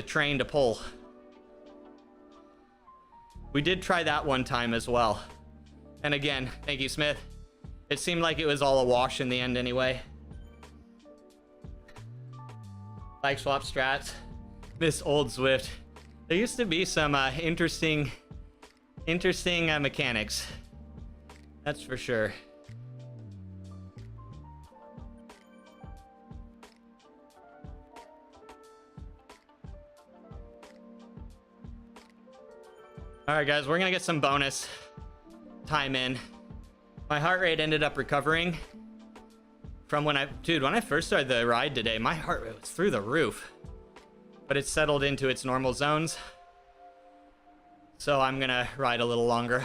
train to pull. We did try that one time as well. And again, thank you, Smith. It seemed like it was all a wash in the end anyway. Bike swap strats. Miss old Zwift. There used to be some interesting mechanics. That's for sure. All right, guys, we're gonna get some bonus time in. My heart rate ended up recovering from when I first started the ride today, my heart rate was through the roof, but it's settled into its normal zones. So I'm gonna ride a little longer.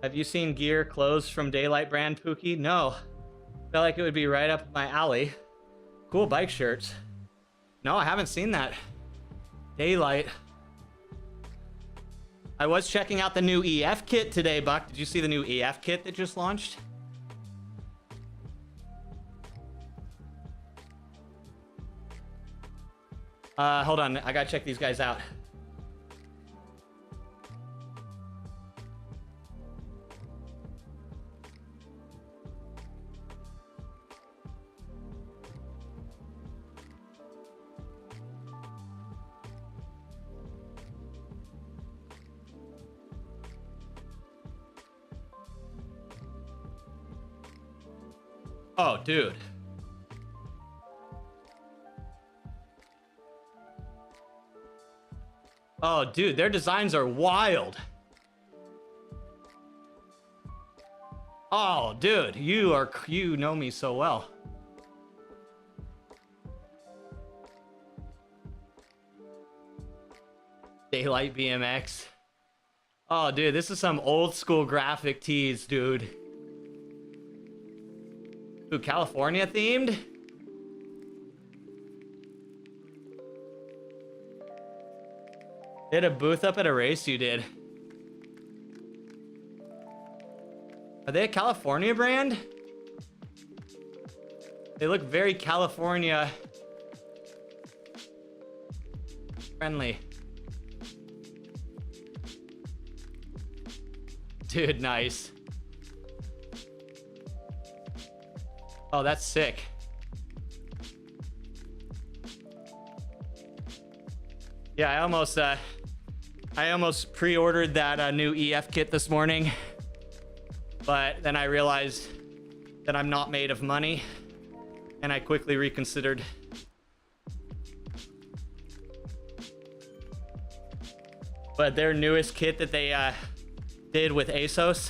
Have you seen gear clothes from Daylight brand, Pookie? No. Felt like it would be right up my alley. Cool bike shirts. No, I haven't seen that. Daylight. I was checking out the new EF kit today, Buck. Did you see the new EF kit that just launched? Hold on. I gotta check these guys out. Oh, dude. Oh, dude, their designs are wild. Oh, dude, you know me so well. Daylight BMX. Oh, dude, this is some old school graphic tees, dude. Ooh, California themed? They had a booth up at a race you did. Are they a California brand? They look very California friendly. Dude, nice. Oh, that's sick. Yeah, I almost pre-ordered that new EF kit this morning, but then I realized that I'm not made of money, and I quickly reconsidered. But their newest kit that they did with ASOS,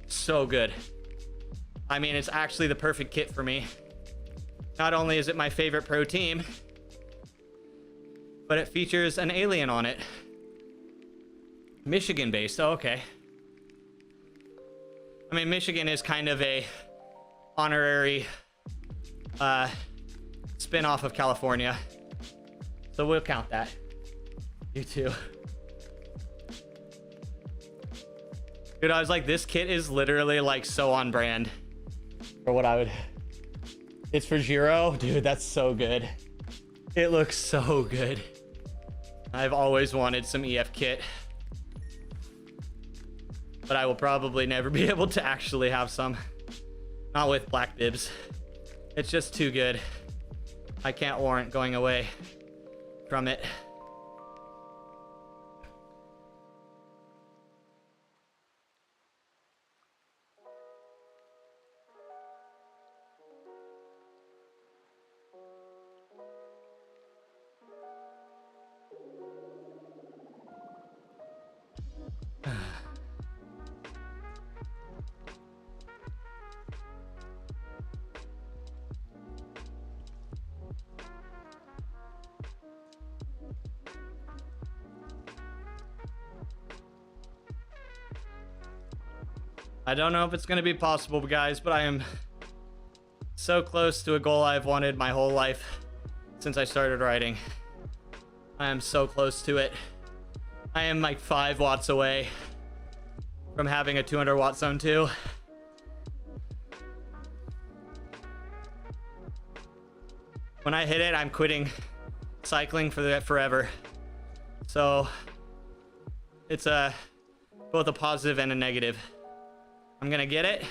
so good. I mean, it's actually the perfect kit for me. Not only is it my favorite pro team, but it features an alien on it. Michigan based, oh, okay. I mean, Michigan is kind of a honorary spin-off of California, so we'll count that. You too. Dude, I was like, this kit is literally like so on brand for what I would. It's for Giro. Dude, that's so good. It looks so good. I've always wanted some EF kit, but I will probably never be able to actually have some. Not with black bibs. It's just too good. I can't warrant going away from it. I don't know if it's going to be possible, guys, but I am so close to a goal I've wanted my whole life since I started riding. I am so close to it. I am like 5 watts away from having a 200 watt zone 2. When I hit it, I'm quitting cycling for forever. So it's both a positive and a negative. I'm gonna get it,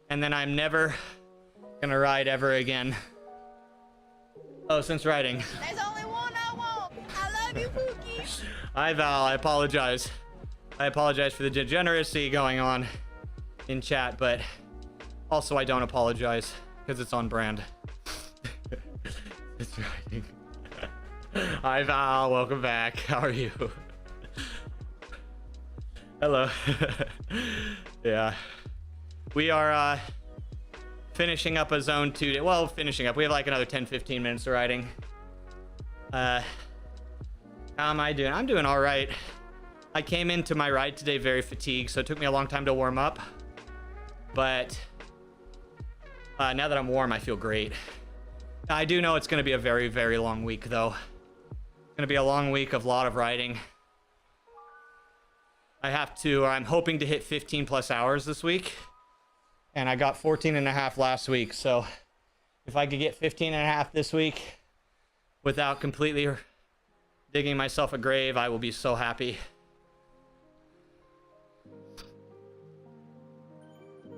and then I'm never gonna ride ever again. Oh, since riding. There's only one I want. I love you, Pookie. Hi, Val. I apologize. I apologize for the degeneracy going on in chat, but also I don't apologize because it's on brand. It's riding. Hi, Val. Welcome back. How are you? Hello. Yeah, we are finishing up a zone 2. Well, finishing up. We have like another 10-15 minutes of riding. How am I doing? I'm doing all right. I came into my ride today very fatigued, so it took me a long time to warm up. But now that I'm warm, I feel great. I do know it's going to be a very, very long week, though. It's going to be a long week of a lot of riding. I'm hoping to hit 15 plus hours this week, and I got 14 and a half last week. So if I could get 15 and a half this week without completely digging myself a grave, I will be so happy.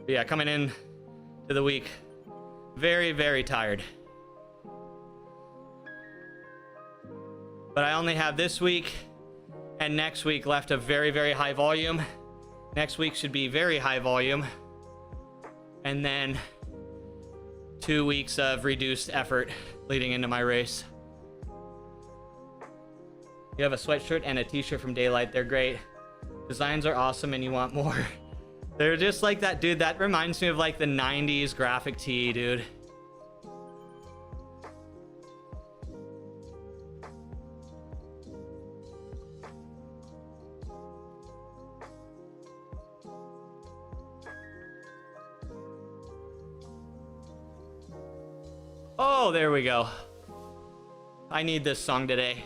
But yeah, coming in to the week, very, very tired. But I only have this week and next week left of very, very high volume. Next week should be very high volume. And then 2 weeks of reduced effort leading into my race. You have a sweatshirt and a t-shirt from Daylight. They're great. Designs are awesome and you want more. They're just like that, dude. That reminds me of like the 90s graphic tee, dude. Oh, there we go. I need this song today.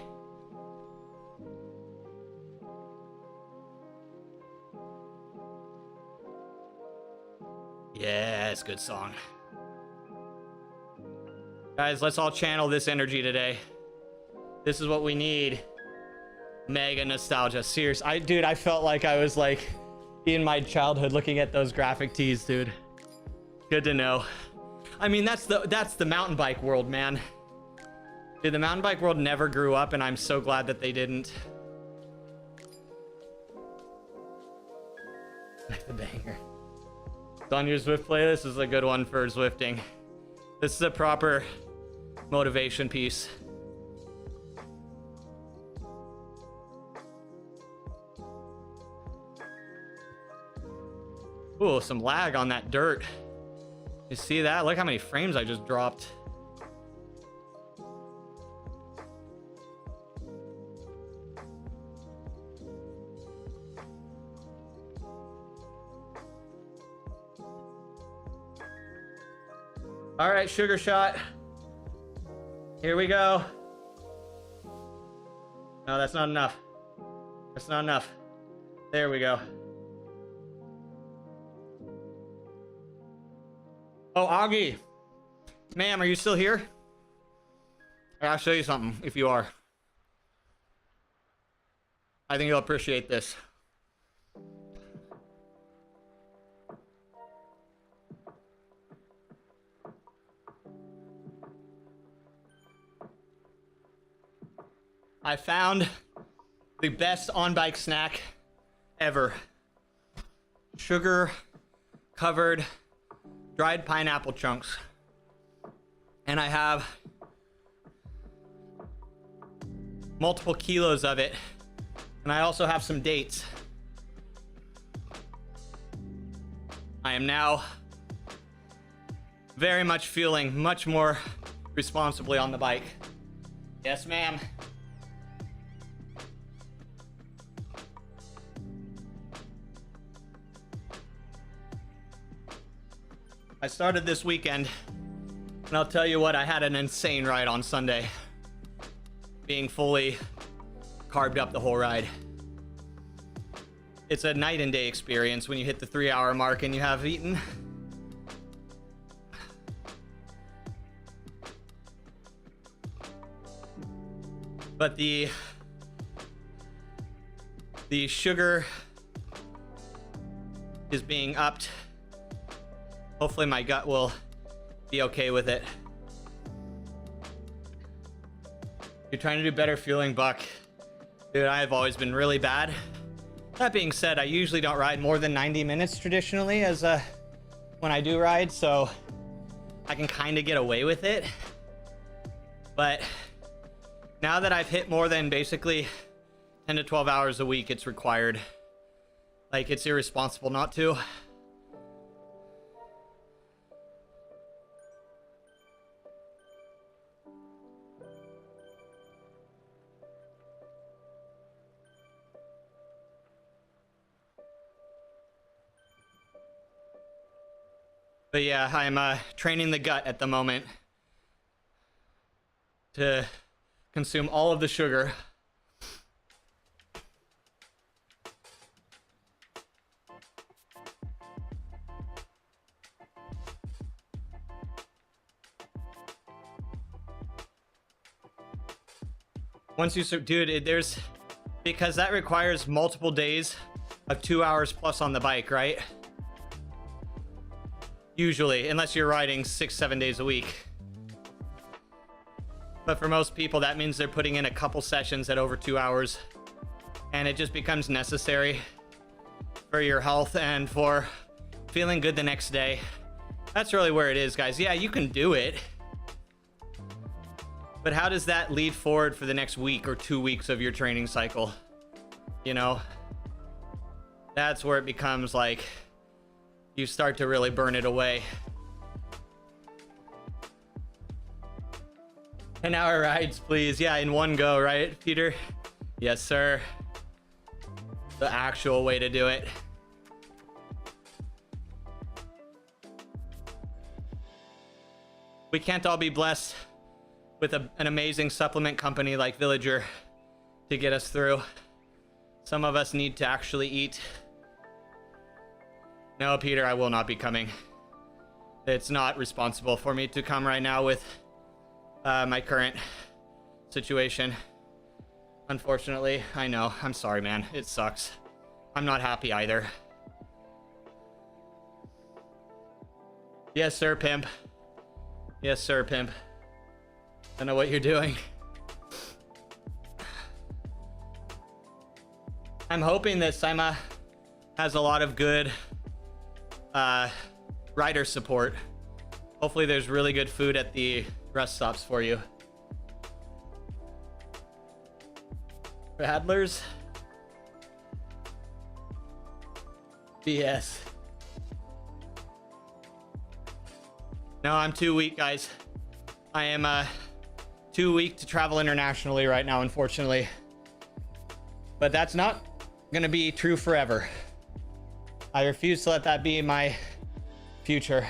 Yeah, it's a good song. Guys, let's all channel this energy today. This is what we need. Mega nostalgia. Serious. Dude, I felt like I was like in my childhood looking at those graphic tees, dude. Good to know. I mean, that's the mountain bike world, man. Dude, the mountain bike world never grew up, and I'm so glad that they didn't. The banger. It's on your Zwift playlist. This is a good one for Zwifting. This is a proper motivation piece. Ooh, some lag on that dirt. You see that? Look how many frames I just dropped. All right, sugar shot. Here we go. No, that's not enough. That's not enough. There we go. Oh, Augie. Ma'am, are you still here? I'll show you something if you are. I think you'll appreciate this. I found the best on-bike snack ever. Sugar covered dried pineapple chunks. And I have multiple kilos of it. And I also have some dates. I am now very much feeling much more responsibly on the bike. Yes, ma'am. I started this weekend, and I'll tell you what, I had an insane ride on Sunday. Being fully carved up the whole ride. It's a night and day experience when you hit the 3-hour mark and you have eaten. But the sugar is being upped. Hopefully my gut will be okay with it. You're trying to do better fueling, Buck. Dude, I have always been really bad. That being said, I usually don't ride more than 90 minutes traditionally as when I do ride, so I can kind of get away with it. But now that I've hit more than basically 10 to 12 hours a week, it's required. Like, it's irresponsible not to. But yeah, I'm training the gut at the moment to consume all of the sugar. Once you, dude, there's, because that requires multiple days of 2 hours plus on the bike, right? Usually, unless you're riding 6-7 days a week. But for most people, that means they're putting in a couple sessions at over 2 hours. And it just becomes necessary for your health and for feeling good the next day. That's really where it is, guys. Yeah, you can do it. But how does that lead forward for the next week or 2 weeks of your training cycle? You know? That's where it becomes like you start to really burn it away. 10-hour rides, please. Yeah, in one go, right, Peter? Yes, sir. The actual way to do it. We can't all be blessed with an amazing supplement company like Villager to get us through. Some of us need to actually eat. No, Peter, I will not be coming. It's not responsible for me to come right now with my current situation. Unfortunately, I know. I'm sorry, man. It sucks. I'm not happy either. Yes, sir, pimp. Yes, sir, pimp. I know what you're doing. I'm hoping that Saima has a lot of good rider support. Hopefully there's really good food at the rest stops for you. Radlers? BS. No, I'm too weak, guys. I am too weak to travel internationally right now, unfortunately. But that's not gonna be true forever. I refuse to let that be my future.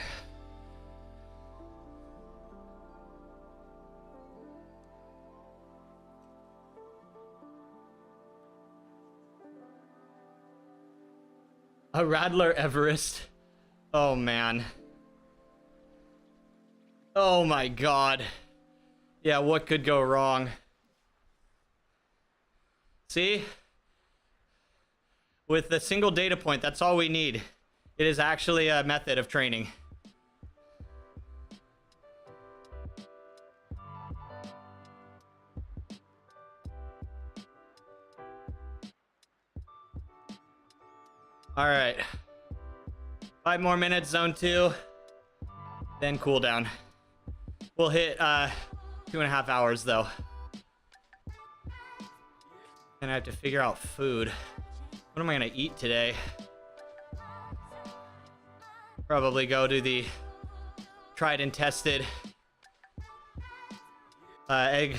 A Radler Everest. Oh man. Oh my god. Yeah, what could go wrong? See? With a single data point, that's all we need. It is actually a method of training. All right. 5 more minutes, zone 2. Then cool down. We'll hit 2.5 hours though. And I have to figure out food. What am I gonna eat today? Probably go to the tried and tested egg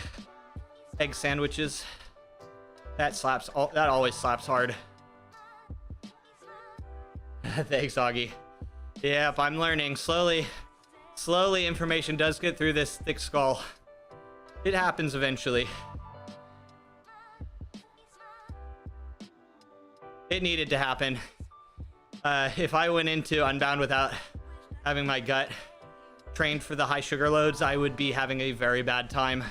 sandwiches. That slaps. That always slaps hard. Thanks, Augie. Yep, I'm learning slowly. Slowly, information does get through this thick skull. It happens eventually. It needed to happen. If I went into Unbound without having my gut trained for the high sugar loads, I would be having a very bad time.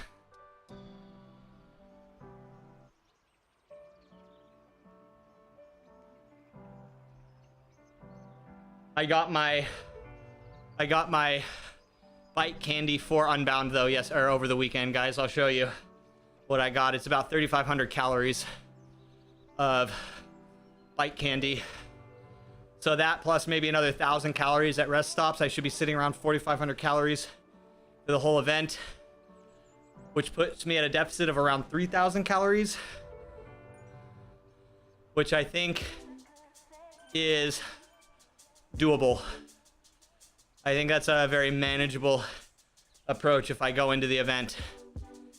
I got my bite candy for Unbound though, yes, or over the weekend, guys. I'll show you what I got. It's about 3,500 calories of bite candy. So that plus maybe another 1,000 calories at rest stops. I should be sitting around 4,500 calories for the whole event, which puts me at a deficit of around 3,000 calories, which I think is doable. I think that's a very manageable approach if I go into the event,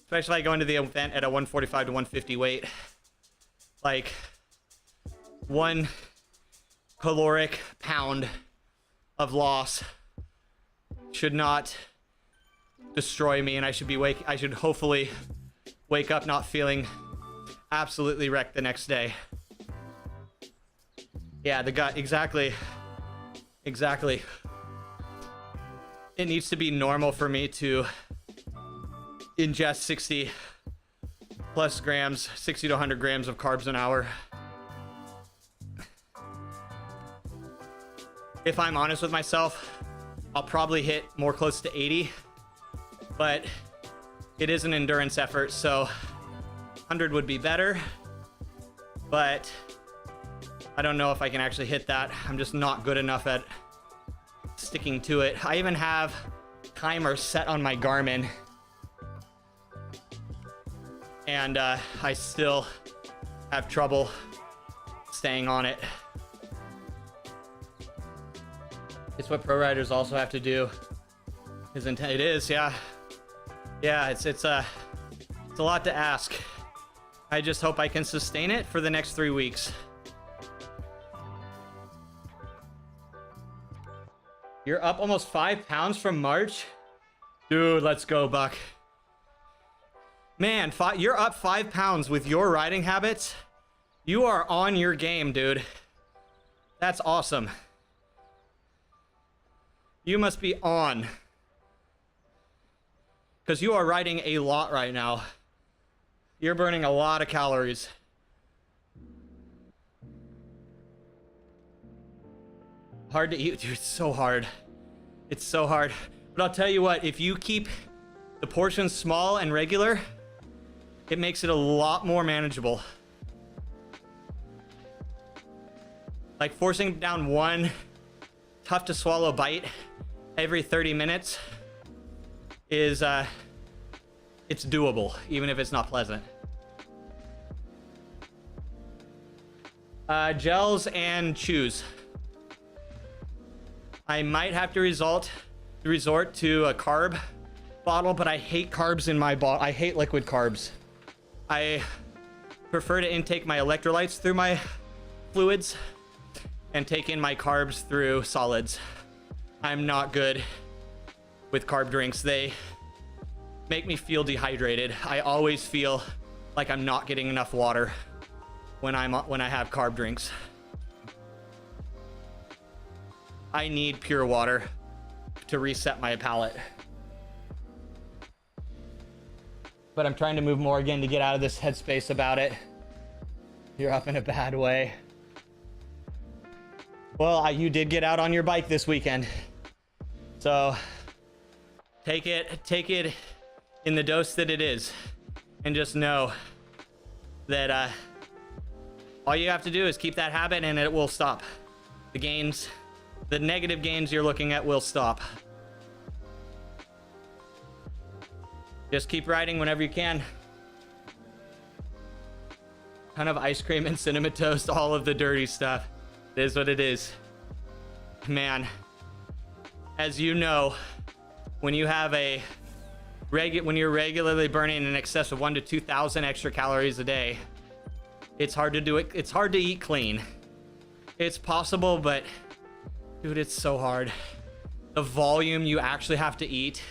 especially if I go into the event at a 145 to 150 weight. Like 1 caloric pound of loss should not destroy me, and I should hopefully wake up not feeling absolutely wrecked the next day. Yeah, the gut, exactly. It needs to be normal for me to ingest 60 plus grams, 60 to 100 grams of carbs an hour. If I'm honest with myself, I'll probably hit more close to 80, but it is an endurance effort, so 100 would be better, but I don't know if I can actually hit that. I'm just not good enough at sticking to it. I even have timers set on my Garmin, and I still have trouble staying on it. It's what pro riders also have to do. It is, yeah. Yeah, it's a lot to ask. I just hope I can sustain it for the next 3 weeks. You're up almost 5 pounds from March? Dude, let's go, Buck. Man, you're up 5 pounds with your riding habits. You are on your game, dude. That's awesome. You must be on. Because you are riding a lot right now. You're burning a lot of calories. Hard to eat, dude. It's so hard. It's so hard. But I'll tell you what, if you keep the portions small and regular, it makes it a lot more manageable. Like forcing down one tough to swallow bite every 30 minutes is, it's doable, even if it's not pleasant. Gels and chews. I might have to resort to a carb bottle, but I hate carbs in my bottle. I hate liquid carbs. I prefer to intake my electrolytes through my fluids and take in my carbs through solids. I'm not good with carb drinks. They make me feel dehydrated. I always feel like I'm not getting enough water when I have carb drinks. I need pure water to reset my palate. But I'm trying to move more again to get out of this headspace about it. You're up in a bad way. Well, you did get out on your bike this weekend. So take it in the dose that it is. And just know that all you have to do is keep that habit and it will stop. The negative gains you're looking at will stop. Just keep riding whenever you can. Ton of ice cream and cinnamon toast, all of the dirty stuff. It is what it is. Man, as you know, when you have when you're regularly burning in excess of 1,000 to 2,000 extra calories a day, it's hard to do it. It's hard to eat clean. It's possible, but dude, it's so hard. The volume you actually have to eat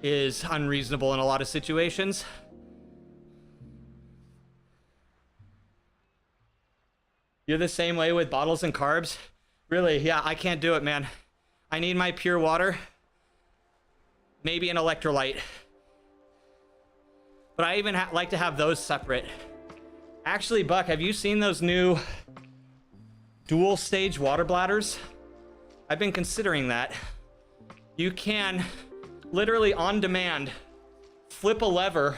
is unreasonable in a lot of situations. You're the same way with bottles and carbs? Really, yeah, I can't do it, man. I need my pure water. Maybe an electrolyte. But I even like to have those separate. Actually, Buck, have you seen those new dual stage water bladders? I've been considering that. You can literally on demand flip a lever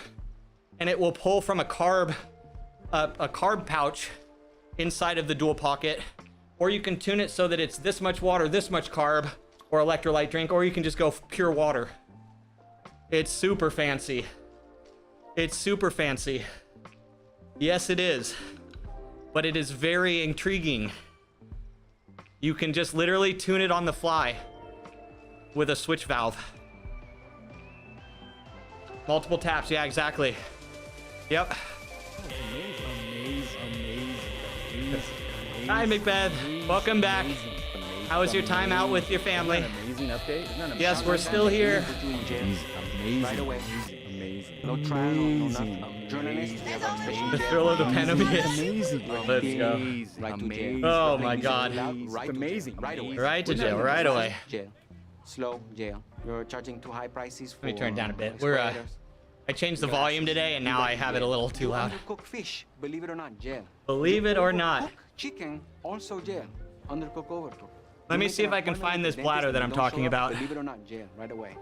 and it will pull from a carb pouch inside of the dual pocket, or you can tune it so that it's this much water, this much carb, or electrolyte drink, or you can just go pure water. It's super fancy. It's super fancy. Yes, it is. But it is very intriguing. You can just literally tune it on the fly with a switch valve. Multiple taps, yeah, exactly. Yep. Hi, Macbeth. Welcome back. How was your time out with your family? Amazing update. Yes, we're still here. Amazing. Right away. Amazing. No trial, no nothing. Journalists, they have The special thrill of the Panamanian. Amazing. Let's go. Right to jail. Oh my God. Right Amazing. Right away. Right to jail, right away. Jail. Slow jail. You're charging too high prices for Let me turn it down a bit. squatters. I changed the volume today and now I have it a little too loud. Undercooked fish, believe it or not, jail. Believe it or not. Overcooked chicken, also jail. Undercooked, overcooked. Let You me make see an if I can appointment find with this the bladder dentist that and I'm don't talking show up, about. Believe it or not, jail, right away.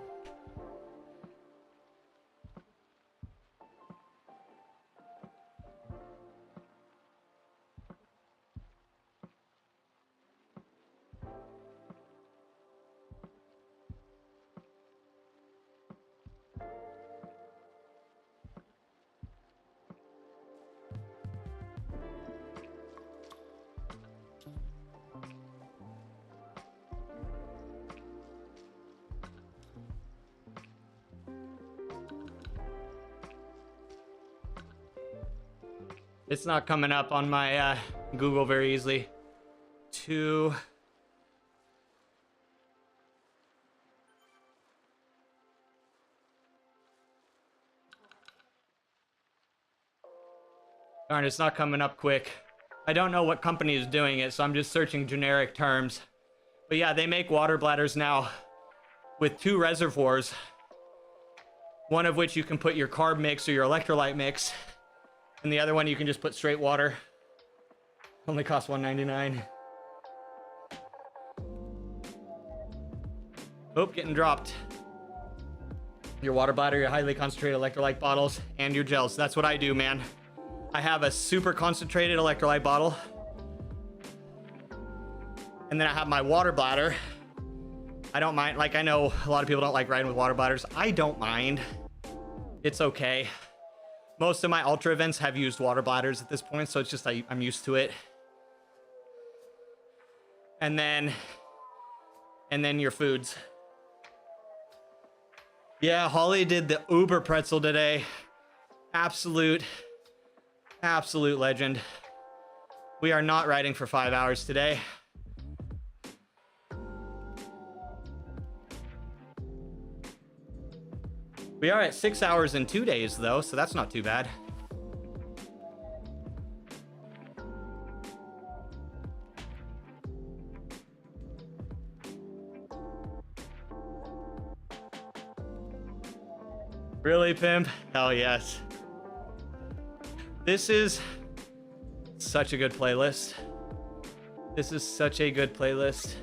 It's not coming up on my Google very easily. Darn, it's not coming up quick. I don't know what company is doing it, so I'm just searching generic terms. But yeah, they make water bladders now with 2 reservoirs. One of which you can put your carb mix or your electrolyte mix. And the other one you can just put straight water. Only costs $1.99. Oh, getting dropped. Your water bladder, your highly concentrated electrolyte bottles, and your gels. That's what I do, man. I have a super concentrated electrolyte bottle. And then I have my water bladder. I don't mind. Like, I know a lot of people don't like riding with water bladders. I don't mind. It's okay. Most of my ultra events have used water bladders at this point, so it's just I'm used to it. And then your foods. Yeah, Holly did the Uber pretzel today. Absolute legend. We are not riding for 5 hours today. We are at 6 hours in 2 days though, so that's not too bad. Really, pimp? Hell yes. This is such a good playlist. This is such a good playlist.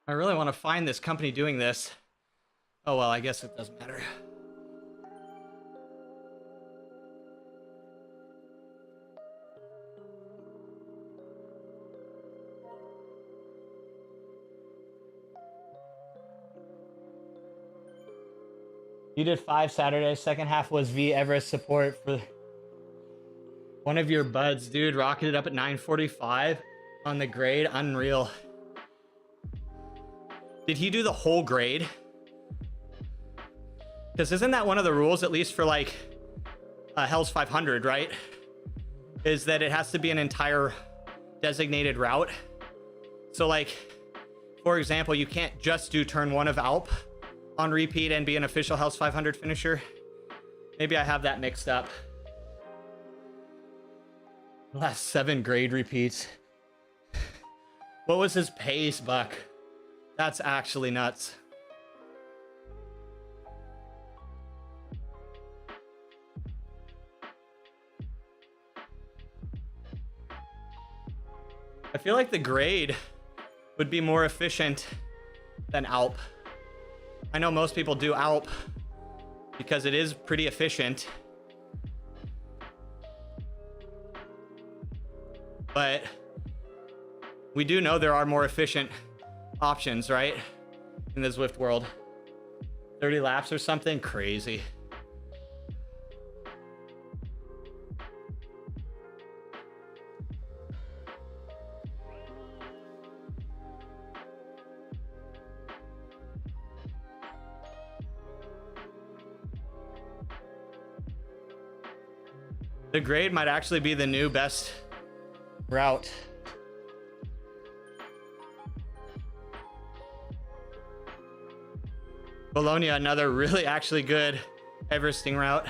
I really want to find this company doing this. Oh, well, I guess it doesn't matter. You did 5 Saturdays. Second half was V Everest support for one of your buds, dude. Rocketed up at 9:45 on the grade. Unreal. Did he do the whole grade? Because isn't that one of the rules, at least for like Hell's 500, right? Is that it has to be an entire designated route. So like, for example, you can't just do turn 1 of Alp on repeat and be an official Hell's 500 finisher. Maybe I have that mixed up. Last 7 grade repeats. What was his pace, Buck? That's actually nuts. I feel like the grade would be more efficient than Alp. I know most people do Alp because it is pretty efficient. But we do know there are more efficient options, right? In the Zwift world. 30 laps or something crazy. The grade might actually be the new best route. Bologna, another really actually good Everesting route.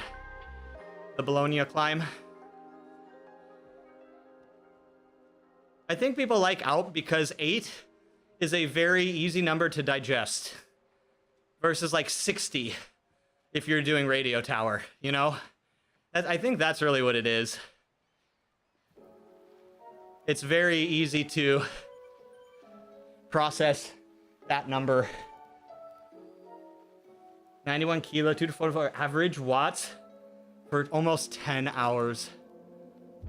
The Bologna climb. I think people like Alp because 8 is a very easy number to digest versus like 60 if you're doing radio tower, you know? I think that's really what it is. It's very easy to process that number. 91 kilo, 2 to 44 average watts for almost 10 hours.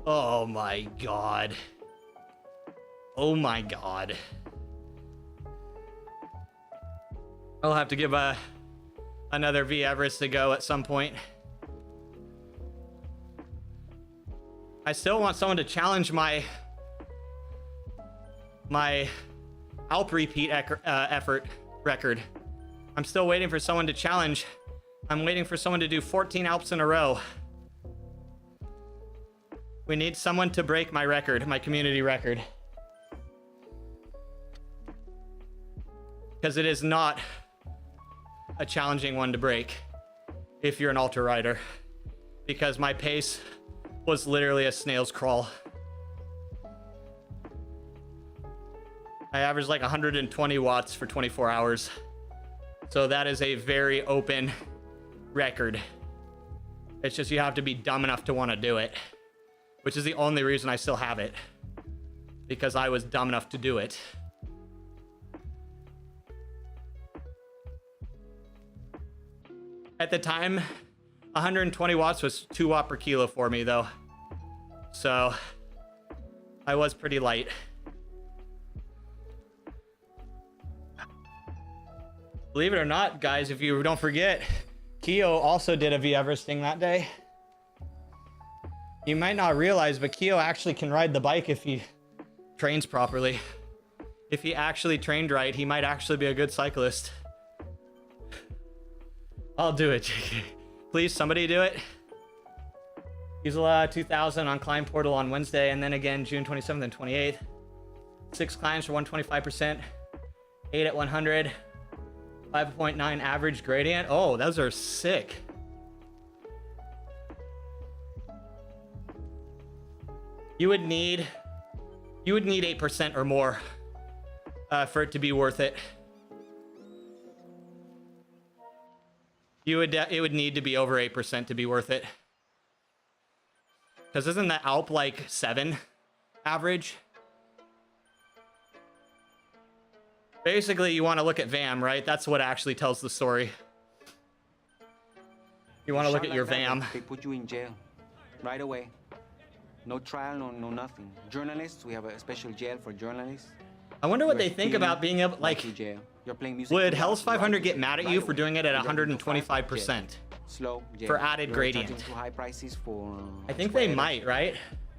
Oh my God. Oh my God. I'll have to give another V Everest a go at some point. I still want someone to challenge my Alp repeat effort record. I'm still waiting for someone to challenge. I'm waiting for someone to do 14 Alps in a row. We need someone to break my record, my community record. Because it is not a challenging one to break. if you're an ultra rider, because my pace was literally a snail's crawl. I averaged like 120 watts for 24 hours. So that is a very open record. It's just you have to be dumb enough to want to do it, which is the only reason I still have it, because I was dumb enough to do it. At the time, 120 watts was 2 watt per kilo for me though. So I was pretty light. Believe it or not, guys, if you don't forget, Keo also did a V Everesting that day. You might not realize, but Keo actually can ride the bike if he trains properly. If he actually trained right, he might actually be a good cyclist. I'll do it, JK. Please, somebody do it. Use 2000 on Climb Portal on Wednesday, and then again June 27th and 28th. 6 climbs for 125%, 8 at 100. 5.9 average gradient. Oh, those are sick. You would need 8% or more for it to be worth it. It would need to be over 8% to be worth it. Because isn't the Alp like 7 average? Basically, you want to look at VAM, right? That's what actually tells the story. You want to look at your VAM. They put you in jail right away. No trial, no nothing. Journalists, we have a special jail for journalists. I wonder what they think about being able, like, You're playing music. would Hell's 500 get mad at you for doing it at 125% slow for added gradient? High prices for, I think they might, right?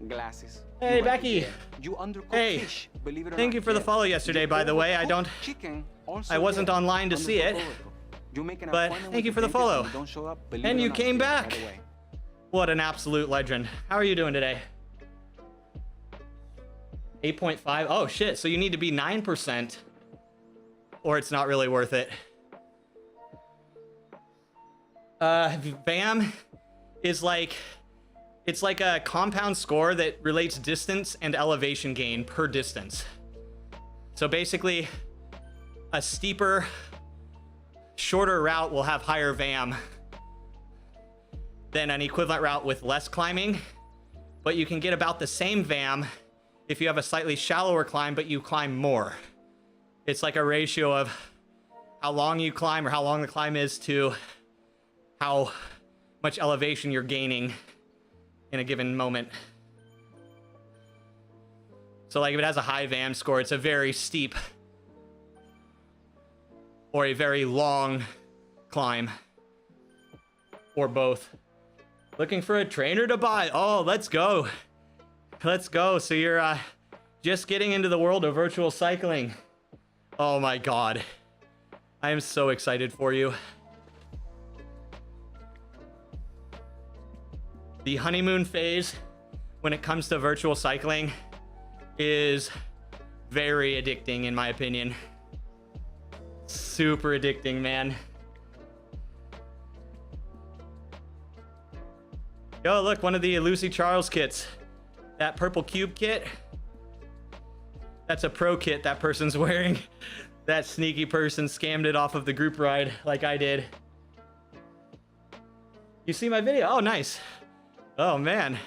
Glasses. Hey, Becky. You undercooked Hey, fish, believe it or thank not, you for the Jeff. follow yesterday, by the way. I wasn't online to see it, but thank you for the follow. And you came back. What an absolute legend. How are you doing today? 8.5. Oh shit, so you need to be 9% or it's not really worth it. VAM is like, it's like a compound score that relates distance and elevation gain per distance. So basically, a steeper, shorter route will have higher VAM than an equivalent route with less climbing, but you can get about the same VAM if you have a slightly shallower climb, but you climb more. It's like a ratio of how long you climb or how long the climb is to how much elevation you're gaining in a given moment. So like if it has a high VAM score, it's a very steep or a very long climb, or both. Looking for a trainer to buy. Oh, let's go. Let's go. So you're just getting into the world of virtual cycling. Oh my God. I am so excited for you. The honeymoon phase when it comes to virtual cycling is very addicting in my opinion. Super addicting, man. Yo, look, one of the Lucy Charles kits. That purple cube kit. That's a pro kit that person's wearing. That sneaky person scammed it off of the group ride like I did. You see my video? Oh, nice. Oh man,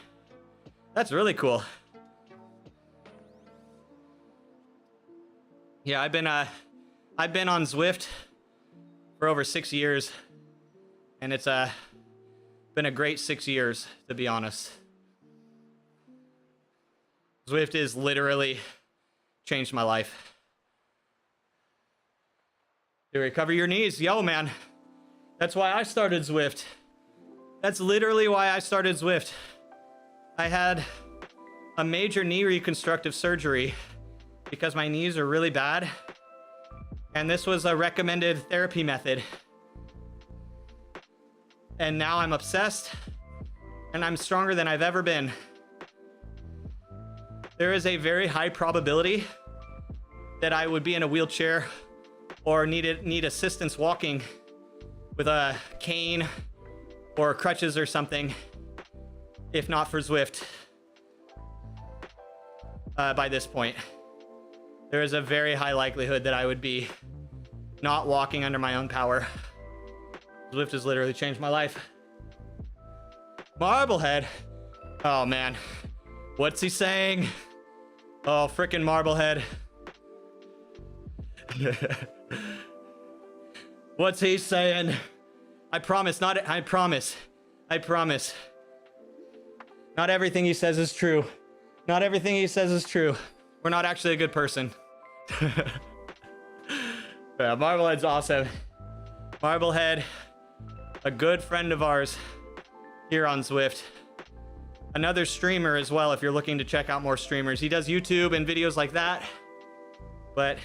that's really cool. Yeah, I've been on Zwift for over 6 years, and it's been a great 6 years, to be honest. Zwift has literally changed my life. To recover your knees, yo man, that's why I started Zwift. That's literally why I started Zwift. I had a major knee reconstructive surgery because my knees are really bad. And this was a recommended therapy method. And now I'm obsessed and I'm stronger than I've ever been. There is a very high probability that I would be in a wheelchair or need assistance walking with a cane or crutches or something, if not for Zwift, by this point. There is a very high likelihood that I would be not walking under my own power. Zwift has literally changed my life. Marblehead. Oh man. What's he saying? Oh, frickin' Marblehead. What's he saying? I promise. Not everything he says is true. Not everything he says is true. We're not actually a good person. Yeah, Marblehead's awesome. Marblehead, a good friend of ours here on Zwift. Another streamer as well, if you're looking to check out more streamers. He does YouTube and videos like that, but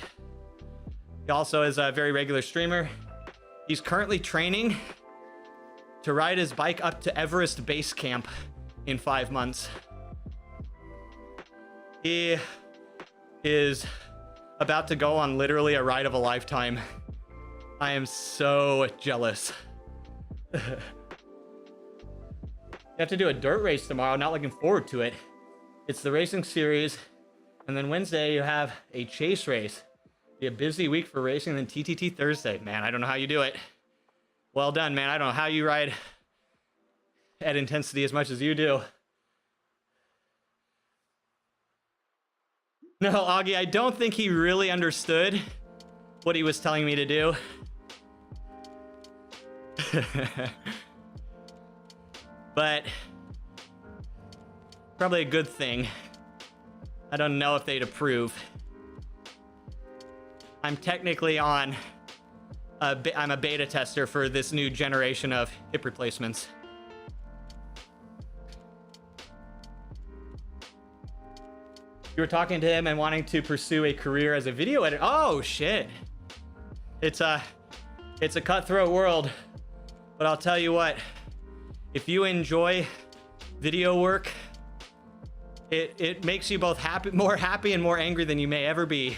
he also is a very regular streamer. He's currently training to ride his bike up to Everest Base Camp in 5 months. He is about to go on literally a ride of a lifetime. I am so jealous. You have to do a dirt race tomorrow. Not looking forward to it. It's the racing series, and then Wednesday you have a chase race. Be a busy week for racing, and then TTT Thursday. Man, I don't know how you do it. Well done, man. I don't know how you ride at intensity as much as you do. No, Augie, I don't think he really understood what he was telling me to do. But probably a good thing. I don't know if they'd approve. I'm technically I'm a beta tester for this new generation of hip replacements. You were talking to him and wanting to pursue a career as a video editor. Oh shit. It's a cutthroat world, but I'll tell you what, if you enjoy video work, it makes you both more happy and more angry than you may ever be.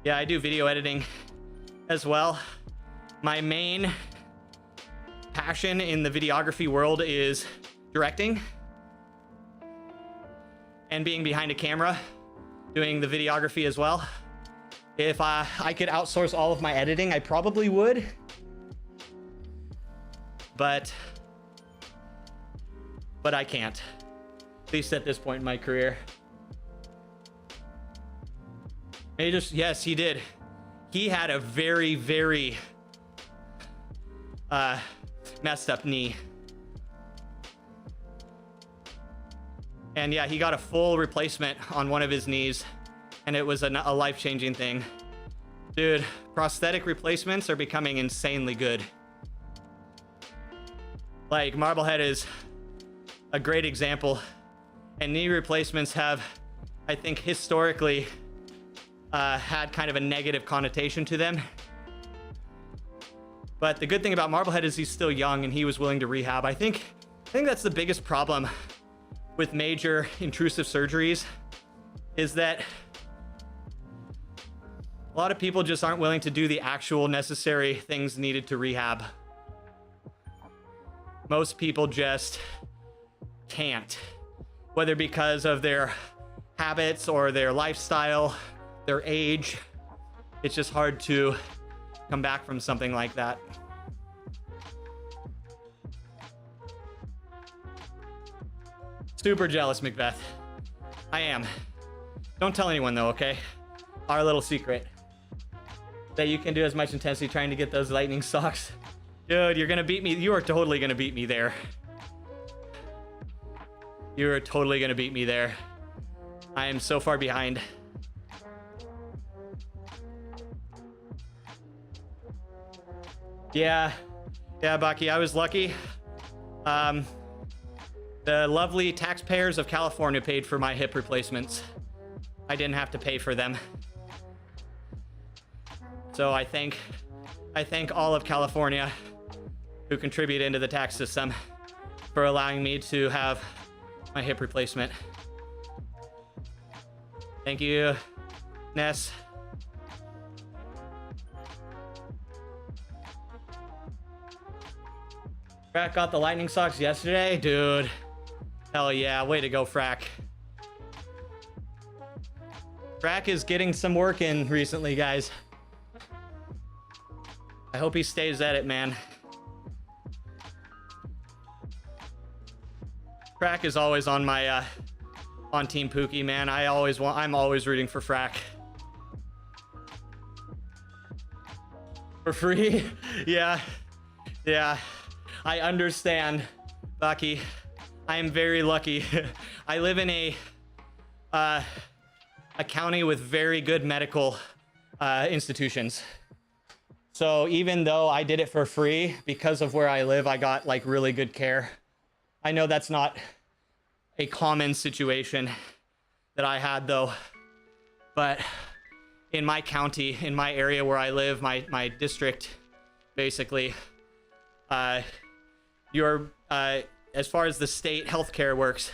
Yeah, I do video editing as well. My main passion in the videography world is directing and being behind a camera, doing the videography as well. If I could outsource all of my editing, I probably would. But I can't, at least at this point in my career. Yes, he did. He had a very, very messed up knee. And yeah, he got a full replacement on one of his knees, and it was a life-changing thing. Dude, prosthetic replacements are becoming insanely good. Like, Marblehead is a great example, and knee replacements have, I think, historically had kind of a negative connotation to them. But the good thing about Marblehead is he's still young and he was willing to rehab. I think that's the biggest problem with major intrusive surgeries, is that a lot of people just aren't willing to do the actual necessary things needed to rehab. Most people just can't, whether because of their habits or their lifestyle, their age. It's just hard to come back from something like that. Super jealous, Macbeth. I am. Don't tell anyone though, okay? Our little secret. That you can do as much intensity trying to get those lightning socks. Dude, you're gonna beat me. You are totally gonna beat me there. You are totally gonna beat me there. I am so far behind. Yeah, Bucky, I was lucky. The lovely taxpayers of California paid for my hip replacements. I didn't have to pay for them. So I thank all of California who contribute into the tax system for allowing me to have my hip replacement. Thank you, Ness. Frack got the lightning socks yesterday, dude. Hell yeah, way to go, Frack. Frack is getting some work in recently, guys. I hope he stays at it, man. Frack is always on my on Team Pookie, man. I'm always rooting for Frack. For free? Yeah. Yeah. I understand, Bucky. I am very lucky. I live in a county with very good medical institutions. So even though I did it for free, because of where I live, I got like really good care. I know that's not a common situation that I had though, but in my county, in my area where I live, my district, basically, as far as the state healthcare works,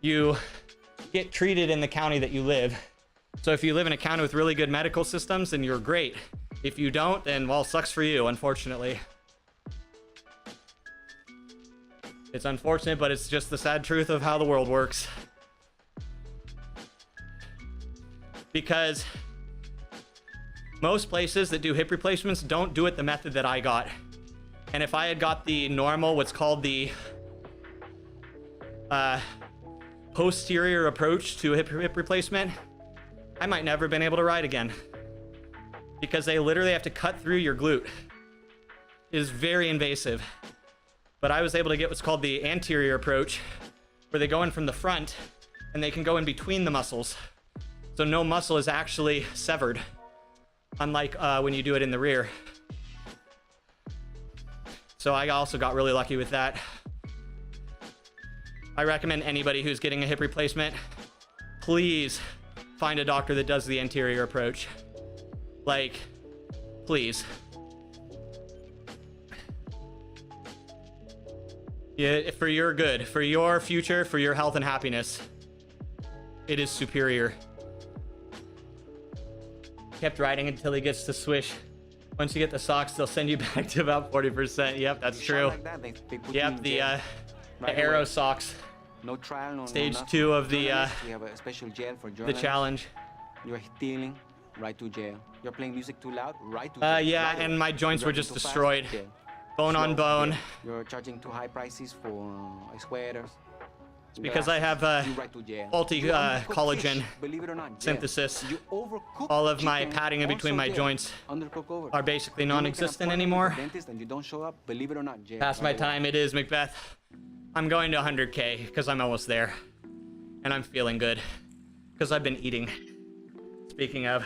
you get treated in the county that you live. So if you live in a county with really good medical systems, then you're great. If you don't, then, well, sucks for you, unfortunately. It's unfortunate, but it's just the sad truth of how the world works. Because most places that do hip replacements don't do it the method that I got. And if I had got the normal, what's called the posterior approach to hip replacement, I might never have been able to ride again. Because they literally have to cut through your glute. It is very invasive. But I was able to get what's called the anterior approach, where they go in from the front and they can go in between the muscles. So no muscle is actually severed, unlike when you do it in the rear. So I also got really lucky with that. I recommend anybody who's getting a hip replacement, please find a doctor that does the anterior approach. Like, please. Yeah, for your good, for your future, for your health and happiness, it is superior. Kept riding until he gets to swish. Once you get the socks, they'll send you back to about 40%. Yep, that's true. Yep, the Aero socks. No trial, no Stage nothing. 2 of We have a special jail for the journalists. challenge. You're stealing, right to jail. You're playing music too loud, right to jail. Yeah, Right. and my joints were Driving just too fast, destroyed. jail. Bone on Slow, bone. jail. You're charging too high prices for sweaters. It's because I have faulty collagen synthesis. All of my padding in between my joints are basically non-existent anymore. Past my time, it is Macbeth. I'm going to 100K because I'm almost there. And I'm feeling good because I've been eating. Speaking of,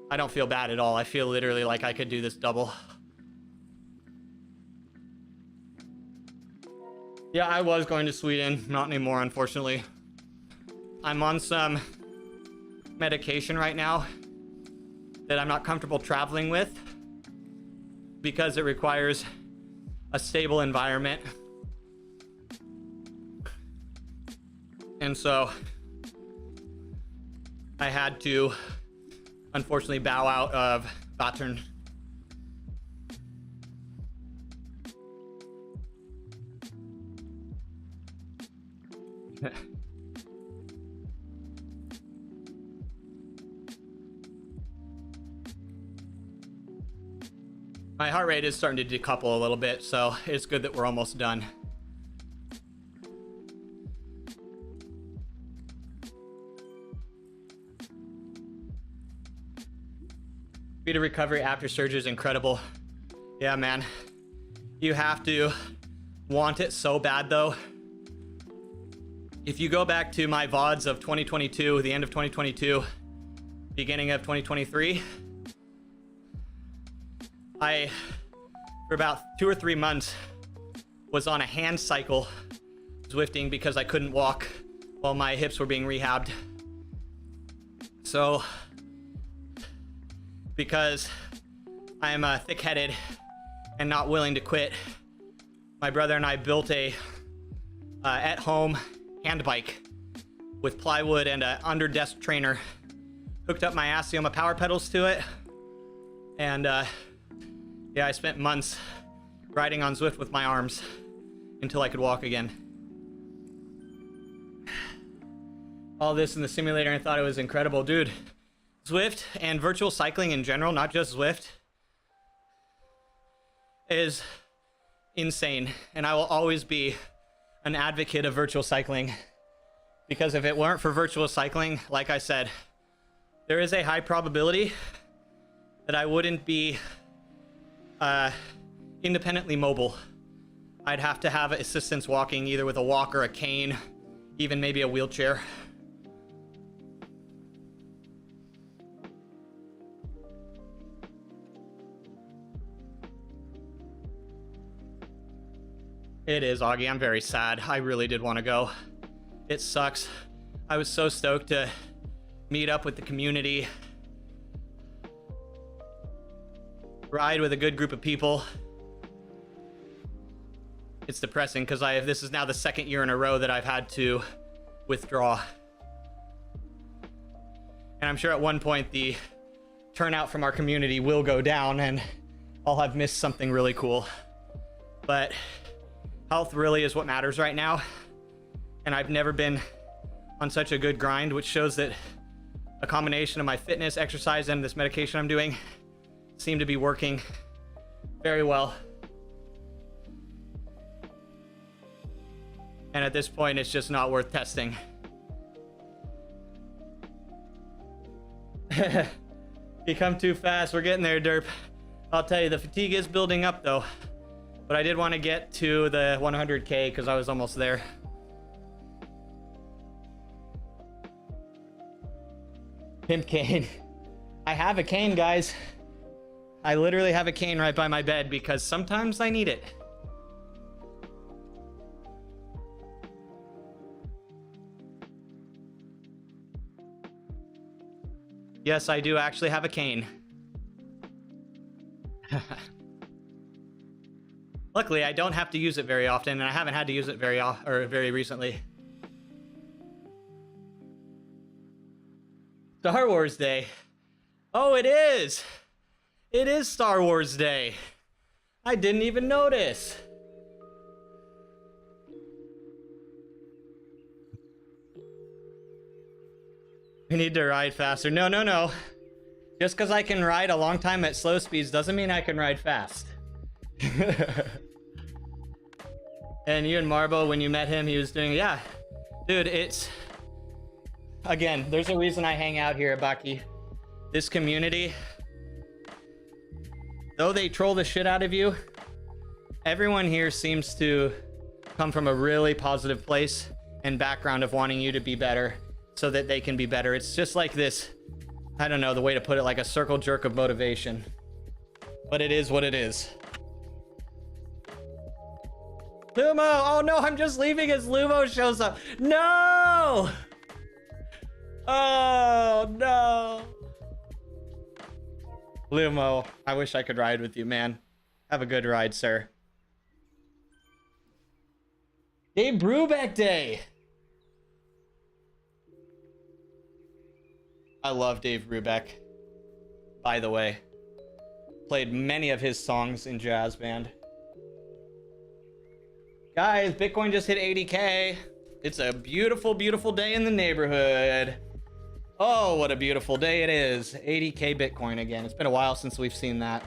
I don't feel bad at all. I feel literally like I could do this double. Yeah, I was going to Sweden. Not anymore, unfortunately. I'm on some medication right now that I'm not comfortable traveling with because it requires a stable environment. And so I had to, unfortunately, bow out of Baton. My heart rate is starting to decouple a little bit, so it's good that we're almost done. Speed of recovery after surgery is incredible. Yeah, man. You have to want it so bad, though. If you go back to my VODs of 2022, the end of 2022, beginning of 2023, I, for about 2 or 3 months, was on a hand cycle Zwifting because I couldn't walk while my hips were being rehabbed. So, because I'm thick-headed and not willing to quit, my brother and I built a at-home hand bike with plywood and an under-desk trainer. Hooked up my Asioma power pedals to it, and yeah, I spent months riding on Zwift with my arms until I could walk again. All this in the simulator, and I thought it was incredible. Dude, Zwift and virtual cycling in general, not just Zwift, is insane. And I will always be an advocate of virtual cycling, because if it weren't for virtual cycling, like I said, there is a high probability that I wouldn't be independently mobile. I'd have to have assistance walking, either with a walker, a cane, even maybe a wheelchair. It is, Augie. I'm very sad. I really did want to go. It sucks. I was so stoked to meet up with the community, ride with a good group of people. It's depressing because this is now the second year in a row that I've had to withdraw. And I'm sure at one point the turnout from our community will go down and I'll have missed something really cool. But health really is what matters right now. And I've never been on such a good grind, which shows that a combination of my fitness, exercise, and this medication I'm doing seem to be working very well. And at this point, it's just not worth testing. You come too fast. We're getting there, Derp. I'll tell you, the fatigue is building up, though. But I did want to get to the 100K because I was almost there. Pimp cane. I have a cane, guys. I literally have a cane right by my bed because sometimes I need it. Yes, I do actually have a cane. Luckily, I don't have to use it very often, and I haven't had to use it very recently. Star Wars Day. Oh, it is. It is Star Wars Day. I didn't even notice. We need to ride faster. No, no, no. Just because I can ride a long time at slow speeds doesn't mean I can ride fast. And you and Marbo, when you met him, he was doing, yeah. Dude, it's... Again, there's a reason I hang out here at Baki. This community, though they troll the shit out of you, everyone here seems to come from a really positive place and background of wanting you to be better so that they can be better. It's just like this, I don't know the way to put it, like a circle jerk of motivation. But it is what it is. Lumo! Oh no, I'm just leaving as Lumo shows up. No! Oh no. Lumo, I wish I could ride with you, man. Have a good ride, sir. Dave Brubeck Day. I love Dave Brubeck, by the way. Played many of his songs in jazz band. Guys, Bitcoin just hit 80K. It's a beautiful, beautiful day in the neighborhood. Oh, what a beautiful day it is. 80K Bitcoin again. It's been a while since we've seen that.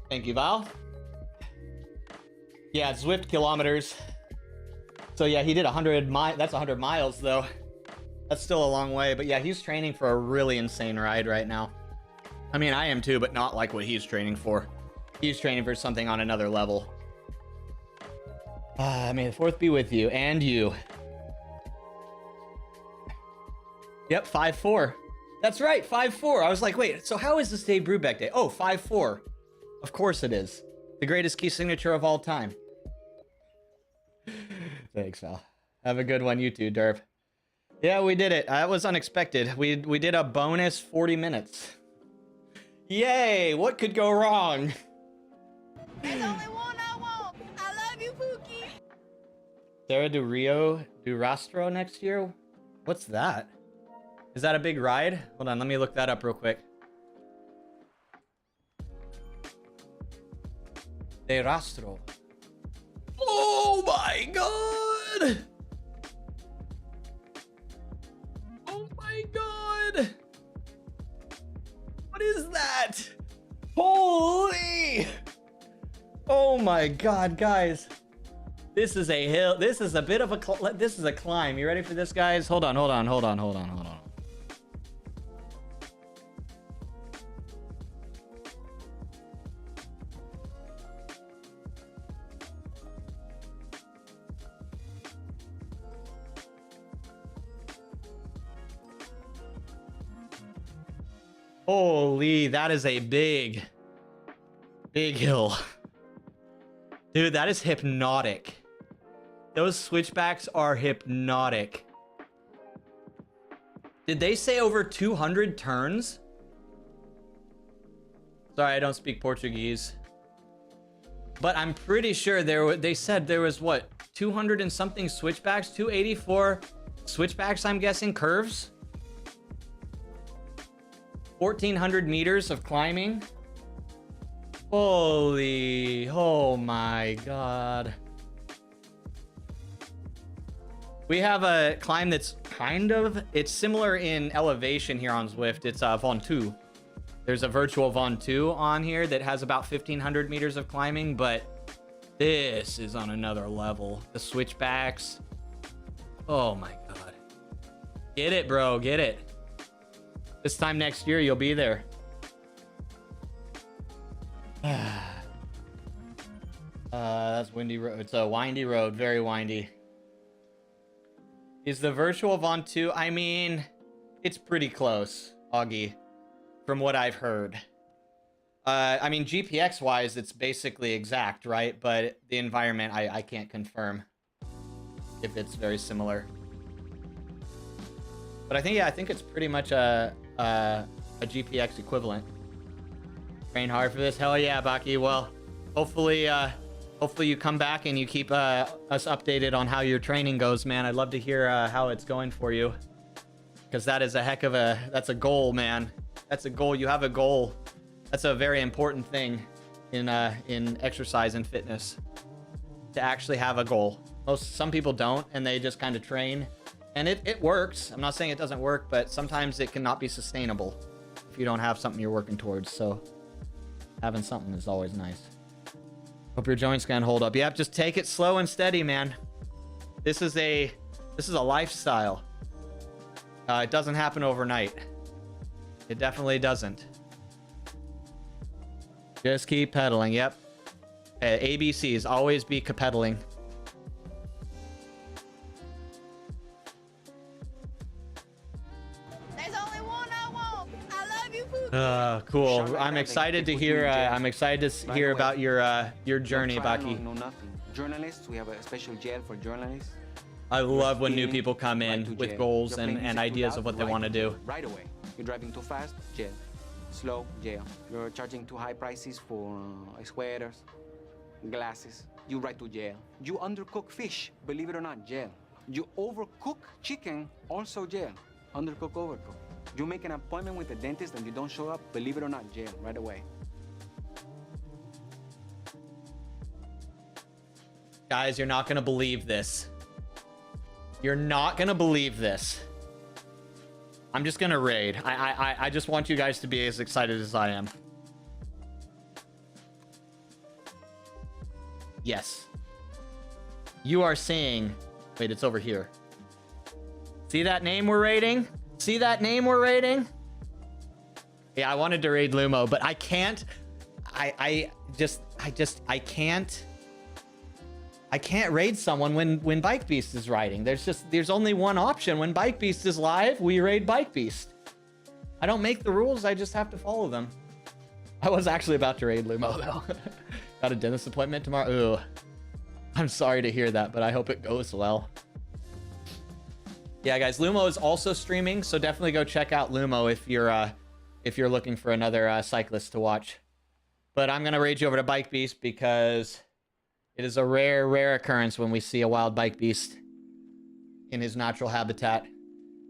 Thank you, Val. Yeah, Zwift kilometers. So yeah, he did 100 miles. That's 100 miles though. That's still a long way, but yeah, he's training for a really insane ride right now. I mean, I am too, but not like what he's training for. He's training for something on another level. May the fourth be with you and you. Yep, 5-4. That's right, 5-4. I was like, wait, so how is this Dave Brubeck Day? Oh, 5-4. Of course it is. The greatest key signature of all time. Thanks, Val. Have a good one, you too, Derp. Yeah, we did it. That was unexpected. We did a bonus 40 minutes. Yay! What could go wrong? There's only one I want. I love you, Pookie. Sarah do Rio do Rastro next year? What's that? Is that a big ride? Hold on, let me look that up real quick. De Rastro. Oh my god! Oh my god! What is that? Holy! Oh my god, guys. This is a hill. This is a bit of a this is a climb. You ready for this, guys? Hold on. Holy, that is a big hill. Dude, that is hypnotic. Those switchbacks are hypnotic. Did they say over 200 turns? Sorry, I don't speak Portuguese. But I'm pretty sure they said there was what, 200 and something switchbacks, 284 switchbacks, I'm guessing, curves. 1,400 meters of climbing. Holy, oh my god. We have a climb that's it's similar in elevation here on Zwift. It's Von2. There's a virtual Von2 on here that has about 1,500 meters of climbing, but this is on another level. The switchbacks. Oh my god. Get it, bro, get it. This time next year, you'll be there. That's windy road. It's a windy road, very windy. Is the virtual Von 2? I mean, it's pretty close, Augie, from what I've heard. I mean, GPX wise, it's basically exact, right? But the environment, I can't confirm if it's very similar. But I think it's pretty much a GPX equivalent. Train hard for this? Hell yeah, Baki. Well, hopefully you come back and you keep us updated on how your training goes, man. I'd love to hear how it's going for you, because that is a heck of that's a goal, man. That's a goal. You have a goal. That's a very important thing in exercise and fitness, to actually have a goal. Some people don't, and they just kind of train, and it works. I'm not saying it doesn't work, but sometimes it cannot be sustainable if you don't have something you're working towards. So having something is always nice. Hope your joints can hold up. Yep, just take it slow and steady, man. This is a lifestyle. It doesn't happen overnight. It definitely doesn't. Just keep pedaling. Yep. ABCs, always be pedaling. There's only one I want. I love you, Pookie. Cool. I'm excited to hear. About your journey, Baki. No, nothing. Journalists, we have a special jail for journalists. I love when new people come in with goals and ideas of what they want to do. Right away. You're driving too fast, jail. Slow, jail. You're charging too high prices for sweaters, glasses. You ride to jail. You undercook fish, believe it or not, jail. You overcook chicken, also jail. Undercook, overcook. You make an appointment with the dentist and you don't show up, believe it or not, jail, right away. Guys, you're not gonna believe this. You're not gonna believe this. I'm just gonna raid. I just want you guys to be as excited as I am. Yes. You are seeing... Wait, it's over here. See that name we're raiding? See that name we're raiding? Yeah, I wanted to raid Lumo, but I can't. I can't raid someone when Bike Beast is riding. There's only one option. When Bike Beast is live, we raid Bike Beast. I don't make the rules, I just have to follow them. I was actually about to raid Lumo though. Got a dentist appointment tomorrow. Ooh. I'm sorry to hear that, but I hope it goes well. Yeah, guys, Lumo is also streaming, so definitely go check out Lumo if you're looking for another cyclist to watch. But I'm gonna raid you over to Bike Beast because it is a rare occurrence when we see a wild Bike Beast in his natural habitat.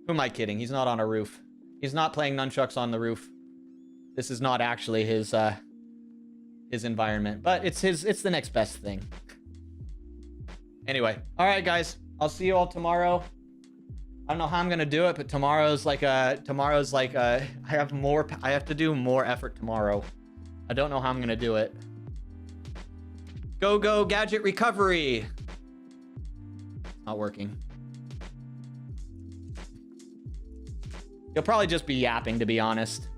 Who am I kidding? He's not on a roof. He's not playing nunchucks on the roof. This is not actually his environment, but it's the next best thing. Anyway, all right, guys. I'll see you all tomorrow. I don't know how I'm gonna do it, but tomorrow's like I have to do more effort tomorrow. I don't know how I'm gonna do it. Go gadget recovery. Not working. You'll probably just be yapping, to be honest.